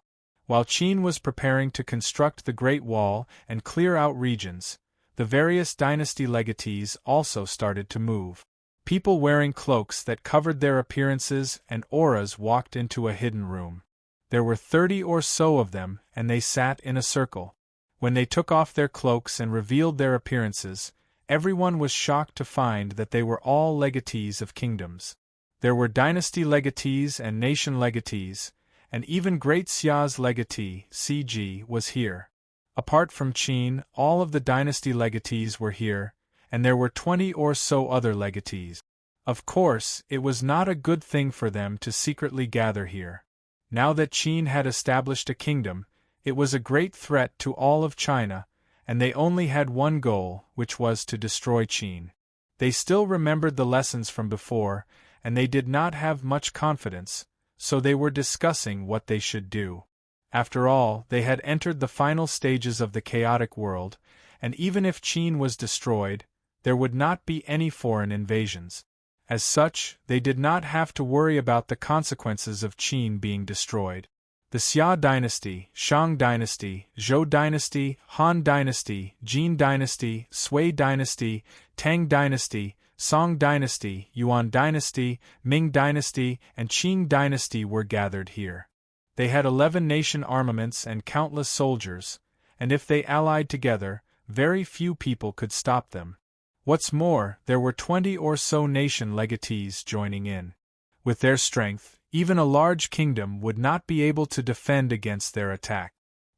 While Qin was preparing to construct the Great Wall and clear out regions, the various dynasty legatees also started to move. People wearing cloaks that covered their appearances and auras walked into a hidden room. There were 30 or so of them, and they sat in a circle. When they took off their cloaks and revealed their appearances, everyone was shocked to find that they were all legatees of kingdoms. There were dynasty legatees and nation legatees, and even Great Xia's legatee, CG, was here. Apart from Qin, all of the dynasty legatees were here, and there were 20 or so other legatees. Of course, it was not a good thing for them to secretly gather here. Now that Qin had established a kingdom, it was a great threat to all of China, and they only had one goal, which was to destroy Qin. They still remembered the lessons from before, and they did not have much confidence, so they were discussing what they should do. After all, they had entered the final stages of the chaotic world, and even if Qin was destroyed, there would not be any foreign invasions. As such, they did not have to worry about the consequences of Qin being destroyed. The Xia dynasty, Shang dynasty, Zhou dynasty, Han dynasty, Jin dynasty, Sui dynasty, Tang dynasty, Song dynasty, Yuan dynasty, Ming dynasty, and Qing dynasty were gathered here. They had 11 nation armaments and countless soldiers, and if they allied together, very few people could stop them. What's more, there were 20 or so nation legatees joining in. With their strength, even a large kingdom would not be able to defend against their attack.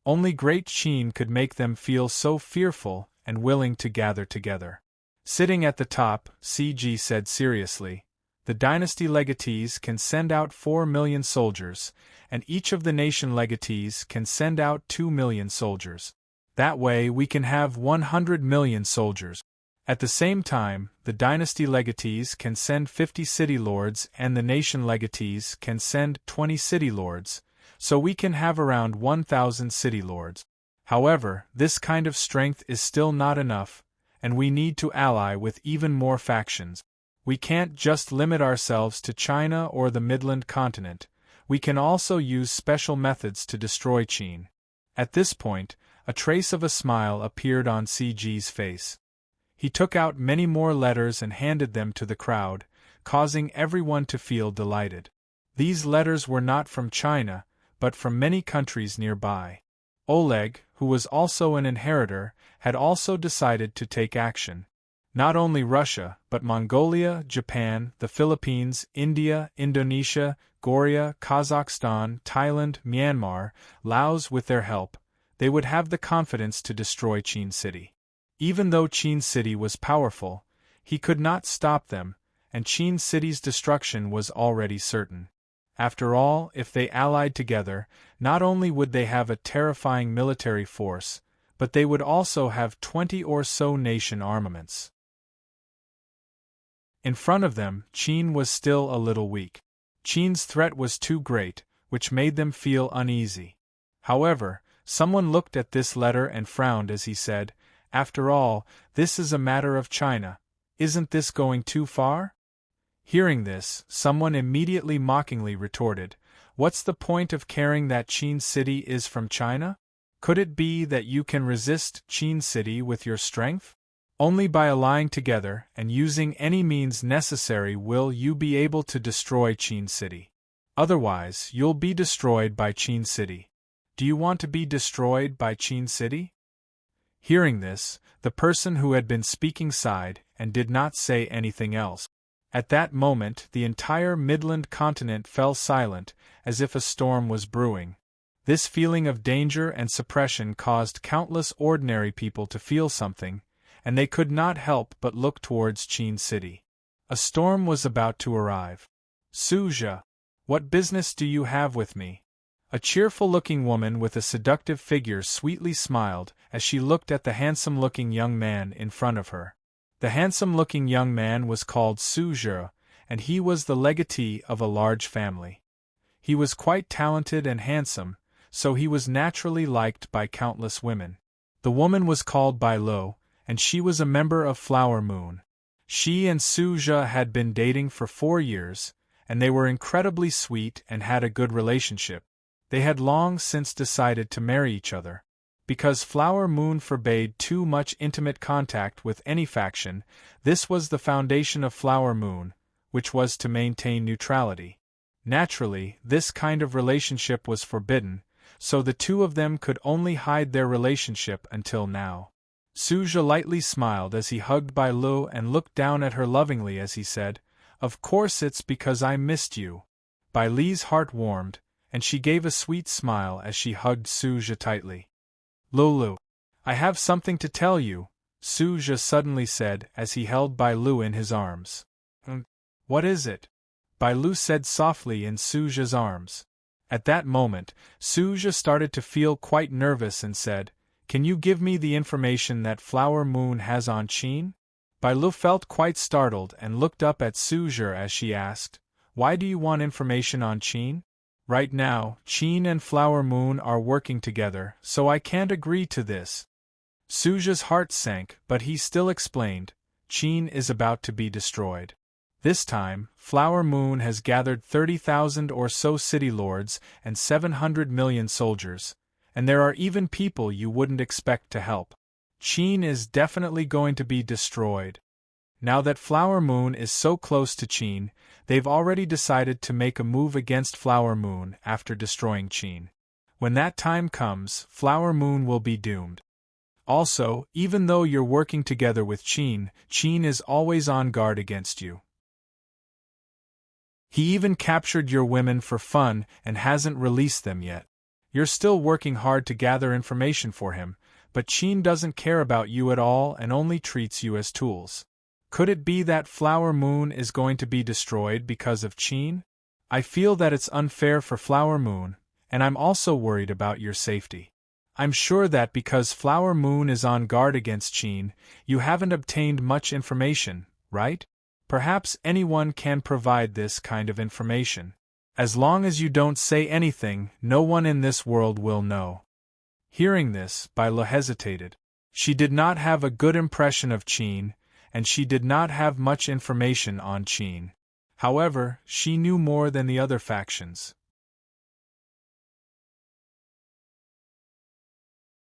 Only Great Qin could make them feel so fearful and willing to gather together. Sitting at the top, CG said seriously, "The dynasty legatees can send out 4 million soldiers, and each of the nation legatees can send out 2 million soldiers. That way we can have 100 million soldiers. At the same time, the dynasty legatees can send 50 city lords and the nation legatees can send 20 city lords, so we can have around 1,000 city lords. However, this kind of strength is still not enough, and we need to ally with even more factions. We can't just limit ourselves to China or the Midland continent, we can also use special methods to destroy Qin." At this point, a trace of a smile appeared on CG's face. He took out many more letters and handed them to the crowd, causing everyone to feel delighted. These letters were not from China, but from many countries nearby. Oleg, who was also an inheritor, had also decided to take action. Not only Russia, but Mongolia, Japan, the Philippines, India, Indonesia, Korea, Kazakhstan, Thailand, Myanmar, Laos with their help, they would have the confidence to destroy Qin City. Even though Qin City was powerful, he could not stop them, and Qin City's destruction was already certain. After all, if they allied together, not only would they have a terrifying military force, but they would also have 20 or so nation armaments. In front of them, Qin was still a little weak. Qin's threat was too great, which made them feel uneasy. However, someone looked at this letter and frowned as he said, "After all, this is a matter of China. Isn't this going too far?" Hearing this, someone immediately mockingly retorted, "What's the point of caring that Qin City is from China? Could it be that you can resist Qin City with your strength? Only by allying together and using any means necessary will you be able to destroy Qin City. Otherwise, you'll be destroyed by Qin City. Do you want to be destroyed by Qin City?" Hearing this, the person who had been speaking sighed and did not say anything else. At that moment, the entire Midland continent fell silent, as if a storm was brewing. This feeling of danger and suppression caused countless ordinary people to feel something, and they could not help but look towards Qin City. A storm was about to arrive. "Suja, what business do you have with me?" A cheerful-looking woman with a seductive figure sweetly smiled as she looked at the handsome-looking young man in front of her. The handsome-looking young man was called Suja, and he was the legatee of a large family. He was quite talented and handsome, so he was naturally liked by countless women. The woman was called Bai Lo, and she was a member of Flower Moon. She and Suja had been dating for 4 years, and they were incredibly sweet and had a good relationship. They had long since decided to marry each other. Because Flower Moon forbade too much intimate contact with any faction, this was the foundation of Flower Moon, which was to maintain neutrality. Naturally, this kind of relationship was forbidden, so the two of them could only hide their relationship until now. Suja lightly smiled as he hugged Bai Lu and looked down at her lovingly as he said, "Of course it's because I missed you." Bai Li's heart warmed, and she gave a sweet smile as she hugged Suja tightly. "Lulu, I have something to tell you," Suja suddenly said as he held Bai Lu in his arms. "What is it?" Bai Lu said softly in Suja's arms. At that moment, Suja started to feel quite nervous and said, "Can you give me the information that Flower Moon has on Qin?" Bai Lu felt quite startled and looked up at Suja as she asked, "Why do you want information on Qin?" "Right now, Qin and Flower Moon are working together, so I can't agree to this." Suja's heart sank, but he still explained, "Qin is about to be destroyed. This time, Flower Moon has gathered 30,000 or so city lords and 700 million soldiers, and there are even people you wouldn't expect to help. Qin is definitely going to be destroyed. Now that Flower Moon is so close to Qin, they've already decided to make a move against Flower Moon after destroying Qin. When that time comes, Flower Moon will be doomed. Also, even though you're working together with Qin, Qin is always on guard against you. He even captured your women for fun and hasn't released them yet. You're still working hard to gather information for him, but Qin doesn't care about you at all and only treats you as tools. Could it be that Flower Moon is going to be destroyed because of Qin? I feel that it's unfair for Flower Moon, and I'm also worried about your safety. I'm sure that because Flower Moon is on guard against Qin, you haven't obtained much information, right? Perhaps anyone can provide this kind of information. As long as you don't say anything, no one in this world will know." Hearing this, Bai Lu hesitated. She did not have a good impression of Qin, and she did not have much information on Qin. However, she knew more than the other factions.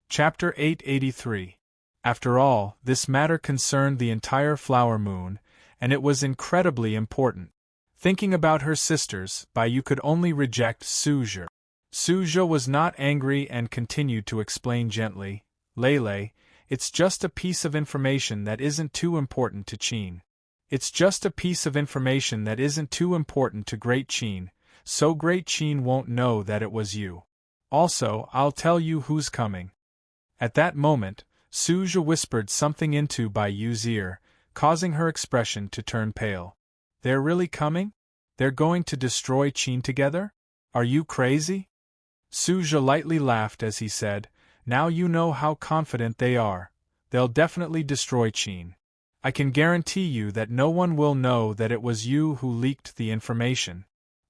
Chapter 883. After all, this matter concerned the entire Flower Moon, and it was incredibly important. Thinking about her sisters, Bai Yu could only reject Suja. Suja was not angry and continued to explain gently, "Lele, it's just a piece of information that isn't too important to Qin. It's just a piece of information that isn't too important to Great Qin, so Great Qin won't know that it was you. Also, I'll tell you who's coming." At that moment, Suja whispered something into Bai Yu's ear, causing her expression to turn pale. "They're really coming? They're going to destroy Qin together? Are you crazy?" Suja lightly laughed as he said, "Now you know how confident they are. They'll definitely destroy Qin. I can guarantee you that no one will know that it was you who leaked the information.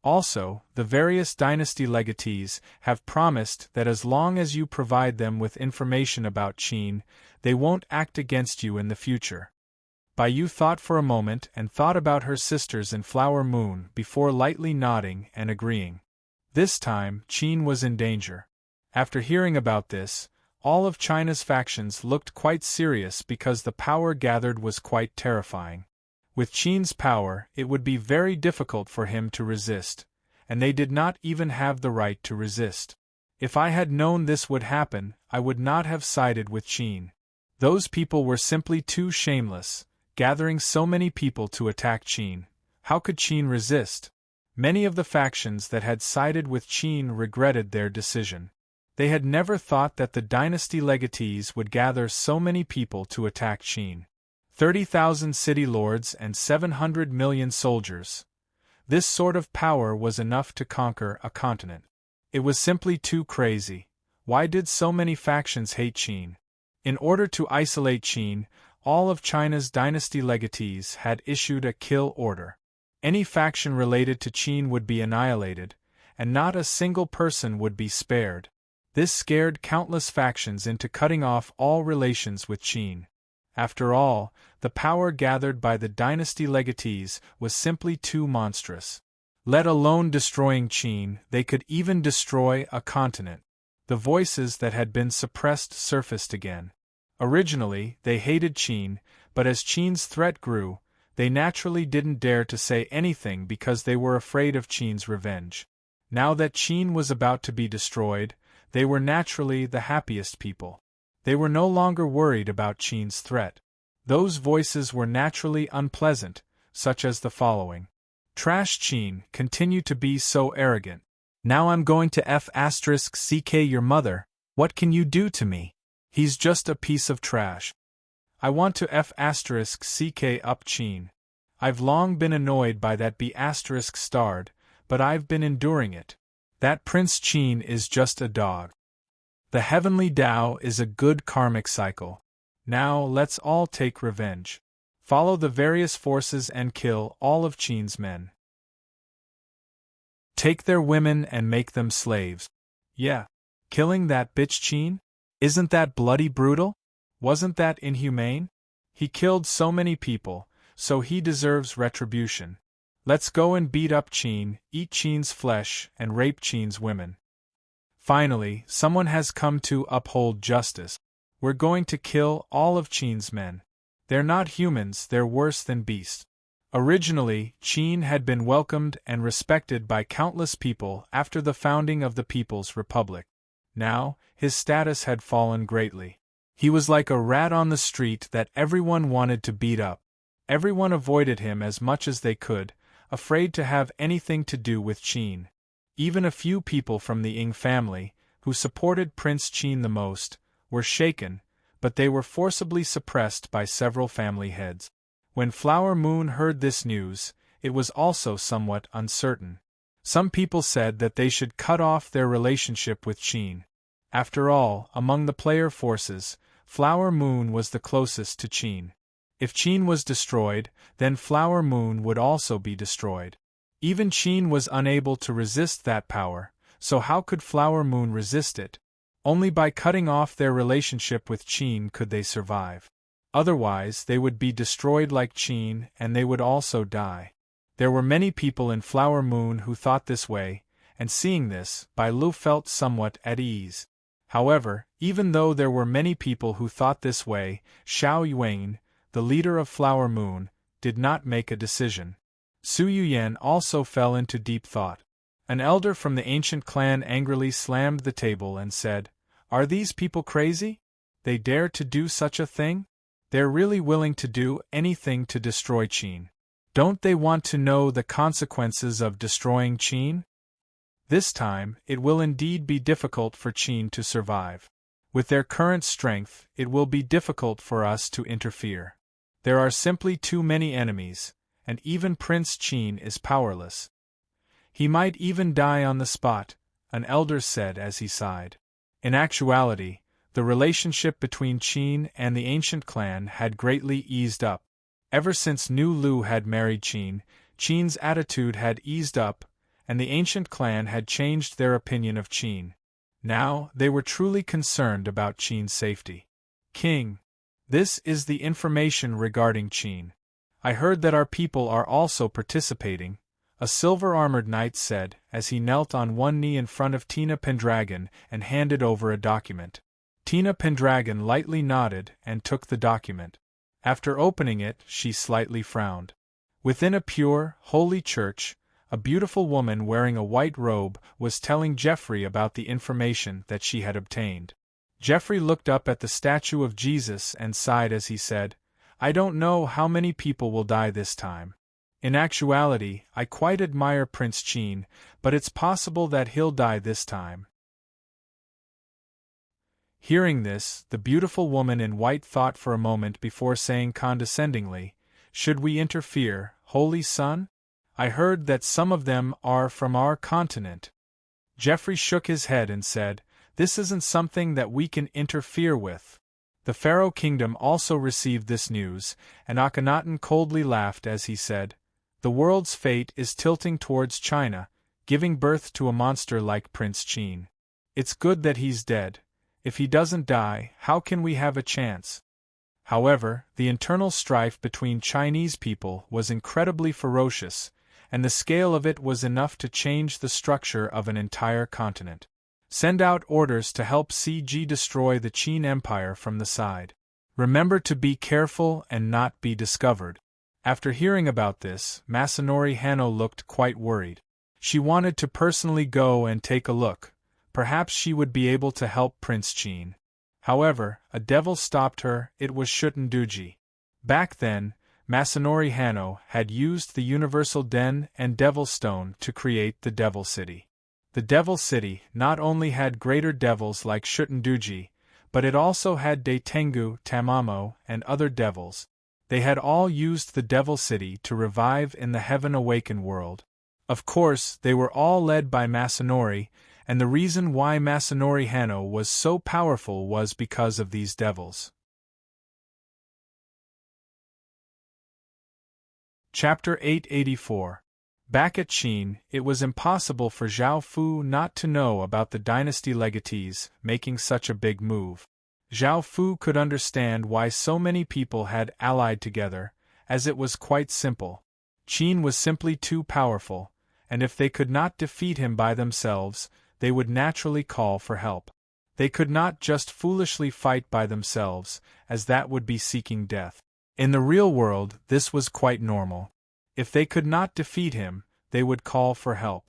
Also, the various dynasty legatees have promised that as long as you provide them with information about Qin, they won't act against you in the future. Bai Yu thought for a moment and thought about her sisters in Flower Moon before lightly nodding and agreeing. This time, Qin was in danger. After hearing about this, all of China's factions looked quite serious because the power gathered was quite terrifying. With Qin's power, it would be very difficult for him to resist, and they did not even have the right to resist. If I had known this would happen, I would not have sided with Qin. Those people were simply too shameless, gathering so many people to attack Qin. How could Qin resist? Many of the factions that had sided with Qin regretted their decision. They had never thought that the dynasty legatees would gather so many people to attack Qin. 30,000 city lords and 700 million soldiers. This sort of power was enough to conquer a continent. It was simply too crazy. Why did so many factions hate Qin? In order to isolate Qin, all of China's dynasty legatees had issued a kill order. Any faction related to Qin would be annihilated, and not a single person would be spared. This scared countless factions into cutting off all relations with Qin. After all, the power gathered by the dynasty legatees was simply too monstrous. Let alone destroying Qin, they could even destroy a continent. The voices that had been suppressed surfaced again. Originally, they hated Qin, but as Qin's threat grew, they naturally didn't dare to say anything because they were afraid of Qin's revenge. Now that Qin was about to be destroyed, they were naturally the happiest people. They were no longer worried about Qin's threat. Those voices were naturally unpleasant, such as the following. Trash Qin, continue to be so arrogant. Now I'm going to F***ck your mother, what can you do to me? He's just a piece of trash. I want to F***ck up Qin. I've long been annoyed by that B****, but I've been enduring it. That Prince Qin is just a dog. The heavenly Tao is a good karmic cycle. Now let's all take revenge. Follow the various forces and kill all of Qin's men. Take their women and make them slaves. Yeah. Killing that bitch Qin? Isn't that bloody brutal? Wasn't that inhumane? He killed so many people, so he deserves retribution. Let's go and beat up Qin, eat Qin's flesh, and rape Qin's women. Finally, someone has come to uphold justice. We're going to kill all of Qin's men. They're not humans, they're worse than beasts. Originally, Qin had been welcomed and respected by countless people after the founding of the People's Republic. Now, his status had fallen greatly. He was like a rat on the street that everyone wanted to beat up. Everyone avoided him as much as they could, afraid to have anything to do with Qin. Even a few people from the Ying family, who supported Prince Qin the most, were shaken, but they were forcibly suppressed by several family heads. When Flower Moon heard this news, it was also somewhat uncertain. Some people said that they should cut off their relationship with Qin. After all, among the player forces, Flower Moon was the closest to Qin. If Qin was destroyed, then Flower Moon would also be destroyed. Even Qin was unable to resist that power, so how could Flower Moon resist it? Only by cutting off their relationship with Qin could they survive. Otherwise, they would be destroyed like Qin, and they would also die. There were many people in Flower Moon who thought this way, and seeing this, Bai Lu felt somewhat at ease. However, even though there were many people who thought this way, Xiao Yuan, the leader of Flower Moon, did not make a decision. Su Yuyan also fell into deep thought. An elder from the ancient clan angrily slammed the table and said, "Are these people crazy? They dare to do such a thing? They're really willing to do anything to destroy Qin. Don't they want to know the consequences of destroying Qin? This time, it will indeed be difficult for Qin to survive. With their current strength, it will be difficult for us to interfere. There are simply too many enemies, and even Prince Qin is powerless. He might even die on the spot," an elder said as he sighed. In actuality, the relationship between Qin and the ancient clan had greatly eased up. Ever since Nu Lu had married Qin, Qin's attitude had eased up, and the ancient clan had changed their opinion of Qin. Now, they were truly concerned about Qin's safety. King, this is the information regarding Qin. I heard that our people are also participating, a silver-armored knight said, as he knelt on one knee in front of Tina Pendragon and handed over a document. Tina Pendragon lightly nodded and took the document. After opening it, she slightly frowned. Within a pure, holy church, a beautiful woman wearing a white robe was telling Geoffrey about the information that she had obtained. Geoffrey looked up at the statue of Jesus and sighed as he said, "I don't know how many people will die this time. In actuality, I quite admire Prince Qin, but it's possible that he'll die this time." Hearing this, the beautiful woman in white thought for a moment before saying condescendingly, "Should we interfere, Holy Son? I heard that some of them are from our continent." Geoffrey shook his head and said, "This isn't something that we can interfere with." The Pharaoh Kingdom also received this news, and Akhenaten coldly laughed as he said, "The world's fate is tilting towards China, giving birth to a monster like Prince Qin. It's good that he's dead. If he doesn't die, how can we have a chance?" However, the internal strife between Chinese people was incredibly ferocious, and the scale of it was enough to change the structure of an entire continent. Send out orders to help CG destroy the Qin Empire from the side. Remember to be careful and not be discovered. After hearing about this, Masanori Hanno looked quite worried. She wanted to personally go and take a look. Perhaps she would be able to help Prince Qin. However, a devil stopped her. It was Shutenduji. Back then, Masanori Hanno had used the Universal Den and Devil Stone to create the Devil City. The Devil City not only had greater devils like Shutenduji, but it also had Daitengu, Tamamo, and other devils. They had all used the Devil City to revive in the Heaven Awaken world. Of course, they were all led by Masanori, and the reason why Masanori Hanno was so powerful was because of these devils. Chapter 884. Back at Qin, it was impossible for Zhao Fu not to know about the dynasty legatees making such a big move. Zhao Fu could understand why so many people had allied together, as it was quite simple. Qin was simply too powerful, and if they could not defeat him by themselves, they would naturally call for help. They could not just foolishly fight by themselves, as that would be seeking death. In the real world, this was quite normal. If they could not defeat him, they would call for help.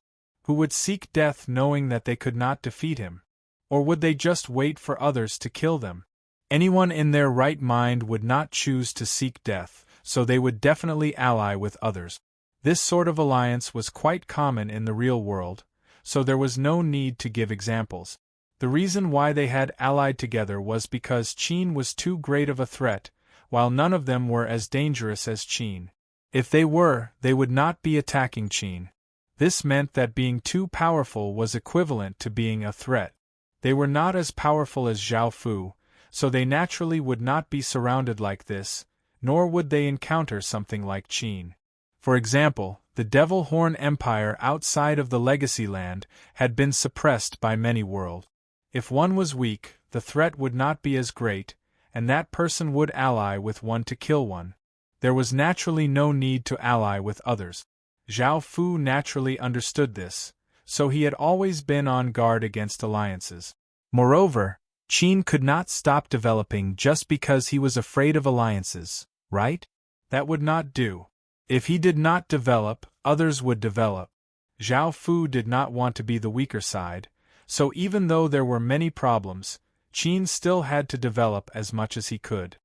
Who would seek death knowing that they could not defeat him? Or would they just wait for others to kill them? Anyone in their right mind would not choose to seek death, so they would definitely ally with others. This sort of alliance was quite common in the real world, so there was no need to give examples. The reason why they had allied together was because Qin was too great of a threat, while none of them were as dangerous as Qin. If they were, they would not be attacking Qin. This meant that being too powerful was equivalent to being a threat. They were not as powerful as Zhao Fu, so they naturally would not be surrounded like this, nor would they encounter something like Qin. For example, the Devil Horn Empire outside of the Legacy Land had been suppressed by many worlds. If one was weak, the threat would not be as great, and that person would ally with one to kill one. There was naturally no need to ally with others. Zhao Fu naturally understood this, so he had always been on guard against alliances. Moreover, Qin could not stop developing just because he was afraid of alliances, right? That would not do. If he did not develop, others would develop. Zhao Fu did not want to be the weaker side, so even though there were many problems, Qin still had to develop as much as he could.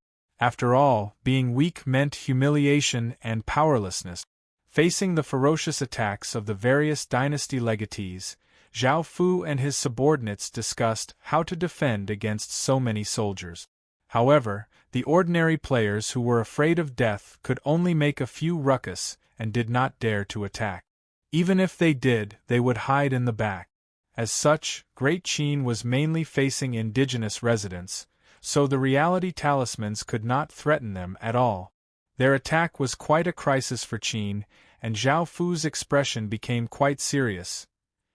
After all, being weak meant humiliation and powerlessness. Facing the ferocious attacks of the various dynasty legatees, Zhao Fu and his subordinates discussed how to defend against so many soldiers. However, the ordinary players who were afraid of death could only make a few ruckus and did not dare to attack. Even if they did, they would hide in the back. As such, Great Qin was mainly facing indigenous residents, so the reality talismans could not threaten them at all. Their attack was quite a crisis for Qin, and Zhao Fu's expression became quite serious.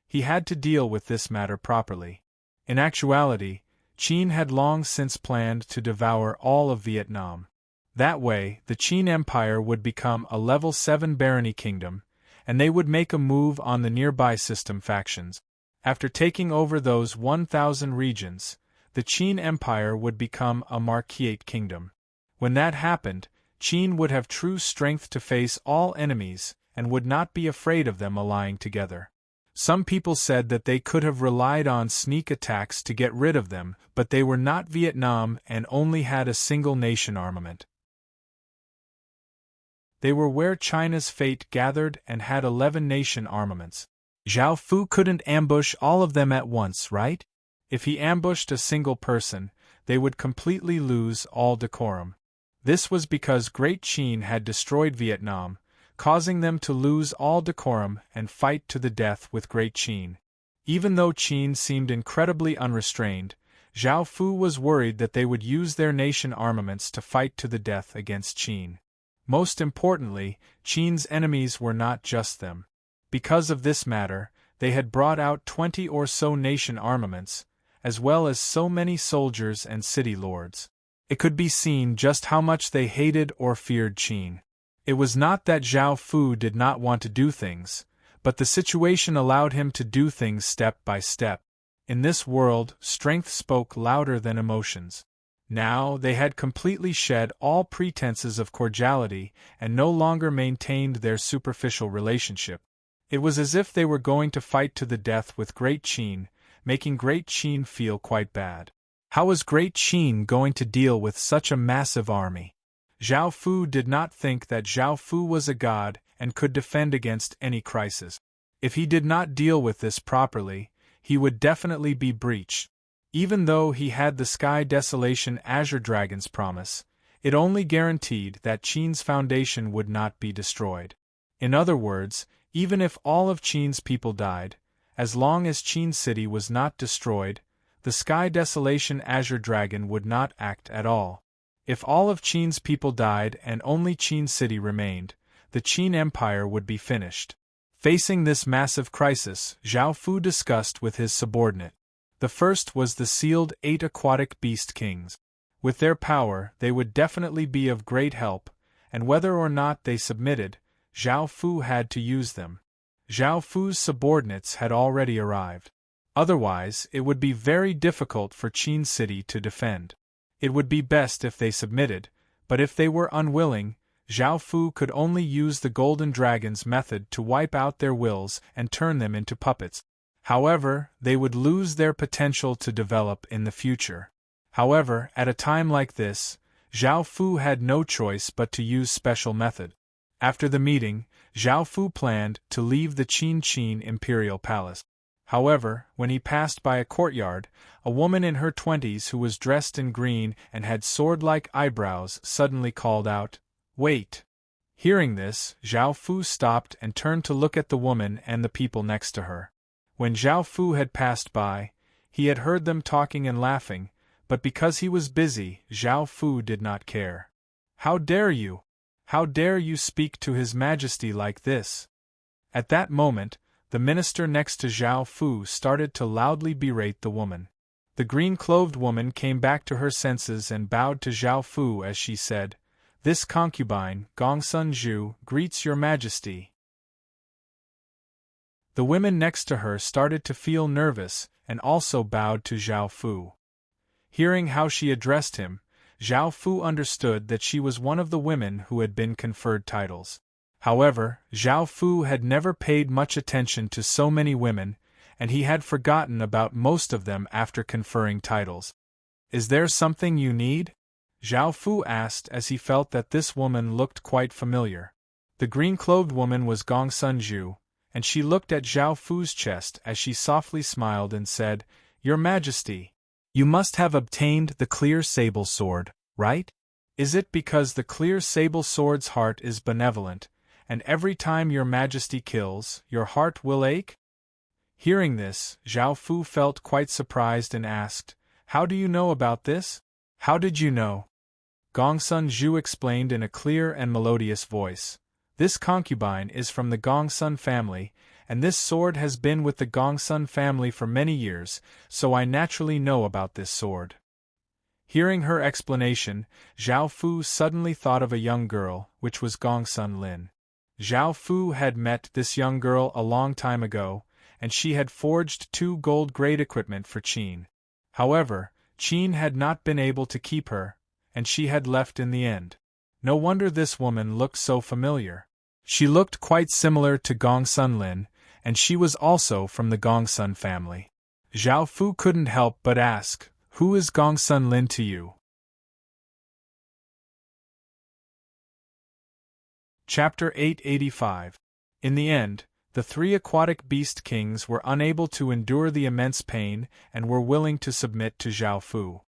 He had to deal with this matter properly. In actuality, Qin had long since planned to devour all of Vietnam. That way, the Qin Empire would become a level 7 barony kingdom, and they would make a move on the nearby system factions. After taking over those 1,000 regions, the Qin Empire would become a marquisate kingdom. When that happened, Qin would have true strength to face all enemies and would not be afraid of them allying together. Some people said that they could have relied on sneak attacks to get rid of them, but they were not Vietnam and only had a single nation armament. They were where China's fate gathered and had 11 nation armaments. Zhao Fu couldn't ambush all of them at once, right? If he ambushed a single person, they would completely lose all decorum. This was because Great Qin had destroyed Vietnam, causing them to lose all decorum and fight to the death with Great Qin. Even though Qin seemed incredibly unrestrained, Zhao Fu was worried that they would use their nation armaments to fight to the death against Qin. Most importantly, Qin's enemies were not just them. Because of this matter, they had brought out 20 or so nation armaments, as well as so many soldiers and city lords. It could be seen just how much they hated or feared Qin. It was not that Zhao Fu did not want to do things, but the situation allowed him to do things step by step. In this world, strength spoke louder than emotions. Now they had completely shed all pretenses of cordiality and no longer maintained their superficial relationship. It was as if they were going to fight to the death with Great Qin, making Great Qin feel quite bad. How was Great Qin going to deal with such a massive army? Zhao Fu did not think that Zhao Fu was a god and could defend against any crisis. If he did not deal with this properly, he would definitely be breached. Even though he had the Sky Desolation Azure Dragon's promise, it only guaranteed that Qin's foundation would not be destroyed. In other words, even if all of Qin's people died, as long as Qin City was not destroyed, the Sky Desolation Azure Dragon would not act at all. If all of Qin's people died and only Qin City remained, the Qin Empire would be finished. Facing this massive crisis, Zhao Fu discussed with his subordinate. The first was the sealed 8 aquatic beast kings. With their power, they would definitely be of great help, and whether or not they submitted, Zhao Fu had to use them. Zhao Fu's subordinates had already arrived. Otherwise, it would be very difficult for Qin City to defend. It would be best if they submitted, but if they were unwilling, Zhao Fu could only use the Golden Dragon's method to wipe out their wills and turn them into puppets. However, they would lose their potential to develop in the future. However, at a time like this, Zhao Fu had no choice but to use special method. After the meeting, Zhao Fu planned to leave the Qin Imperial Palace. However, when he passed by a courtyard, a woman in her 20s who was dressed in green and had sword-like eyebrows suddenly called out, "Wait!" Hearing this, Zhao Fu stopped and turned to look at the woman and the people next to her. When Zhao Fu had passed by, he had heard them talking and laughing, but because he was busy, Zhao Fu did not care. "How dare you? How dare you speak to His Majesty like this?" At that moment, the minister next to Zhao Fu started to loudly berate the woman. The green-clothed woman came back to her senses and bowed to Zhao Fu as she said, "This concubine, Gongsun Zhu, greets your majesty." The women next to her started to feel nervous and also bowed to Zhao Fu. Hearing how she addressed him, Zhao Fu understood that she was one of the women who had been conferred titles. However, Zhao Fu had never paid much attention to so many women, and he had forgotten about most of them after conferring titles. "Is there something you need?" Zhao Fu asked as he felt that this woman looked quite familiar. The green-clothed woman was Gongsun Zhu, and she looked at Zhao Fu's chest as she softly smiled and said, "Your Majesty, you must have obtained the clear sable sword, right? Is it because the clear sable sword's heart is benevolent, and every time your Majesty kills, your heart will ache?" Hearing this, Zhao Fu felt quite surprised and asked, "How do you know about this? How did you know?" Gongsun Zhu explained in a clear and melodious voice. This concubine is from the Gongsun family, and this sword has been with the Gongsun family for many years, so I naturally know about this sword. Hearing her explanation, Zhao Fu suddenly thought of a young girl, which was Gongsun Lin. Zhao Fu had met this young girl a long time ago, and she had forged 2 gold-grade equipment for Qin. However, Qin had not been able to keep her, and she had left in the end. No wonder this woman looked so familiar. She looked quite similar to Gongsun Lin, and she was also from the Gongsun family. Zhao Fu couldn't help but ask, "Who is Gongsun Lin to you?" Chapter 885. In the end, the 3 aquatic beast kings were unable to endure the immense pain and were willing to submit to Zhao Fu.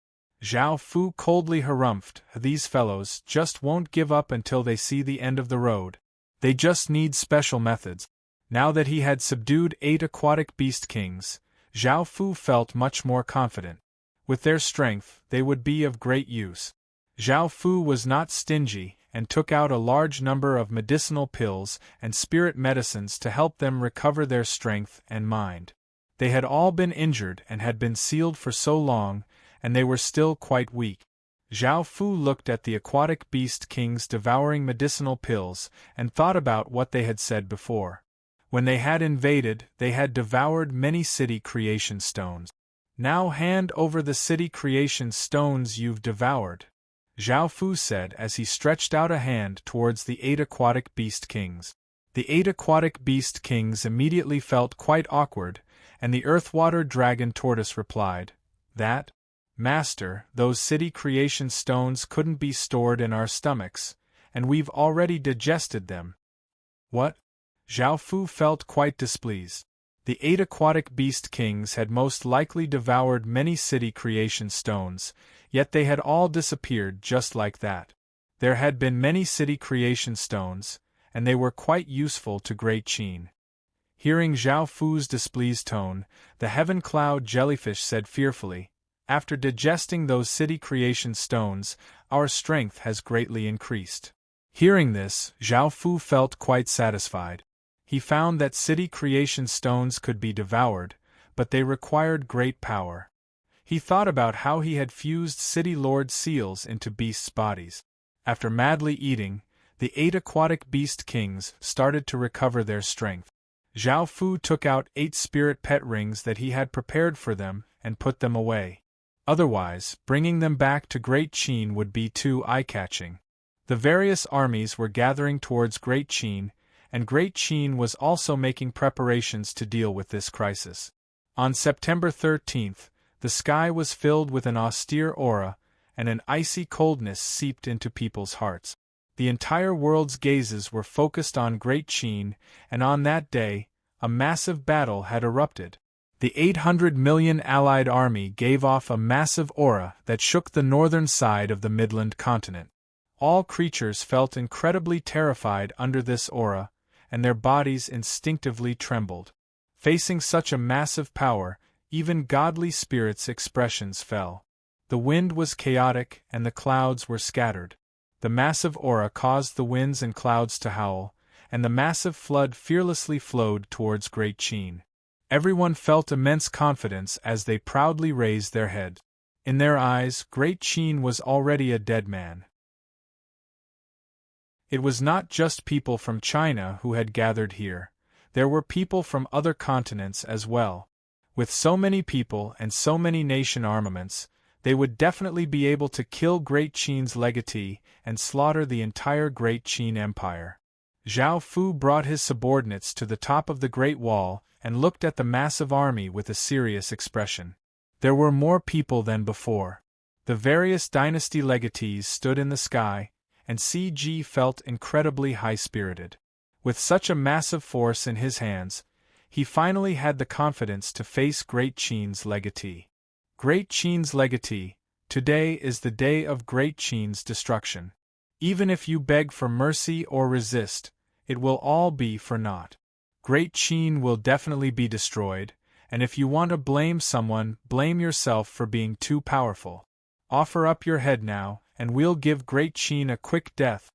Zhao Fu coldly harumphed, "These fellows just won't give up until they see the end of the road. They just need special methods." Now that he had subdued 8 aquatic beast kings, Zhao Fu felt much more confident. With their strength, they would be of great use. Zhao Fu was not stingy, and took out a large number of medicinal pills and spirit medicines to help them recover their strength and mind. They had all been injured and had been sealed for so long, and they were still quite weak. Zhao Fu looked at the aquatic beast kings devouring medicinal pills and thought about what they had said before. When they had invaded, they had devoured many city creation stones. "Now hand over the city creation stones you've devoured," Zhao Fu said as he stretched out a hand towards the 8 aquatic beast kings. The 8 aquatic beast kings immediately felt quite awkward, and the earth-water dragon tortoise replied, "That? Master, those city creation stones couldn't be stored in our stomachs, and we've already digested them." "What?" Zhao Fu felt quite displeased. The 8 aquatic beast kings had most likely devoured many city creation stones, yet they had all disappeared just like that. There had been many city creation stones, and they were quite useful to Great Qin. Hearing Zhao Fu's displeased tone, the heaven cloud jellyfish said fearfully, "After digesting those city creation stones, our strength has greatly increased." Hearing this, Zhao Fu felt quite satisfied. He found that city creation stones could be devoured, but they required great power. He thought about how he had fused city lord seals into beasts' bodies. After madly eating, the 8 aquatic beast kings started to recover their strength. Zhao Fu took out 8 spirit pet rings that he had prepared for them and put them away. Otherwise, bringing them back to Great Qin would be too eye-catching. The various armies were gathering towards Great Qin, and Great Qin was also making preparations to deal with this crisis. On September 13th, the sky was filled with an austere aura, and an icy coldness seeped into people's hearts. The entire world's gazes were focused on Great Qin, and on that day, a massive battle had erupted. The 800 million allied army gave off a massive aura that shook the northern side of the Midland continent. All creatures felt incredibly terrified under this aura, and their bodies instinctively trembled. Facing such a massive power, even godly spirits' expressions fell. The wind was chaotic and the clouds were scattered. The massive aura caused the winds and clouds to howl, and the massive flood fearlessly flowed towards Great Qin. Everyone felt immense confidence as they proudly raised their heads. In their eyes, Great Qin was already a dead man. It was not just people from China who had gathered here. There were people from other continents as well. With so many people and so many nation armaments, they would definitely be able to kill Great Qin's legatee and slaughter the entire Great Qin Empire. Zhao Fu brought his subordinates to the top of the Great Wall and looked at the massive army with a serious expression. There were more people than before. The various dynasty legatees stood in the sky, and CG felt incredibly high-spirited. With such a massive force in his hands, he finally had the confidence to face Great Qin's legatee. Great Qin's legatee, today is the day of Great Qin's destruction. Even if you beg for mercy or resist, it will all be for naught. Great Qin will definitely be destroyed, and if you want to blame someone, blame yourself for being too powerful. Offer up your head now, and we'll give Great Qin a quick death."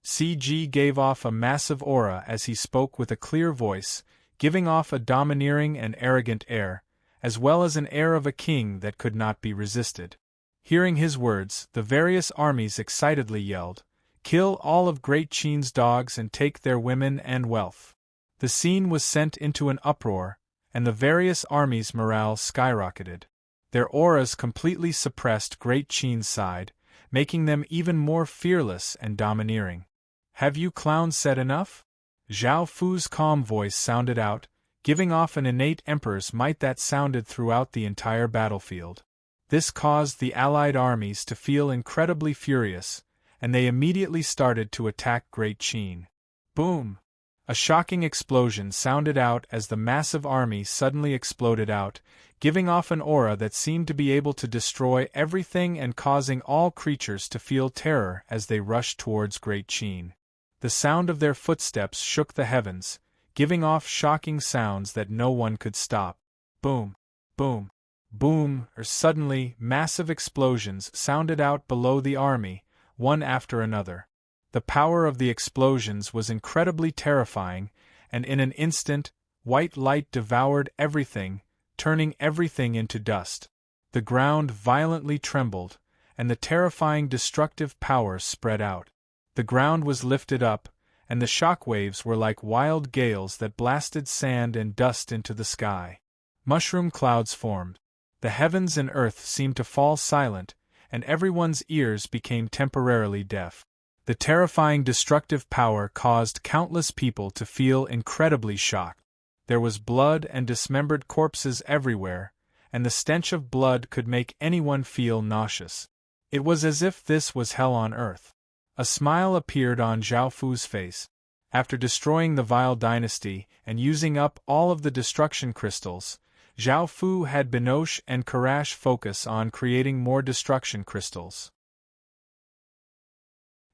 CG gave off a massive aura as he spoke with a clear voice, giving off a domineering and arrogant air, as well as an air of a king that could not be resisted. Hearing his words, the various armies excitedly yelled, "Kill all of Great Qin's dogs and take their women and wealth." The scene was sent into an uproar, and the various armies' morale skyrocketed. Their auras completely suppressed Great Qin's side, making them even more fearless and domineering. "Have you clowns said enough?" Zhao Fu's calm voice sounded out, giving off an innate emperor's might that sounded throughout the entire battlefield. This caused the allied armies to feel incredibly furious, and they immediately started to attack Great Qin. Boom! A shocking explosion sounded out as the massive army suddenly exploded out, giving off an aura that seemed to be able to destroy everything and causing all creatures to feel terror as they rushed towards Great Qin. The sound of their footsteps shook the heavens, giving off shocking sounds that no one could stop. Boom! Boom! Boom! Suddenly, massive explosions sounded out below the army, one after another. The power of the explosions was incredibly terrifying, and in an instant, white light devoured everything, turning everything into dust. The ground violently trembled, and the terrifying destructive power spread out. The ground was lifted up, and the shock waves were like wild gales that blasted sand and dust into the sky. Mushroom clouds formed. The heavens and earth seemed to fall silent, and everyone's ears became temporarily deaf. The terrifying destructive power caused countless people to feel incredibly shocked. There was blood and dismembered corpses everywhere, and the stench of blood could make anyone feel nauseous. It was as if this was hell on earth. A smile appeared on Zhao Fu's face. After destroying the Vile dynasty and using up all of the destruction crystals, Zhao Fu had Binoche and Karash focus on creating more destruction crystals.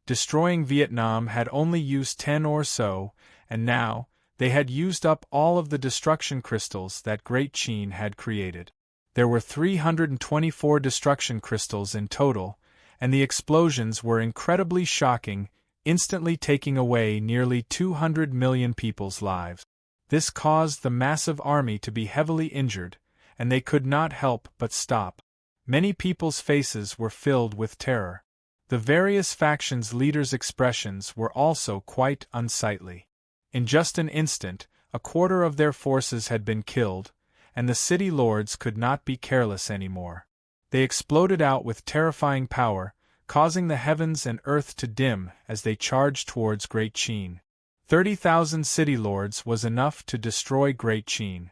Destroying Vietnam had only used 10 or so, and now, they had used up all of the destruction crystals that Great Qin had created. There were 324 destruction crystals in total, and the explosions were incredibly shocking, instantly taking away nearly 200 million people's lives. This caused the massive army to be heavily injured, and they could not help but stop. Many people's faces were filled with terror. The various factions' leaders' expressions were also quite unsightly. In just an instant, a quarter of their forces had been killed, and the city lords could not be careless anymore. They exploded out with terrifying power, causing the heavens and earth to dim as they charged towards Great Qin. 30,000 city lords was enough to destroy Great Qin.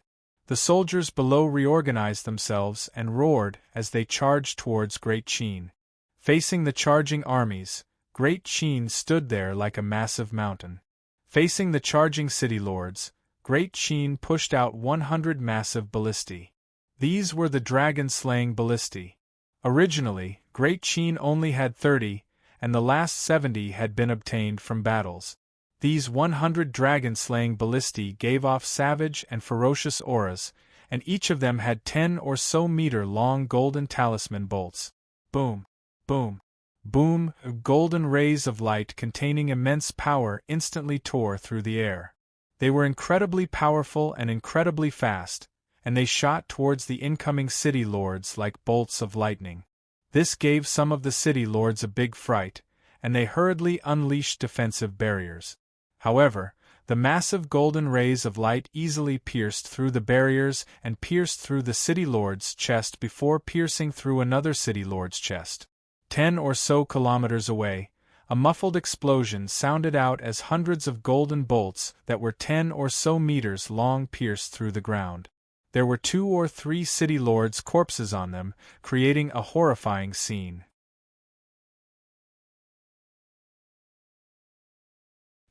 The soldiers below reorganized themselves and roared as they charged towards Great Qin. Facing the charging armies, Great Qin stood there like a massive mountain. Facing the charging city lords, Great Qin pushed out 100 massive ballistae. These were the dragon-slaying ballistae. Originally, Great Qin only had 30, and the last 70 had been obtained from battles. These 100 dragon-slaying ballistae gave off savage and ferocious auras, and each of them had 10 or so meter-long golden talisman bolts. Boom! Boom! Boom! Golden rays of light containing immense power instantly tore through the air. They were incredibly powerful and incredibly fast, and they shot towards the incoming city lords like bolts of lightning. This gave some of the city lords a big fright, and they hurriedly unleashed defensive barriers. However, the massive golden rays of light easily pierced through the barriers and pierced through the city lord's chest before piercing through another city lord's chest. 10 or so kilometers away, a muffled explosion sounded out as hundreds of golden bolts that were 10 or so meters long pierced through the ground. There were 2 or 3 city lords' corpses on them, creating a horrifying scene.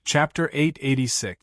Chapter 886.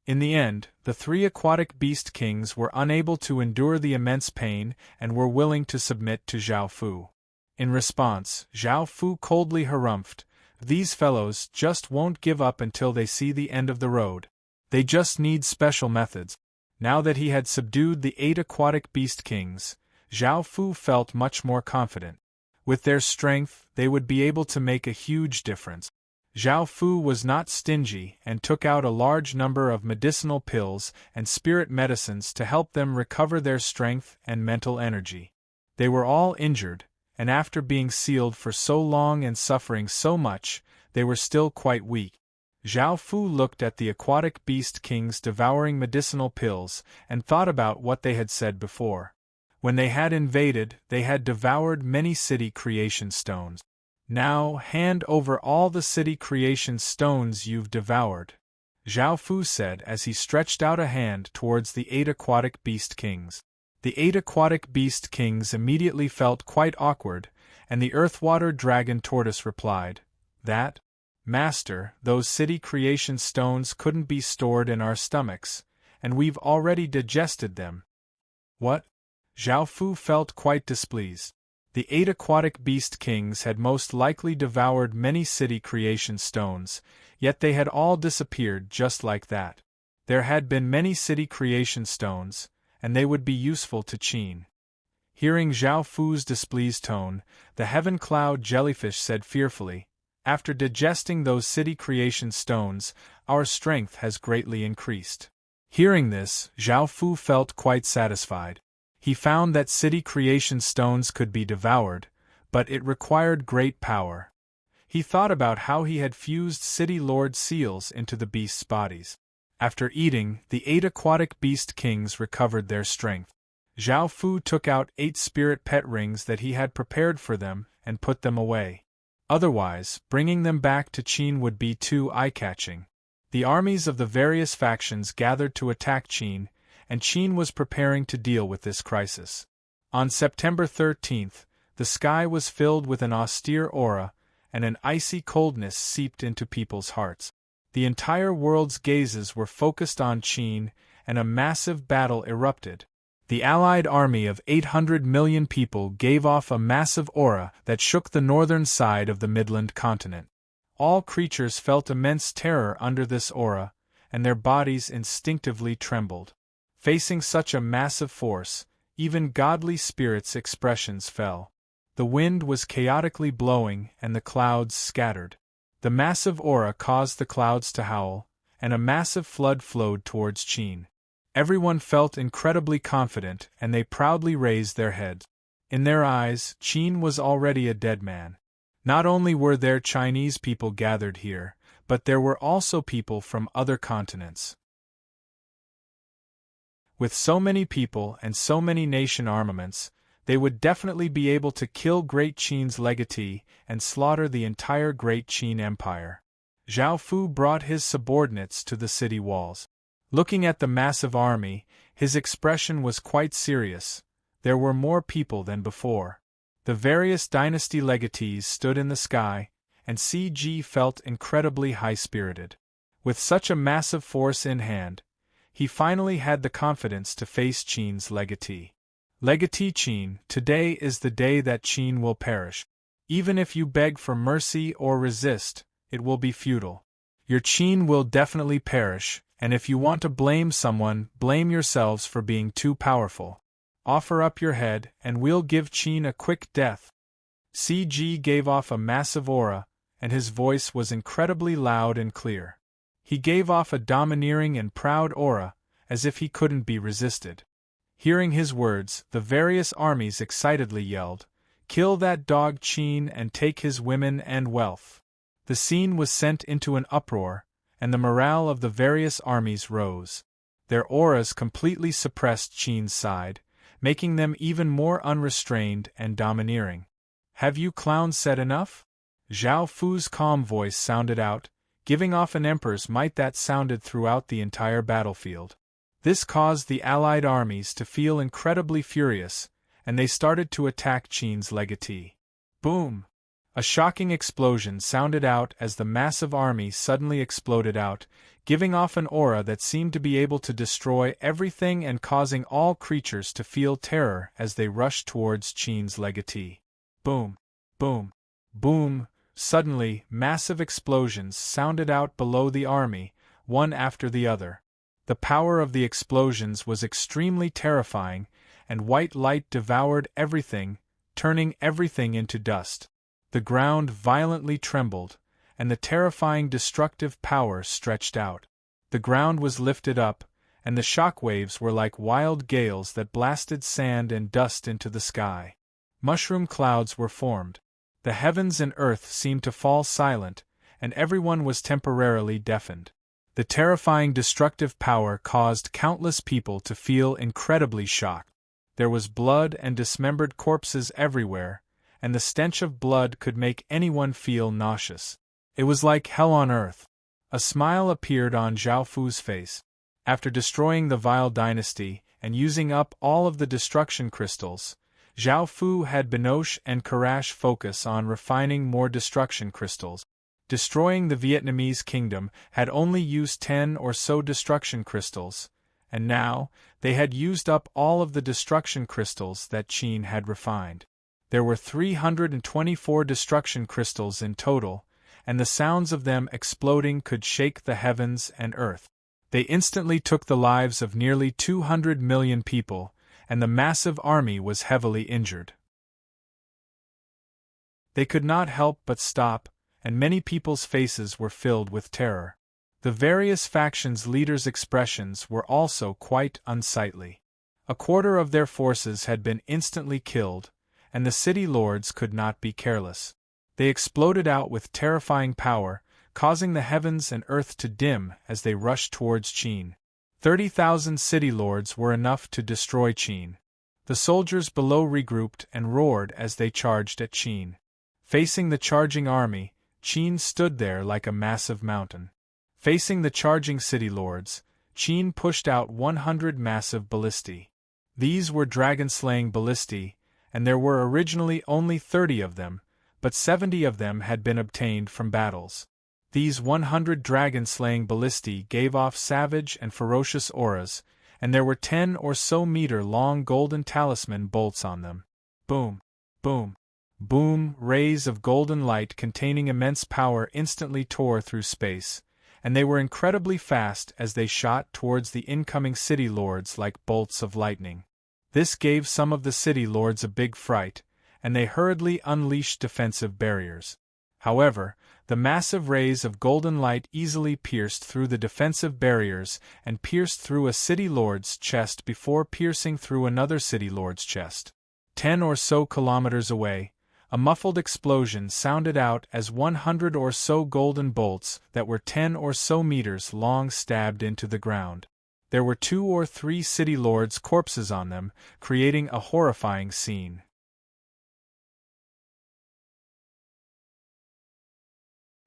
In the end, the 3 aquatic beast kings were unable to endure the immense pain and were willing to submit to Zhao Fu. In response, Zhao Fu coldly harumphed, "These fellows just won't give up until they see the end of the road. They just need special methods." Now that he had subdued the 8 aquatic beast kings, Zhao Fu felt much more confident. With their strength, they would be able to make a huge difference. Zhao Fu was not stingy and took out a large number of medicinal pills and spirit medicines to help them recover their strength and mental energy. They were all injured, and after being sealed for so long and suffering so much, they were still quite weak. Zhao Fu looked at the aquatic beast kings devouring medicinal pills and thought about what they had said before. When they had invaded, they had devoured many city creation stones. Now hand over all the city creation stones you've devoured, Zhao Fu said as he stretched out a hand towards the 8 aquatic beast kings. The 8 aquatic beast kings immediately felt quite awkward, and the earth-water dragon tortoise replied, "That? Master, those city creation stones couldn't be stored in our stomachs, and we've already digested them." What? Zhao Fu felt quite displeased. The 8 aquatic beast kings had most likely devoured many city creation stones, yet they had all disappeared just like that. There had been many city creation stones, and they would be useful to Qin. Hearing Zhao Fu's displeased tone, the heaven cloud jellyfish said fearfully, "After digesting those city creation stones, our strength has greatly increased." Hearing this, Zhao Fu felt quite satisfied. He found that city creation stones could be devoured, but it required great power. He thought about how he had fused city lord seals into the beasts' bodies. After eating, the 8 aquatic beast kings recovered their strength. Zhao Fu took out 8 spirit pet rings that he had prepared for them and put them away. Otherwise, bringing them back to Qin would be too eye-catching. The armies of the various factions gathered to attack Qin, and Qin was preparing to deal with this crisis. On September 13th, the sky was filled with an austere aura, and an icy coldness seeped into people's hearts. The entire world's gazes were focused on Qin, and a massive battle erupted. The allied army of 800 million people gave off a massive aura that shook the northern side of the Midland continent. All creatures felt immense terror under this aura, and their bodies instinctively trembled. Facing such a massive force, even godly spirits' expressions fell. The wind was chaotically blowing and the clouds scattered. The massive aura caused the clouds to howl, and a massive flood flowed towards Qin. Everyone felt incredibly confident and they proudly raised their heads. In their eyes, Qin was already a dead man. Not only were there Chinese people gathered here, but there were also people from other continents. With so many people and so many nation armaments, they would definitely be able to kill Great Qin's legatee and slaughter the entire Great Qin Empire. Zhao Fu brought his subordinates to the city walls. Looking at the massive army, his expression was quite serious. There were more people than before. The various dynasty legatees stood in the sky, and CG felt incredibly high-spirited. With such a massive force in hand, he finally had the confidence to face Qin's legatee. Legatee Qin, today is the day that Qin will perish. Even if you beg for mercy or resist, it will be futile. Your Qin will definitely perish, and if you want to blame someone, blame yourselves for being too powerful. Offer up your head, and we'll give Qin a quick death. CG gave off a massive aura, and his voice was incredibly loud and clear. He gave off a domineering and proud aura, as if he couldn't be resisted. Hearing his words, the various armies excitedly yelled, "Kill that dog Qin and take his women and wealth." The scene was sent into an uproar, and the morale of the various armies rose. Their auras completely suppressed Qin's side, making them even more unrestrained and domineering. "Have you clowns said enough?" Zhao Fu's calm voice sounded out, giving off an emperor's might that sounded throughout the entire battlefield. This caused the allied armies to feel incredibly furious, and they started to attack Qin's legatee. Boom! A shocking explosion sounded out as the massive army suddenly exploded out, giving off an aura that seemed to be able to destroy everything and causing all creatures to feel terror as they rushed towards Qin's legatee. Boom! Boom! Boom! Suddenly, massive explosions sounded out below the army, one after the other. The power of the explosions was extremely terrifying, and white light devoured everything, turning everything into dust. The ground violently trembled, and the terrifying destructive power stretched out. The ground was lifted up, and the shock waves were like wild gales that blasted sand and dust into the sky. Mushroom clouds were formed. The heavens and earth seemed to fall silent, and everyone was temporarily deafened. The terrifying destructive power caused countless people to feel incredibly shocked. There was blood and dismembered corpses everywhere, and the stench of blood could make anyone feel nauseous. It was like hell on earth. A smile appeared on Zhao Fu's face. After destroying the vile dynasty and using up all of the destruction crystals, Zhao Fu had Binoche and Karash focus on refining more destruction crystals. Destroying the Vietnamese kingdom had only used 10 or so destruction crystals, and now they had used up all of the destruction crystals that Qin had refined. There were 324 destruction crystals in total, and the sounds of them exploding could shake the heavens and earth. They instantly took the lives of nearly 200 million people, and the massive army was heavily injured. They could not help but stop, and many people's faces were filled with terror. The various factions' leaders' expressions were also quite unsightly. A quarter of their forces had been instantly killed, and the city lords could not be careless. They exploded out with terrifying power, causing the heavens and earth to dim as they rushed towards Qin. 30,000 city lords were enough to destroy Qin. The soldiers below regrouped and roared as they charged at Qin. Facing the charging army, Qin stood there like a massive mountain. Facing the charging city lords, Qin pushed out 100 massive ballistae. These were dragon-slaying ballistae, and there were originally only 30 of them, but 70 of them had been obtained from battles. These 100 dragon-slaying ballistae gave off savage and ferocious auras, and there were 10 or so meter-long golden talisman bolts on them. Boom! Boom! Boom! Rays of golden light containing immense power instantly tore through space, and they were incredibly fast as they shot towards the incoming city lords like bolts of lightning. This gave some of the city lords a big fright, and they hurriedly unleashed defensive barriers. However, the massive rays of golden light easily pierced through the defensive barriers and pierced through a city lord's chest before piercing through another city lord's chest. 10 or so kilometers away, a muffled explosion sounded out as 100 or so golden bolts that were 10 or so meters long stabbed into the ground. There were 2 or 3 city lords' corpses on them, creating a horrifying scene.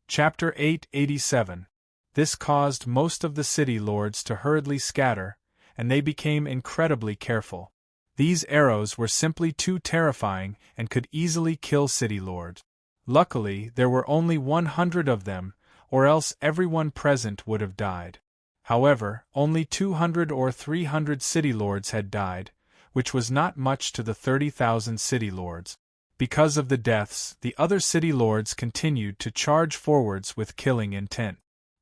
Chapter 887. This caused most of the city lords to hurriedly scatter, and they became incredibly careful. These arrows were simply too terrifying and could easily kill city lords. Luckily, there were only 100 of them, or else everyone present would have died. However, only 200 or 300 city lords had died, which was not much to the 30,000 city lords. Because of the deaths, the other city lords continued to charge forwards with killing intent.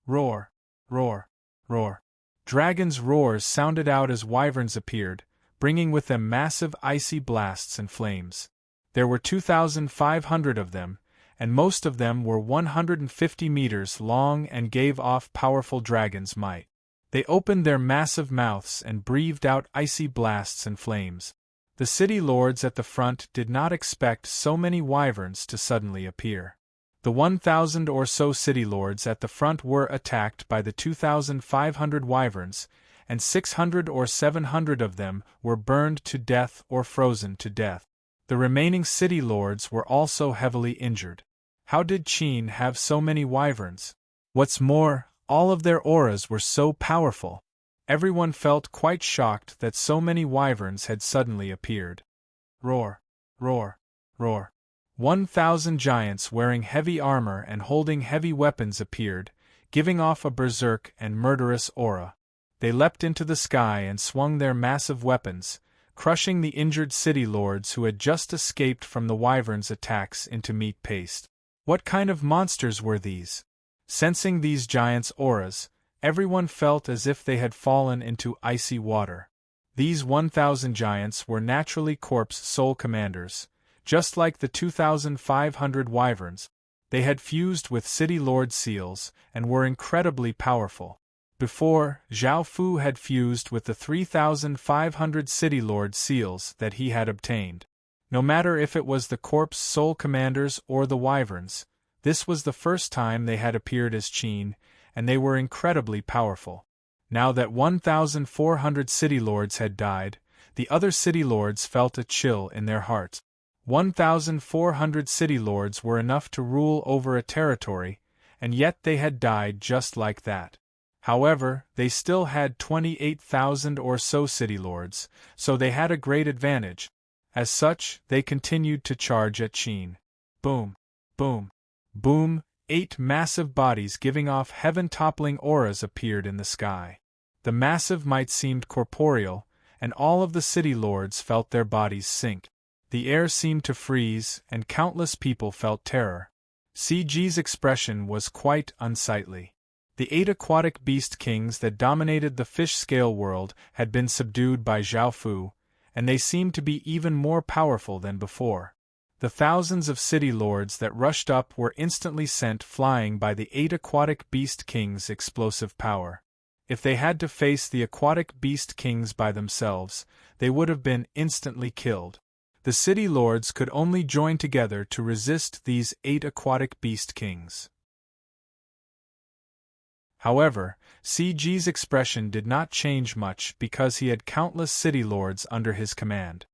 Roar! Roar! Roar! Dragons' roars sounded out as wyverns appeared, bringing with them massive icy blasts and flames. There were 2,500 of them, and most of them were 150 meters long and gave off powerful dragon's might. They opened their massive mouths and breathed out icy blasts and flames. The city lords at the front did not expect so many wyverns to suddenly appear. The 1,000 or so city lords at the front were attacked by the 2,500 wyverns, and 600 or 700 of them were burned to death or frozen to death. The remaining city lords were also heavily injured. How did Qin have so many wyverns? What's more, all of their auras were so powerful. Everyone felt quite shocked that so many wyverns had suddenly appeared. Roar! Roar! Roar! 1,000 giants wearing heavy armor and holding heavy weapons appeared, giving off a berserk and murderous aura. They leapt into the sky and swung their massive weapons, crushing the injured city lords who had just escaped from the wyverns' attacks into meat paste. What kind of monsters were these? Sensing these giants' auras, everyone felt as if they had fallen into icy water. These 1,000 giants were naturally corpse soul commanders, Just like the 2,500 wyverns, they had fused with City Lord seals and were incredibly powerful. Before, Zhao Fu had fused with the 3,500 City Lord seals that he had obtained. No matter if it was the Corp's Soul Commanders or the wyverns, this was the first time they had appeared as Qin, and they were incredibly powerful. Now that 1,400 City Lords had died, the other City Lords felt a chill in their hearts. 1,400 City Lords were enough to rule over a territory, and yet they had died just like that. However, they still had 28,000 or so City Lords, so they had a great advantage. As such, they continued to charge at Qin. Boom! Boom! Boom! 8 massive bodies giving off heaven-toppling auras appeared in the sky. The massive might seemed corporeal, and all of the City Lords felt their bodies sink. The air seemed to freeze, and countless people felt terror. CG's expression was quite unsightly. The 8 aquatic beast kings that dominated the fish-scale world had been subdued by Zhao Fu, and they seemed to be even more powerful than before. The thousands of City Lords that rushed up were instantly sent flying by the 8 aquatic beast kings' explosive power. If they had to face the aquatic beast kings by themselves, they would have been instantly killed. The City Lords could only join together to resist these 8 aquatic beast kings. However, CG's expression did not change much because he had countless City Lords under his command.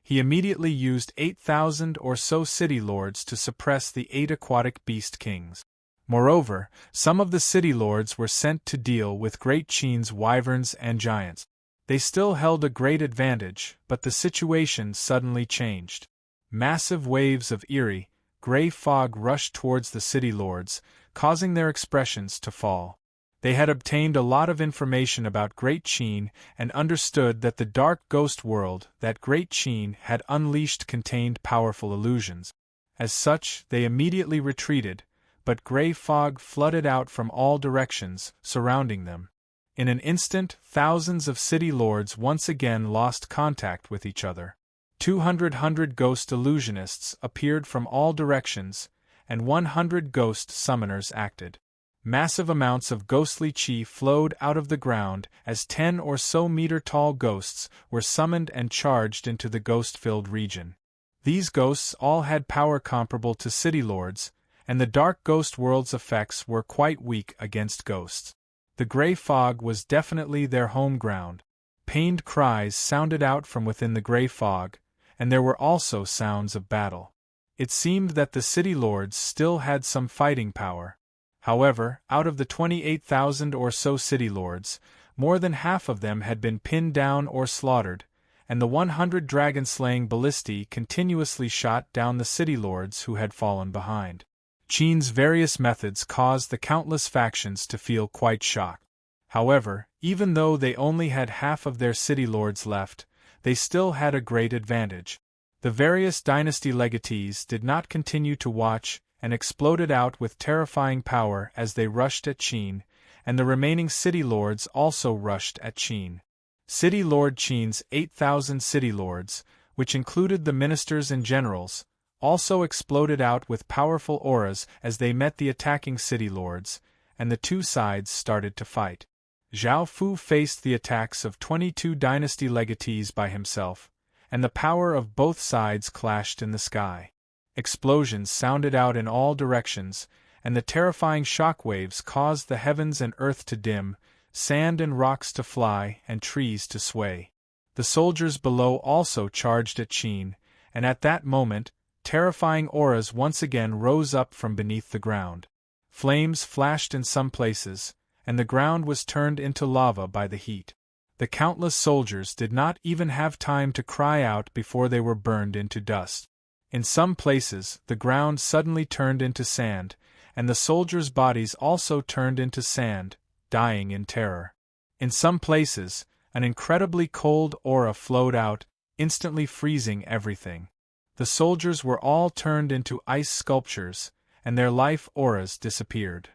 He immediately used 8,000 or so City Lords to suppress the 8 aquatic beast kings. Moreover, some of the City Lords were sent to deal with Great Qin's wyverns and giants. They still held a great advantage, but the situation suddenly changed. Massive waves of eerie, gray fog rushed towards the City Lords, causing their expressions to fall. They had obtained a lot of information about Great Qin and understood that the dark ghost world that Great Qin had unleashed contained powerful illusions. As such, they immediately retreated, but gray fog flooded out from all directions, surrounding them. In an instant, thousands of City Lords once again lost contact with each other. 200 ghost illusionists appeared from all directions, and 100 ghost summoners acted. Massive amounts of ghostly chi flowed out of the ground as 10 or so meter-tall ghosts were summoned and charged into the ghost-filled region. These ghosts all had power comparable to City Lords, and the dark ghost world's effects were quite weak against ghosts. The gray fog was definitely their home ground. Pained cries sounded out from within the gray fog, and there were also sounds of battle. It seemed that the City Lords still had some fighting power. However, out of the 28,000 or so City Lords, more than half of them had been pinned down or slaughtered, and the 100 dragon-slaying ballistae continuously shot down the City Lords who had fallen behind. Qin's various methods caused the countless factions to feel quite shocked. However, even though they only had half of their City Lords left, they still had a great advantage. The various dynasty legatees did not continue to watch and exploded out with terrifying power as they rushed at Qin, and the remaining City Lords also rushed at Qin. City Lord Qin's 8,000 City Lords, which included the ministers and generals, also exploded out with powerful auras as they met the attacking City Lords, and the two sides started to fight. Zhao Fu faced the attacks of 22 dynasty legatees by himself, and the power of both sides clashed in the sky. Explosions sounded out in all directions, and the terrifying shock waves caused the heavens and earth to dim, sand and rocks to fly, and trees to sway. The soldiers below also charged at Qin, and at that moment, terrifying auras once again rose up from beneath the ground. Flames flashed in some places, and the ground was turned into lava by the heat. The countless soldiers did not even have time to cry out before they were burned into dust. In some places, the ground suddenly turned into sand, and the soldiers' bodies also turned into sand, dying in terror. In some places, an incredibly cold aura flowed out, instantly freezing everything. The soldiers were all turned into ice sculptures, and their life auras disappeared.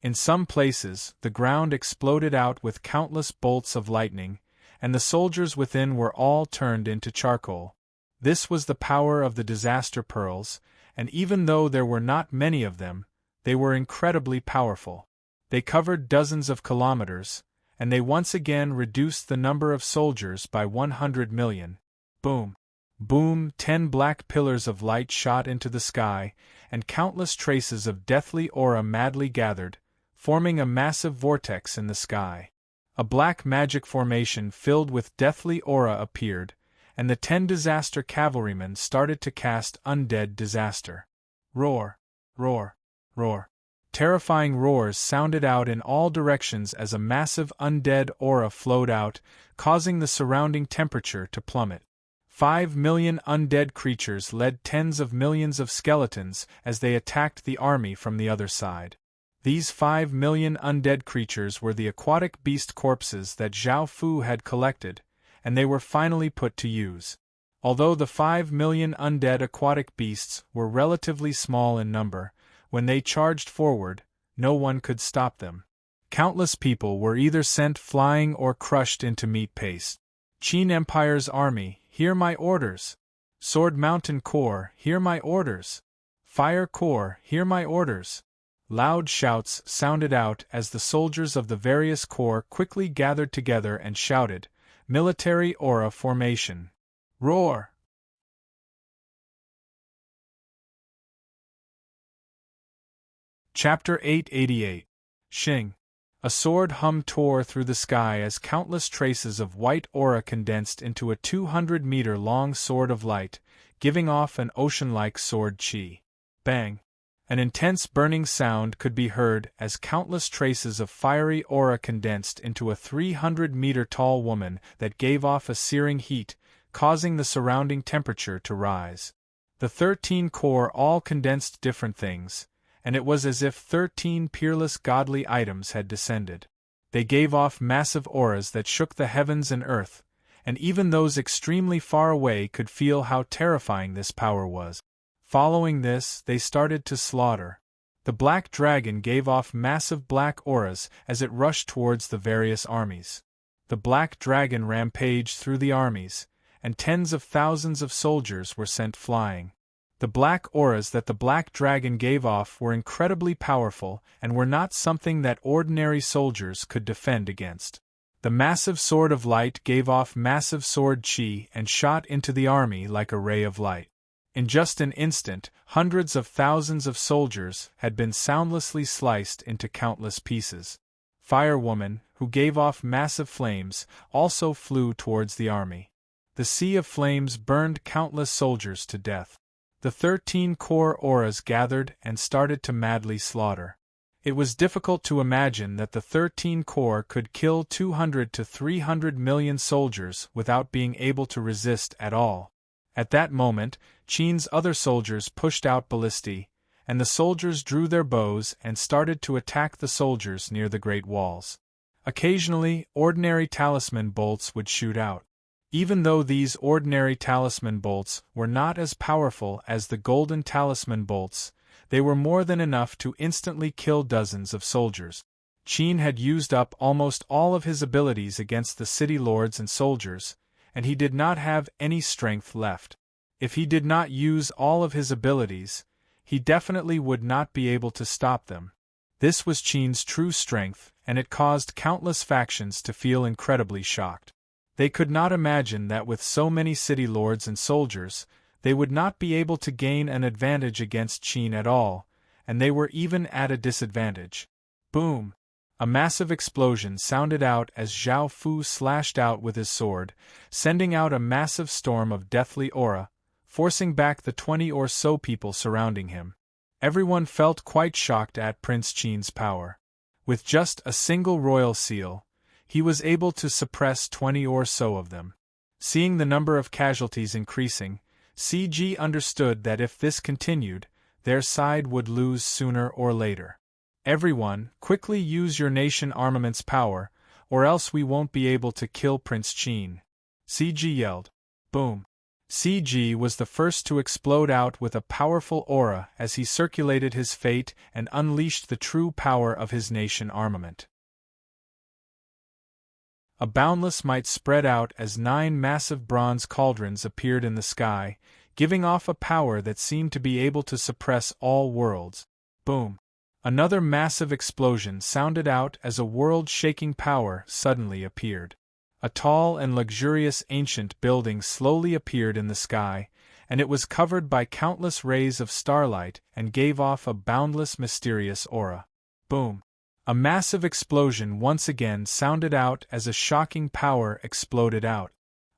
In some places, the ground exploded out with countless bolts of lightning, and the soldiers within were all turned into charcoal. This was the power of the disaster pearls, and even though there were not many of them, they were incredibly powerful. They covered dozens of kilometers, and they once again reduced the number of soldiers by 100 million. Boom! Boom! 10 black pillars of light shot into the sky, and countless traces of deathly aura madly gathered, forming a massive vortex in the sky. A black magic formation filled with deathly aura appeared, and the 10 disaster cavalrymen started to cast undead disaster. Roar! Roar! Roar! Terrifying roars sounded out in all directions as a massive undead aura flowed out, causing the surrounding temperature to plummet. 5 million undead creatures led tens of millions of skeletons as they attacked the army from the other side. These 5 million undead creatures were the aquatic beast corpses that Zhao Fu had collected, and they were finally put to use. Although the 5 million undead aquatic beasts were relatively small in number, when they charged forward, no one could stop them. Countless people were either sent flying or crushed into meat paste. Qin Empire's army, hear my orders! Sword Mountain Corps, hear my orders! Fire Corps, hear my orders! Loud shouts sounded out as the soldiers of the various corps quickly gathered together and shouted, "Military aura formation! Roar!" Chapter 888. Xing. A sword hum tore through the sky as countless traces of white aura condensed into a 200-meter-long sword of light, giving off an ocean-like sword chi. Bang! An intense burning sound could be heard as countless traces of fiery aura condensed into a 300-meter-tall woman that gave off a searing heat, causing the surrounding temperature to rise. The 13 corps all condensed different things, and it was as if 13 peerless godly items had descended. They gave off massive auras that shook the heavens and earth, and even those extremely far away could feel how terrifying this power was. Following this, they started to slaughter. The black dragon gave off massive black auras as it rushed towards the various armies. The black dragon rampaged through the armies, and tens of thousands of soldiers were sent flying. The black auras that the black dragon gave off were incredibly powerful and were not something that ordinary soldiers could defend against. The massive sword of light gave off massive sword chi and shot into the army like a ray of light. In just an instant, hundreds of thousands of soldiers had been soundlessly sliced into countless pieces. Fire Woman, who gave off massive flames, also flew towards the army. The sea of flames burned countless soldiers to death. The 13 corps auras gathered and started to madly slaughter. It was difficult to imagine that the 13 corps could kill 200 to 300 million soldiers without being able to resist at all. At that moment, Qin's other soldiers pushed out ballistae, and the soldiers drew their bows and started to attack the soldiers near the Great Walls. Occasionally, ordinary talisman bolts would shoot out. Even though these ordinary talisman bolts were not as powerful as the golden talisman bolts, they were more than enough to instantly kill dozens of soldiers. Qin had used up almost all of his abilities against the city lords and soldiers, and he did not have any strength left. If he did not use all of his abilities, he definitely would not be able to stop them. This was Qin's true strength, and it caused countless factions to feel incredibly shocked. They could not imagine that with so many city lords and soldiers, they would not be able to gain an advantage against Qin at all, and they were even at a disadvantage. Boom! A massive explosion sounded out as Zhao Fu slashed out with his sword, sending out a massive storm of deathly aura, forcing back the 20 or so people surrounding him. Everyone felt quite shocked at Prince Qin's power. With just a single royal seal, he was able to suppress 20 or so of them. Seeing the number of casualties increasing, CG understood that if this continued, their side would lose sooner or later. Everyone, quickly use your nation armament's power, or else we won't be able to kill Prince Qin. CG yelled. Boom. CG was the first to explode out with a powerful aura as he circulated his fate and unleashed the true power of his nation armament. A boundless might spread out as 9 massive bronze cauldrons appeared in the sky, giving off a power that seemed to be able to suppress all worlds. Boom! Another massive explosion sounded out as a world-shaking power suddenly appeared. A tall and luxurious ancient building slowly appeared in the sky, and it was covered by countless rays of starlight and gave off a boundless mysterious aura. Boom! A massive explosion once again sounded out as a shocking power exploded out.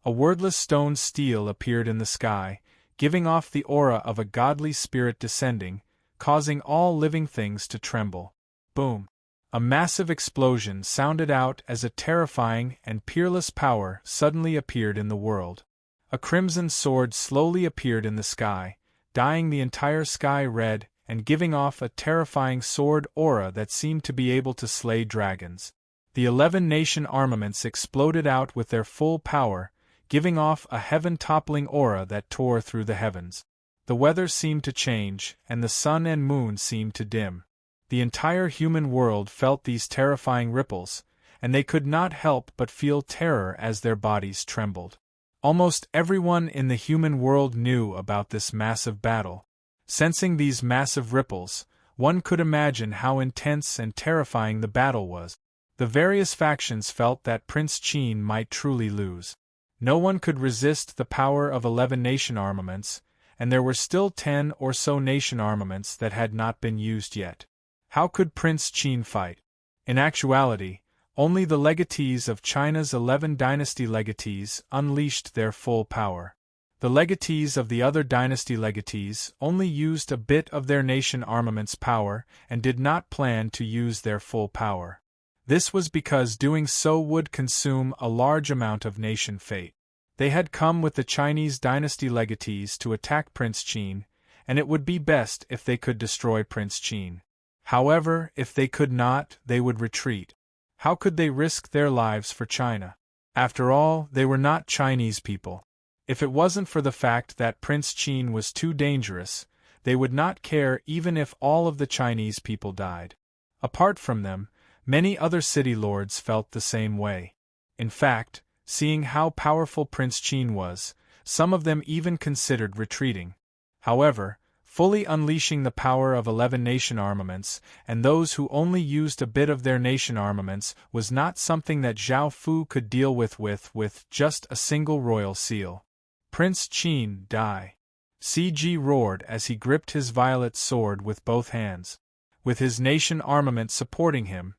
A wordless stone steel appeared in the sky, giving off the aura of a godly spirit descending, causing all living things to tremble. Boom! A massive explosion sounded out as a terrifying and peerless power suddenly appeared in the world. A crimson sword slowly appeared in the sky, dyeing the entire sky red and giving off a terrifying sword aura that seemed to be able to slay dragons. The 11 nation armaments exploded out with their full power, giving off a heaven-toppling aura that tore through the heavens. The weather seemed to change, and the sun and moon seemed to dim. The entire human world felt these terrifying ripples, and they could not help but feel terror as their bodies trembled. Almost everyone in the human world knew about this massive battle. Sensing these massive ripples, one could imagine how intense and terrifying the battle was. The various factions felt that Prince Qin might truly lose. No one could resist the power of 11 nation armaments, and there were still 10 or so nation armaments that had not been used yet. How could Prince Qin fight? In actuality, only the legatees of China's 11 dynasty legatees unleashed their full power. The legatees of the other dynasty legatees only used a bit of their nation armament's power and did not plan to use their full power. This was because doing so would consume a large amount of nation fate. They had come with the Chinese dynasty legatees to attack Prince Qin, and it would be best if they could destroy Prince Qin. However, if they could not, they would retreat. How could they risk their lives for China? After all, they were not Chinese people. If it wasn't for the fact that Prince Qin was too dangerous, they would not care even if all of the Chinese people died. Apart from them, many other city lords felt the same way. In fact, seeing how powerful Prince Qin was, some of them even considered retreating. However, fully unleashing the power of 11 nation armaments, and those who only used a bit of their nation armaments, was not something that Zhao Fu could deal with just a single royal seal. Prince Qin, die! CG roared as he gripped his violet sword with both hands. With his nation armament supporting him,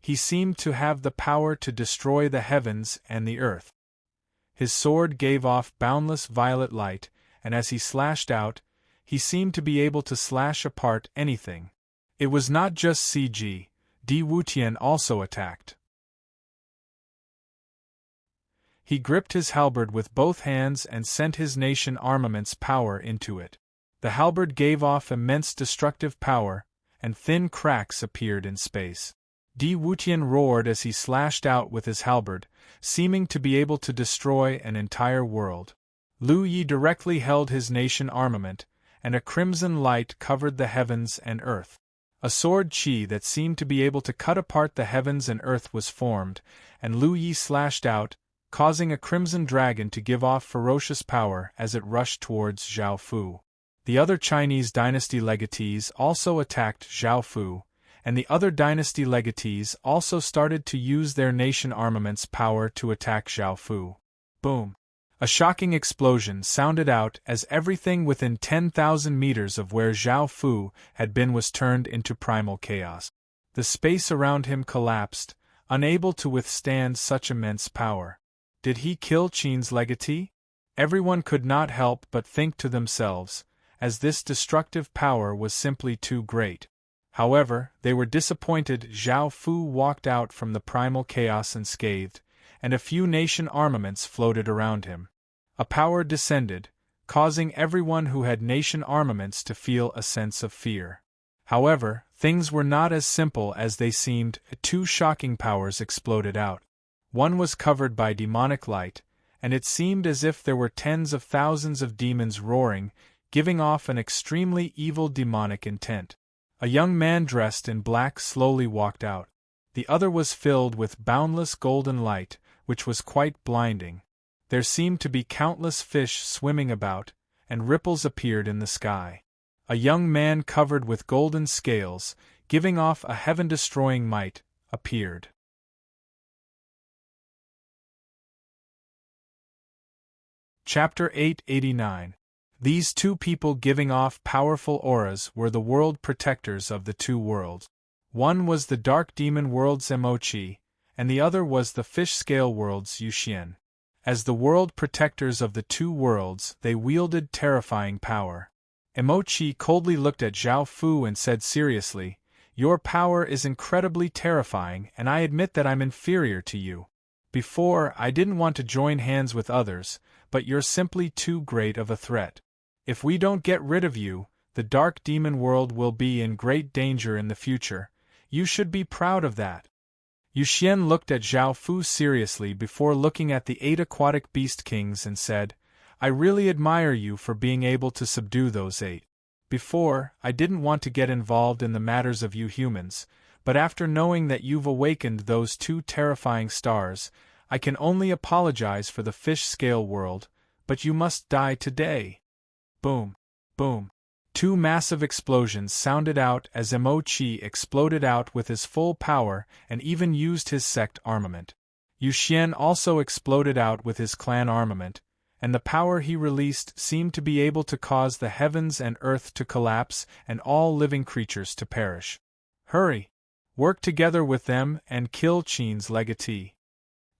he seemed to have the power to destroy the heavens and the earth. His sword gave off boundless violet light, and as he slashed out, he seemed to be able to slash apart anything. It was not just CG, Di Wutian also attacked. He gripped his halberd with both hands and sent his nation armament's power into it. The halberd gave off immense destructive power, and thin cracks appeared in space. Di Wutian roared as he slashed out with his halberd, seeming to be able to destroy an entire world. Lu Yi directly held his nation armament, and a crimson light covered the heavens and earth. A sword chi that seemed to be able to cut apart the heavens and earth was formed, and Lu Yi slashed out, causing a crimson dragon to give off ferocious power as it rushed towards Zhao Fu. The other Chinese dynasty legatees also attacked Zhao Fu, and the other dynasty legatees also started to use their nation armament's power to attack Zhao Fu. Boom! A shocking explosion sounded out as everything within 10,000 meters of where Zhao Fu had been was turned into primal chaos. The space around him collapsed, unable to withstand such immense power. Did he kill Qin's legatee? Everyone could not help but think to themselves, as this destructive power was simply too great. However, they were disappointed. Zhao Fu walked out from the primal chaos unscathed, and a few nation armaments floated around him. A power descended, causing everyone who had nation armaments to feel a sense of fear. However, things were not as simple as they seemed. 2 shocking powers exploded out. One was covered by demonic light, and it seemed as if there were tens of thousands of demons roaring, giving off an extremely evil demonic intent. A young man dressed in black slowly walked out. The other was filled with boundless golden light, which was quite blinding. There seemed to be countless fish swimming about, and ripples appeared in the sky. A young man covered with golden scales, giving off a heaven-destroying might, appeared. Chapter 889. These two people giving off powerful auras were the world protectors of the two worlds. One was the dark demon world's Emochi, and the other was the fish scale world's Yuxian. As the world protectors of the two worlds, they wielded terrifying power. Emochi coldly looked at Zhao Fu and said seriously, "Your power is incredibly terrifying, and I admit that I'm inferior to you. Before, I didn't want to join hands with others, but you're simply too great of a threat. If we don't get rid of you, the dark demon world will be in great danger in the future. You should be proud of that." Yuxian looked at Zhao Fu seriously before looking at the 8 aquatic beast kings and said, "I really admire you for being able to subdue those 8. Before, I didn't want to get involved in the matters of you humans, but after knowing that you've awakened those 2 terrifying stars, I can only apologize for the fish scale world, but you must die today." Boom! Boom! 2 massive explosions sounded out as Emochi exploded out with his full power and even used his sect armament. Yuxian also exploded out with his clan armament, and the power he released seemed to be able to cause the heavens and earth to collapse and all living creatures to perish. "Hurry! Work together with them and kill Qin's legatee."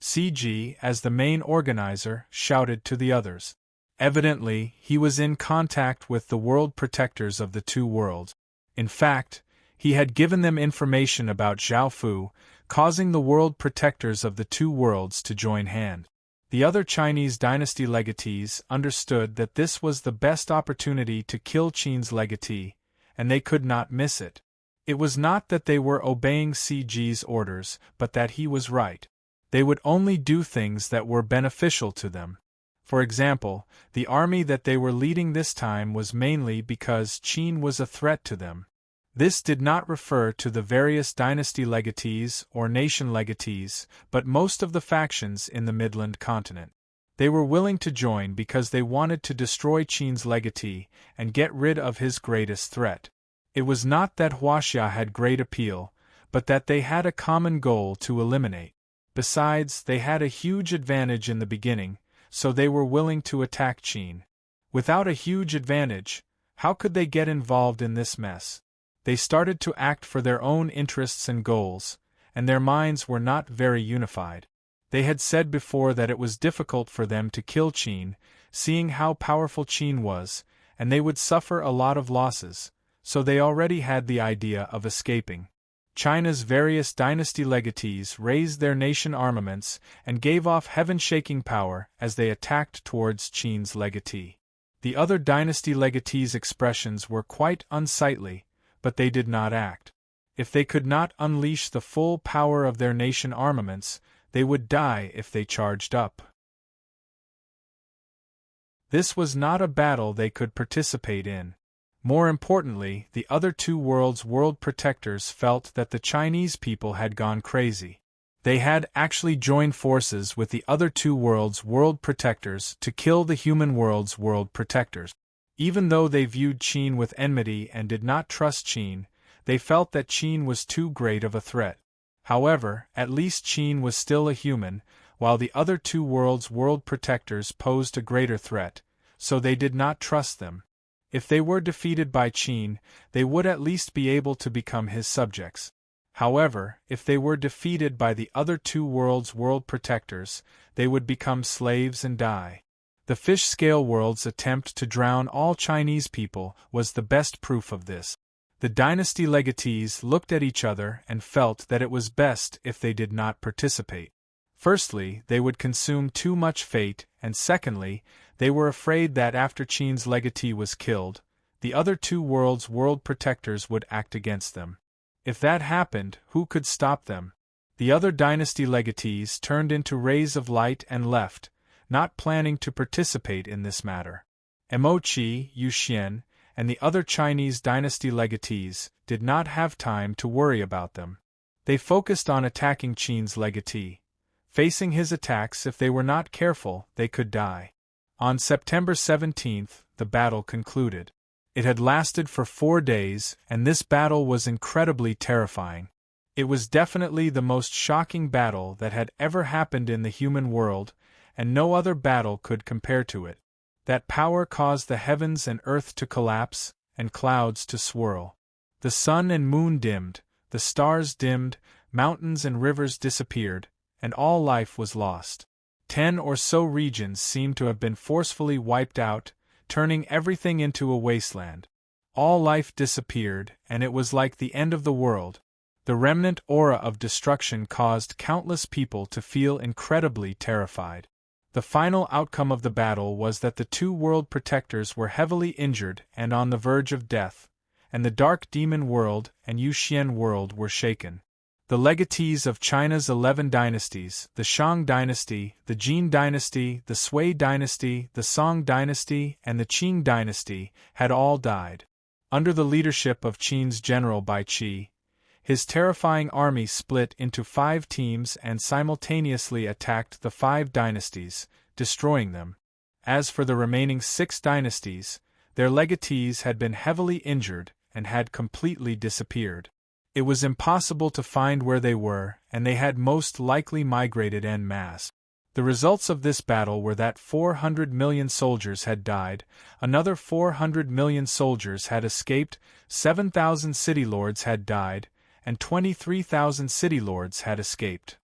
CG, as the main organizer, shouted to the others. Evidently, he was in contact with the world protectors of the two worlds. In fact, he had given them information about Zhao Fu, causing the world protectors of the two worlds to join hand. The other Chinese dynasty legatees understood that this was the best opportunity to kill Qin's legatee, and they could not miss it. It was not that they were obeying CG's orders, but that he was right. They would only do things that were beneficial to them. For example, the army that they were leading this time was mainly because Qin was a threat to them. This did not refer to the various dynasty legatees or nation legatees, but most of the factions in the Midland continent. They were willing to join because they wanted to destroy Qin's legatee and get rid of his greatest threat. It was not that Huaxia had great appeal, but that they had a common goal to eliminate. Besides, they had a huge advantage in the beginning, so they were willing to attack Qin. Without a huge advantage, how could they get involved in this mess? They started to act for their own interests and goals, and their minds were not very unified. They had said before that it was difficult for them to kill Qin, seeing how powerful Qin was, and they would suffer a lot of losses, so they already had the idea of escaping. China's various dynasty legatees raised their nation armaments and gave off heaven-shaking power as they attacked towards Qin's legatee. The other dynasty legatees' expressions were quite unsightly, but they did not act. If they could not unleash the full power of their nation armaments, they would die if they charged up. This was not a battle they could participate in. More importantly, the other two worlds' world protectors felt that the Chinese people had gone crazy. They had actually joined forces with the other two worlds' world protectors to kill the human world's world protectors. Even though they viewed Qin with enmity and did not trust Qin, they felt that Qin was too great of a threat. However, at least Qin was still a human, while the other two worlds' world protectors posed a greater threat, so they did not trust them. If they were defeated by Qin, they would at least be able to become his subjects. However, if they were defeated by the other two worlds' world protectors, they would become slaves and die. The fish-scale world's attempt to drown all Chinese people was the best proof of this. The dynasty legatees looked at each other and felt that it was best if they did not participate. Firstly, they would consume too much fate, and secondly, they were afraid that after Qin's legatee was killed, the other two worlds' world protectors would act against them. If that happened, who could stop them? The other dynasty legatees turned into rays of light and left, not planning to participate in this matter. Emochi, Yuxian, and the other Chinese dynasty legatees did not have time to worry about them. They focused on attacking Qin's legatee. Facing his attacks, if they were not careful, they could die. On September 17th, the battle concluded. It had lasted for 4 days, and this battle was incredibly terrifying. It was definitely the most shocking battle that had ever happened in the human world, and no other battle could compare to it. That power caused the heavens and earth to collapse, and clouds to swirl. The sun and moon dimmed, the stars dimmed, mountains and rivers disappeared, and all life was lost. 10 or so regions seemed to have been forcefully wiped out, turning everything into a wasteland. All life disappeared, and it was like the end of the world. The remnant aura of destruction caused countless people to feel incredibly terrified. The final outcome of the battle was that the two world protectors were heavily injured and on the verge of death, and the Dark Demon world and Yuxian world were shaken. The legatees of China's 11 dynasties, the Shang dynasty, the Jin dynasty, the Sui dynasty, the Song dynasty, and the Qing dynasty, had all died. Under the leadership of Qin's general Bai Qi, his terrifying army split into 5 teams and simultaneously attacked the 5 dynasties, destroying them. As for the remaining 6 dynasties, their legatees had been heavily injured and had completely disappeared. It was impossible to find where they were, and they had most likely migrated en masse. The results of this battle were that 400 million soldiers had died, another 400 million soldiers had escaped, 7,000 city lords had died, and 23,000 city lords had escaped.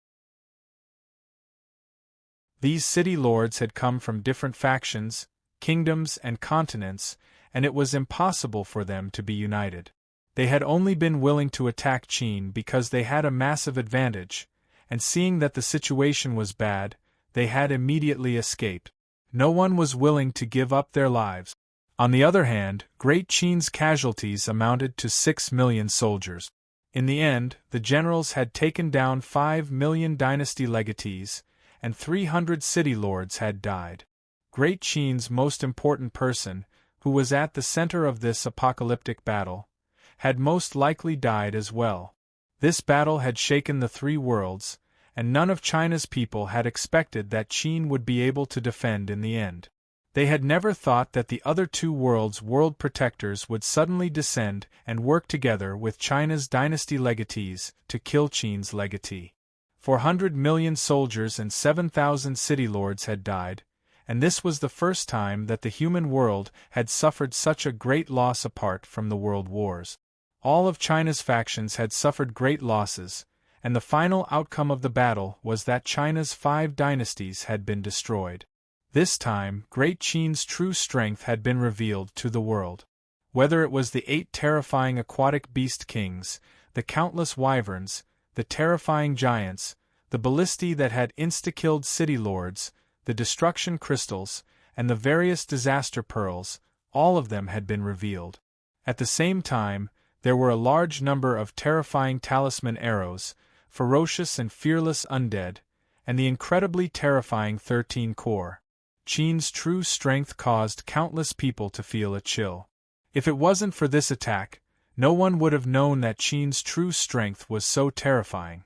These city lords had come from different factions, kingdoms, and continents, and it was impossible for them to be united. They had only been willing to attack Qin because they had a massive advantage, and seeing that the situation was bad, they had immediately escaped. No one was willing to give up their lives. On the other hand, Great Qin's casualties amounted to 6 million soldiers. In the end, the generals had taken down 5 million dynasty legatees, and 300 city lords had died. Great Qin's most important person, who was at the center of this apocalyptic battle, had most likely died as well. This battle had shaken the 3 worlds, and none of China's people had expected that Qin would be able to defend in the end. They had never thought that the other 2 worlds' world protectors would suddenly descend and work together with China's dynasty legatees to kill Qin's legatee. 400 million soldiers and 7,000 city lords had died, and this was the first time that the human world had suffered such a great loss apart from the world wars. All of China's factions had suffered great losses, and the final outcome of the battle was that China's 5 dynasties had been destroyed. This time, Great Qin's true strength had been revealed to the world. Whether it was the 8 terrifying aquatic beast kings, the countless wyverns, the terrifying giants, the ballistae that had insta-killed city lords, the destruction crystals, and the various disaster pearls, all of them had been revealed. At the same time, there were a large number of terrifying talisman arrows, ferocious and fearless undead, and the incredibly terrifying 13 core. Qin's true strength caused countless people to feel a chill. If it wasn't for this attack, no one would have known that Qin's true strength was so terrifying.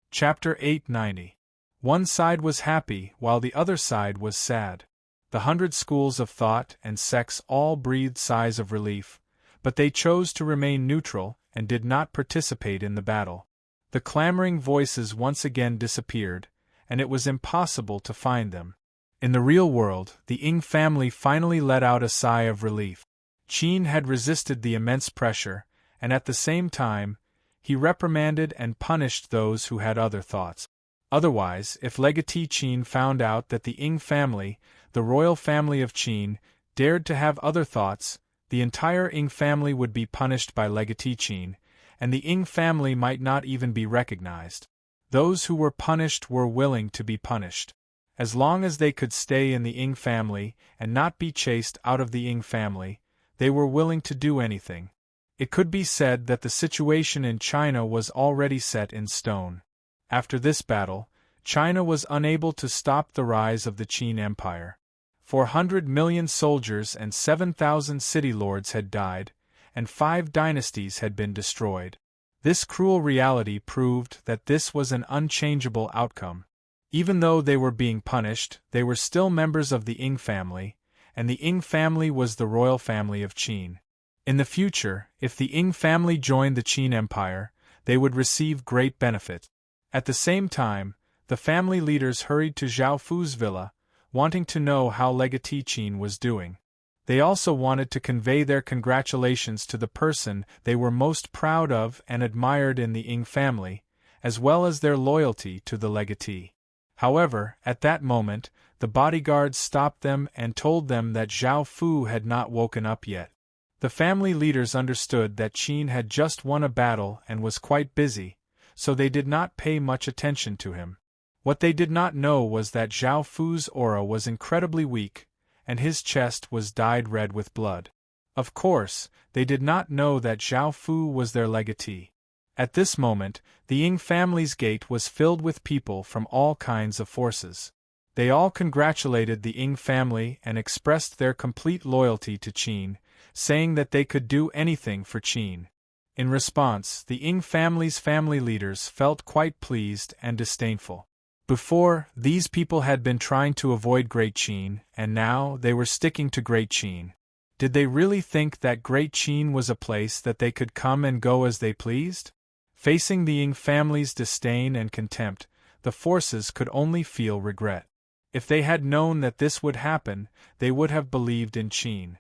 Chapter 890. One side was happy while the other side was sad. The 100 schools of thought and sects all breathed sighs of relief, but they chose to remain neutral and did not participate in the battle. The clamoring voices once again disappeared, and it was impossible to find them. In the real world, the Ying family finally let out a sigh of relief. Qin had resisted the immense pressure, and at the same time, he reprimanded and punished those who had other thoughts. Otherwise, if Legatee Qin found out that the Ying family, the royal family of Qin, dared to have other thoughts, the entire Ying family would be punished by Legatee Qin, and the Ying family might not even be recognized. Those who were punished were willing to be punished. As long as they could stay in the Ying family and not be chased out of the Ying family, they were willing to do anything. It could be said that the situation in China was already set in stone. After this battle, China was unable to stop the rise of the Qin Empire. 400 million soldiers and 7,000 city lords had died, and 5 dynasties had been destroyed. This cruel reality proved that this was an unchangeable outcome. Even though they were being punished, they were still members of the Ying family, and the Ying family was the royal family of Qin. In the future, if the Ying family joined the Qin Empire, they would receive great benefit. At the same time, the family leaders hurried to Zhao Fu's villa, wanting to know how legatee Qin was doing. They also wanted to convey their congratulations to the person they were most proud of and admired in the Ying family, as well as their loyalty to the legatee. However, at that moment, the bodyguards stopped them and told them that Zhao Fu had not woken up yet. The family leaders understood that Qin had just won a battle and was quite busy, so they did not pay much attention to him. What they did not know was that Zhao Fu's aura was incredibly weak, and his chest was dyed red with blood. Of course, they did not know that Zhao Fu was their legatee. At this moment, the Ying family's gate was filled with people from all kinds of forces. They all congratulated the Ying family and expressed their complete loyalty to Qin, saying that they could do anything for Qin. In response, the Ying family's family leaders felt quite pleased and disdainful. Before, these people had been trying to avoid Great Qin, and now they were sticking to Great Qin. Did they really think that Great Qin was a place that they could come and go as they pleased? Facing the Ying family's disdain and contempt, the forces could only feel regret. If they had known that this would happen, they would have believed in Qin.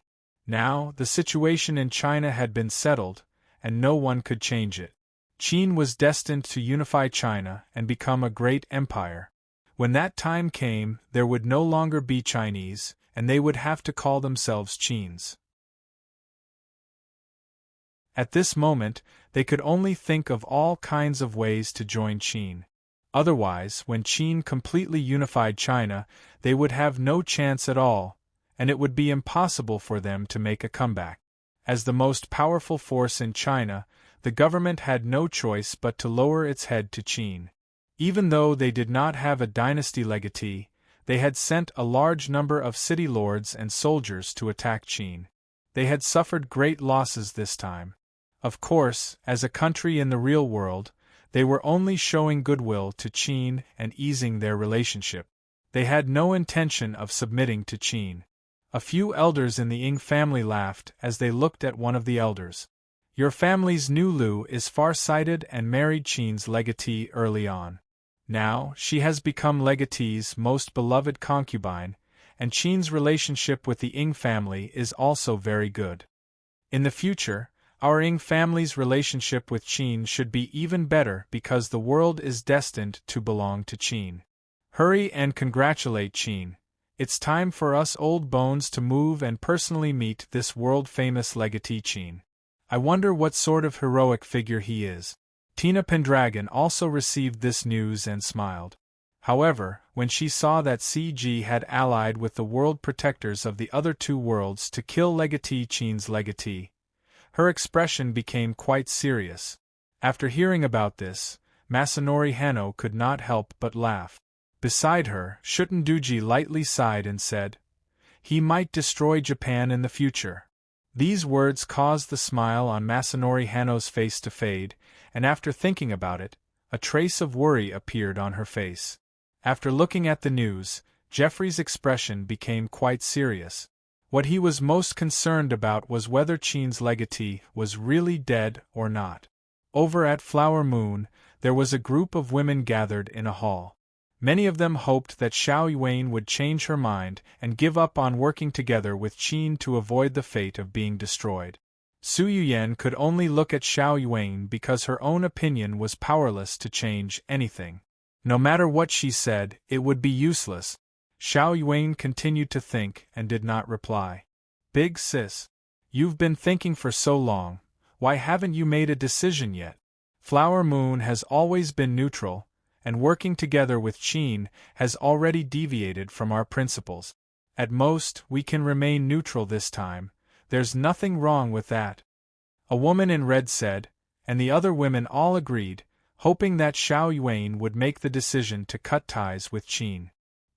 Now, the situation in China had been settled, and no one could change it. Qin was destined to unify China and become a great empire. When that time came, there would no longer be Chinese, and they would have to call themselves Qins. At this moment, they could only think of all kinds of ways to join Qin. Otherwise, when Qin completely unified China, they would have no chance at all, and it would be impossible for them to make a comeback. As the most powerful force in China, the government had no choice but to lower its head to Qin. Even though they did not have a dynasty legatee, they had sent a large number of city lords and soldiers to attack Qin. They had suffered great losses this time. Of course, as a country in the real world, they were only showing goodwill to Qin and easing their relationship. They had no intention of submitting to Qin. A few elders in the Ying family laughed as they looked at one of the elders. Your family's new Lu is far-sighted and married Qin's legatee early on. Now, she has become legatee's most beloved concubine, and Qin's relationship with the Ying family is also very good. In the future, our Ying family's relationship with Qin should be even better because the world is destined to belong to Qin. Hurry and congratulate Qin. It's time for us old bones to move and personally meet this world-famous legatee Qin. I wonder what sort of heroic figure he is. Tina Pendragon also received this news and smiled. However, when she saw that CG had allied with the world protectors of the other two worlds to kill legatee Qin's legatee, her expression became quite serious. After hearing about this, Masanori Hano could not help but laugh. Beside her, Shutenduji lightly sighed and said, "He might destroy Japan in the future." These words caused the smile on Masanori Hano's face to fade, and after thinking about it, a trace of worry appeared on her face. After looking at the news, Jeffrey's expression became quite serious. What he was most concerned about was whether Qin's legatee was really dead or not. Over at Flower Moon, there was a group of women gathered in a hall. Many of them hoped that Xiao Yuan would change her mind and give up on working together with Qin to avoid the fate of being destroyed. Su Yuyen could only look at Xiao Yuan because her own opinion was powerless to change anything. No matter what she said, it would be useless. Xiao Yuan continued to think and did not reply. "Big sis, you've been thinking for so long, why haven't you made a decision yet? Flower Moon has always been neutral, and working together with Qin has already deviated from our principles. At most, we can remain neutral this time. There's nothing wrong with that." A woman in red said, and the other women all agreed, hoping that Xiao Yuan would make the decision to cut ties with Qin.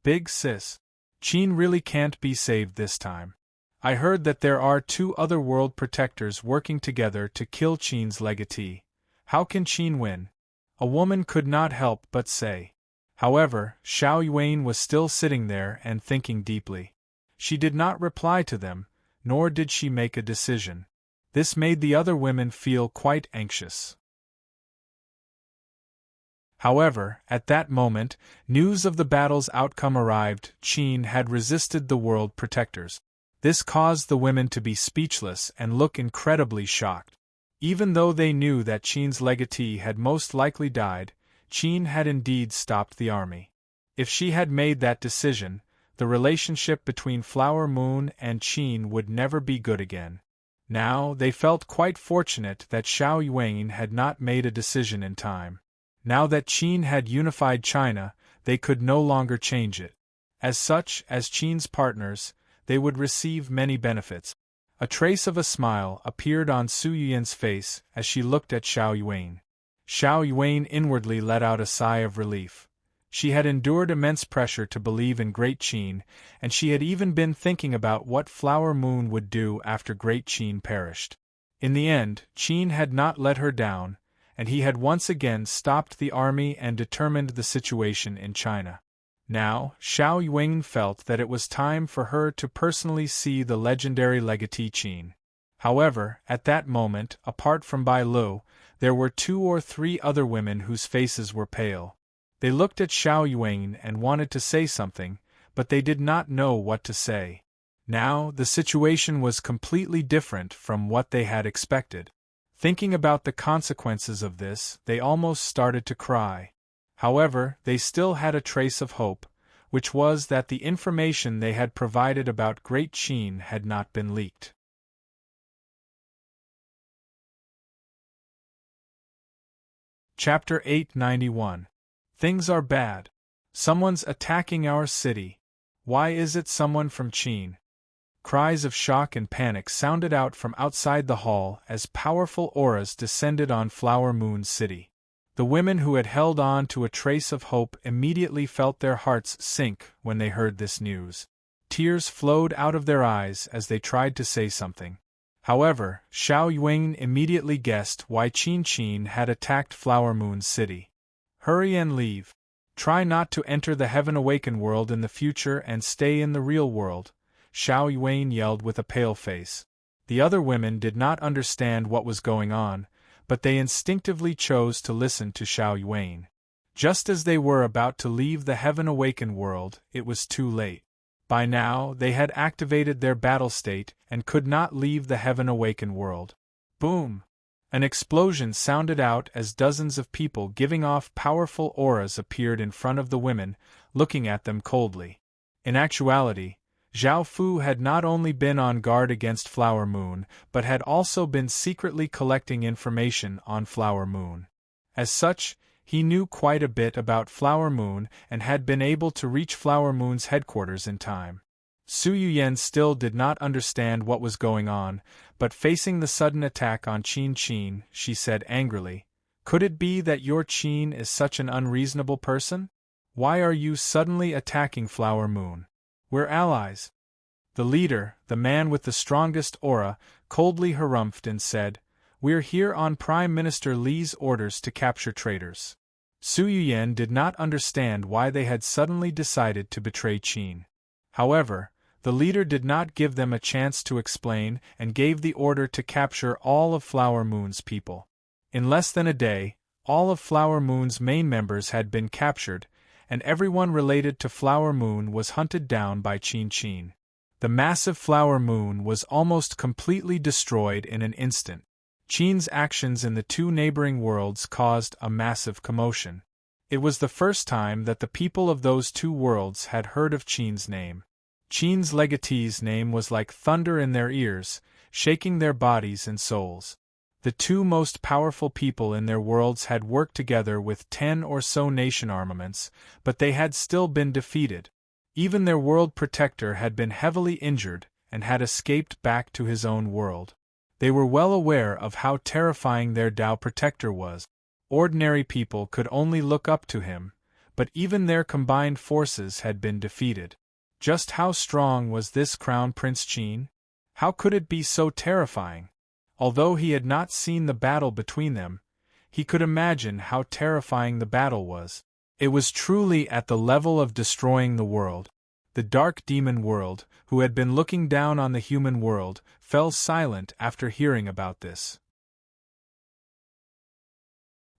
"Big sis, Qin really can't be saved this time. I heard that there are 2 other world protectors working together to kill Qin's legatee. How can Qin win? A woman could not help but say. However, Xiao Yuan was still sitting there and thinking deeply. She did not reply to them, nor did she make a decision. This made the other women feel quite anxious. However, at that moment, news of the battle's outcome arrived. Qin had resisted the world protectors. This caused the women to be speechless and look incredibly shocked. Even though they knew that Qin's legatee had most likely died, Qin had indeed stopped the army. If she had made that decision, the relationship between Flower Moon and Qin would never be good again. Now, they felt quite fortunate that Xiao Yuan had not made a decision in time. Now that Qin had unified China, they could no longer change it. As such, as Qin's partners, they would receive many benefits. A trace of a smile appeared on Su Yuyan's face as she looked at Xiao Yuan. Xiao Yuan inwardly let out a sigh of relief. She had endured immense pressure to believe in Great Qin, and she had even been thinking about what Flower Moon would do after Great Qin perished. In the end, Qin had not let her down, and he had once again stopped the army and determined the situation in China. Now, Xiao Yuan felt that it was time for her to personally see the legendary legatee Qin. However, at that moment, apart from Bai Lu, there were 2 or 3 other women whose faces were pale. They looked at Xiao Yuan and wanted to say something, but they did not know what to say. Now, the situation was completely different from what they had expected. Thinking about the consequences of this, they almost started to cry. However, they still had a trace of hope, which was that the information they had provided about Great Qin had not been leaked. Chapter 891. Things are bad. Someone's attacking our city. Why is it someone from Qin? Cries of shock and panic sounded out from outside the hall as powerful auras descended on Flower Moon City. The women who had held on to a trace of hope immediately felt their hearts sink when they heard this news. Tears flowed out of their eyes as they tried to say something. However, Xiao Yuan immediately guessed why Qin had attacked Flower Moon City. Hurry and leave. Try not to enter the Heaven Awakened world in the future and stay in the real world, Xiao Yuan yelled with a pale face. The other women did not understand what was going on, but they instinctively chose to listen to Xiao Yuan. Just as they were about to leave the Heaven Awakened world, it was too late. By now, they had activated their battle state and could not leave the Heaven Awakened world. Boom! An explosion sounded out as dozens of people giving off powerful auras appeared in front of the women, looking at them coldly. In actuality, Zhao Fu had not only been on guard against Flower Moon, but had also been secretly collecting information on Flower Moon. As such, he knew quite a bit about Flower Moon and had been able to reach Flower Moon's headquarters in time. Su Yuyan still did not understand what was going on, but facing the sudden attack on Qin, she said angrily, "Could it be that your Qin is such an unreasonable person? Why are you suddenly attacking Flower Moon? We're allies." The leader, the man with the strongest aura, coldly harumphed and said, "We're here on Prime Minister Li's orders to capture traitors." Su Yuyan did not understand why they had suddenly decided to betray Qin. However, the leader did not give them a chance to explain and gave the order to capture all of Flower Moon's people. In less than a day, all of Flower Moon's main members had been captured, and everyone related to Flower Moon was hunted down by Qin. The massive Flower Moon was almost completely destroyed in an instant. Qin's actions in the 2 neighboring worlds caused a massive commotion. It was the first time that the people of those 2 worlds had heard of Qin's name. Qin's legatee's name was like thunder in their ears, shaking their bodies and souls. The 2 most powerful people in their worlds had worked together with 10 or so nation armaments, but they had still been defeated. Even their world protector had been heavily injured and had escaped back to his own world. They were well aware of how terrifying their Tao protector was. Ordinary people could only look up to him, but even their combined forces had been defeated. Just how strong was this Crown Prince Qin? How could it be so terrifying? Although he had not seen the battle between them, he could imagine how terrifying the battle was. It was truly at the level of destroying the world. The dark demon world, who had been looking down on the human world, fell silent after hearing about this.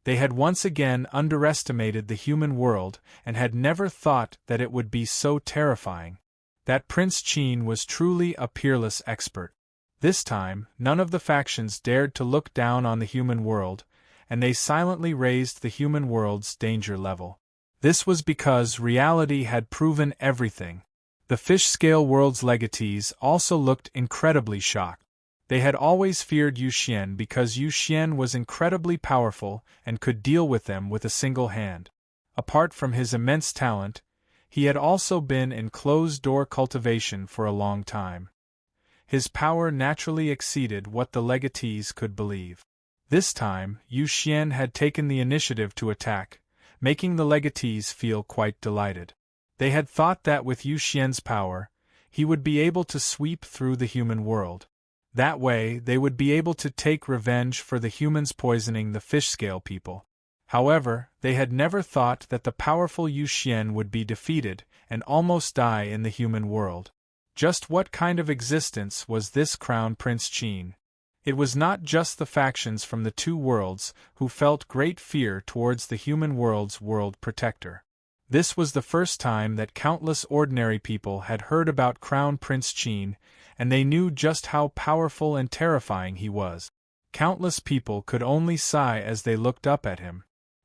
They had once again underestimated the human world and had never thought that it would be so terrifying. That Prince Qin was truly a peerless expert. This time, none of the factions dared to look down on the human world, and they silently raised the human world's danger level. This was because reality had proven everything. The fish-scale world's legatees also looked incredibly shocked. They had always feared Yu Xian because Yu Xian was incredibly powerful and could deal with them with a single hand. Apart from his immense talent, he had also been in closed-door cultivation for a long time. His power naturally exceeded what the legatees could believe. This time, Yu Xian had taken the initiative to attack, making the legatees feel quite delighted. They had thought that with Yu Xian's power, he would be able to sweep through the human world. That way, they would be able to take revenge for the humans poisoning the fish-scale people. However, they had never thought that the powerful Yu Xian would be defeated and almost die in the human world. Just what kind of existence was this Crown Prince Qin? It was not just the factions from the two worlds who felt great fear towards the human world's world protector. This was the first time that countless ordinary people had heard about Crown Prince Qin, and they knew just how powerful and terrifying he was. Countless people could only sigh as they looked up at him.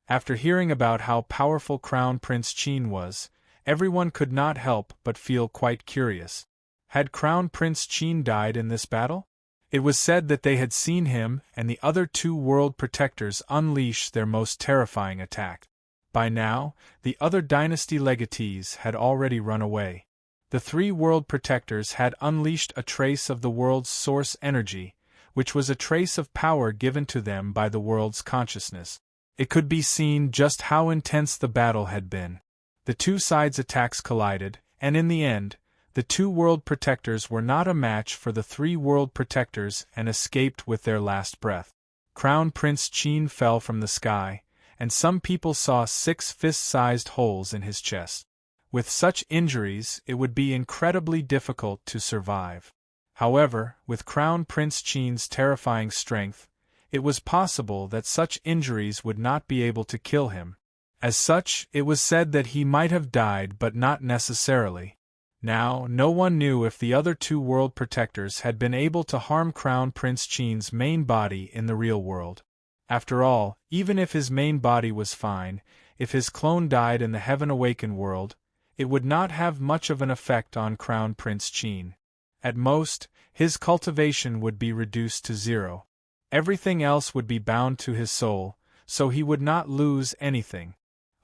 After hearing about how powerful Crown Prince Qin was, everyone could not help but feel quite curious. Had Crown Prince Qin died in this battle? It was said that they had seen him and the other two world protectors unleash their most terrifying attack. By now, the other dynasty legatees had already run away. The three world protectors had unleashed a trace of the world's source energy, which was a trace of power given to them by the world's consciousness. It could be seen just how intense the battle had been. The two sides' attacks collided, and in the end, the two world protectors were not a match for the three world protectors and escaped with their last breath. Crown Prince Qin fell from the sky, and some people saw 6 fist-sized holes in his chest. With such injuries, it would be incredibly difficult to survive. However, with Crown Prince Qin's terrifying strength, it was possible that such injuries would not be able to kill him. As such, it was said that he might have died but not necessarily. Now, no one knew if the other two world protectors had been able to harm Crown Prince Qin's main body in the real world. After all, even if his main body was fine, if his clone died in the Heaven Awakened world, it would not have much of an effect on Crown Prince Qin. At most, his cultivation would be reduced to 0. Everything else would be bound to his soul, so he would not lose anything.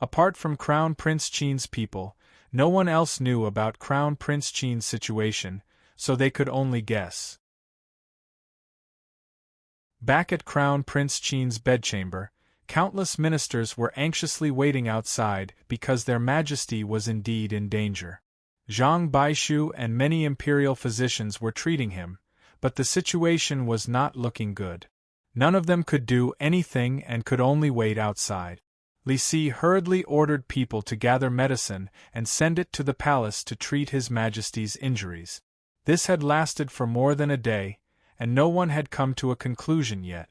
Apart from Crown Prince Qin's people, no one else knew about Crown Prince Qin's situation, so they could only guess. Back at Crown Prince Qin's bedchamber, countless ministers were anxiously waiting outside because their majesty was indeed in danger. Zhang Baishu and many imperial physicians were treating him, but the situation was not looking good. None of them could do anything and could only wait outside. Li Si hurriedly ordered people to gather medicine and send it to the palace to treat His Majesty's injuries. This had lasted for more than a day, and no one had come to a conclusion yet.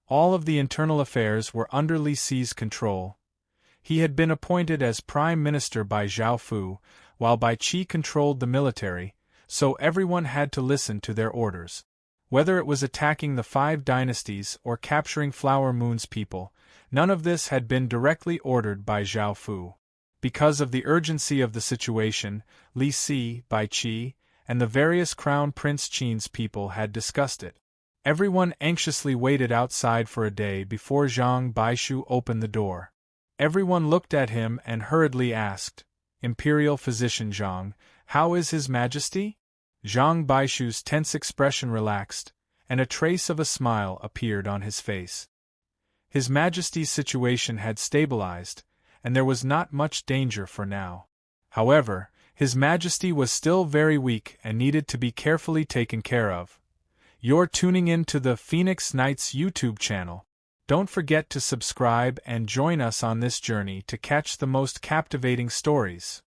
All of the internal affairs were under Li Si's control. He had been appointed as Prime Minister by Zhao Fu, while Bai Qi controlled the military, so everyone had to listen to their orders. Whether it was attacking the 5 dynasties or capturing Flower Moon's people, none of this had been directly ordered by Zhao Fu. Because of the urgency of the situation, Li Si, Bai Qi, and the various Crown Prince Qin's people had discussed it. Everyone anxiously waited outside for a day before Zhang Baishu opened the door. Everyone looked at him and hurriedly asked, "Imperial Physician Zhang, how is His Majesty?" Zhang Baishu's tense expression relaxed, and a trace of a smile appeared on his face. His Majesty's situation had stabilized, and there was not much danger for now. However, His Majesty was still very weak and needed to be carefully taken care of. You're tuning in to the Phoenix Knights YouTube channel. Don't forget to subscribe and join us on this journey to catch the most captivating stories.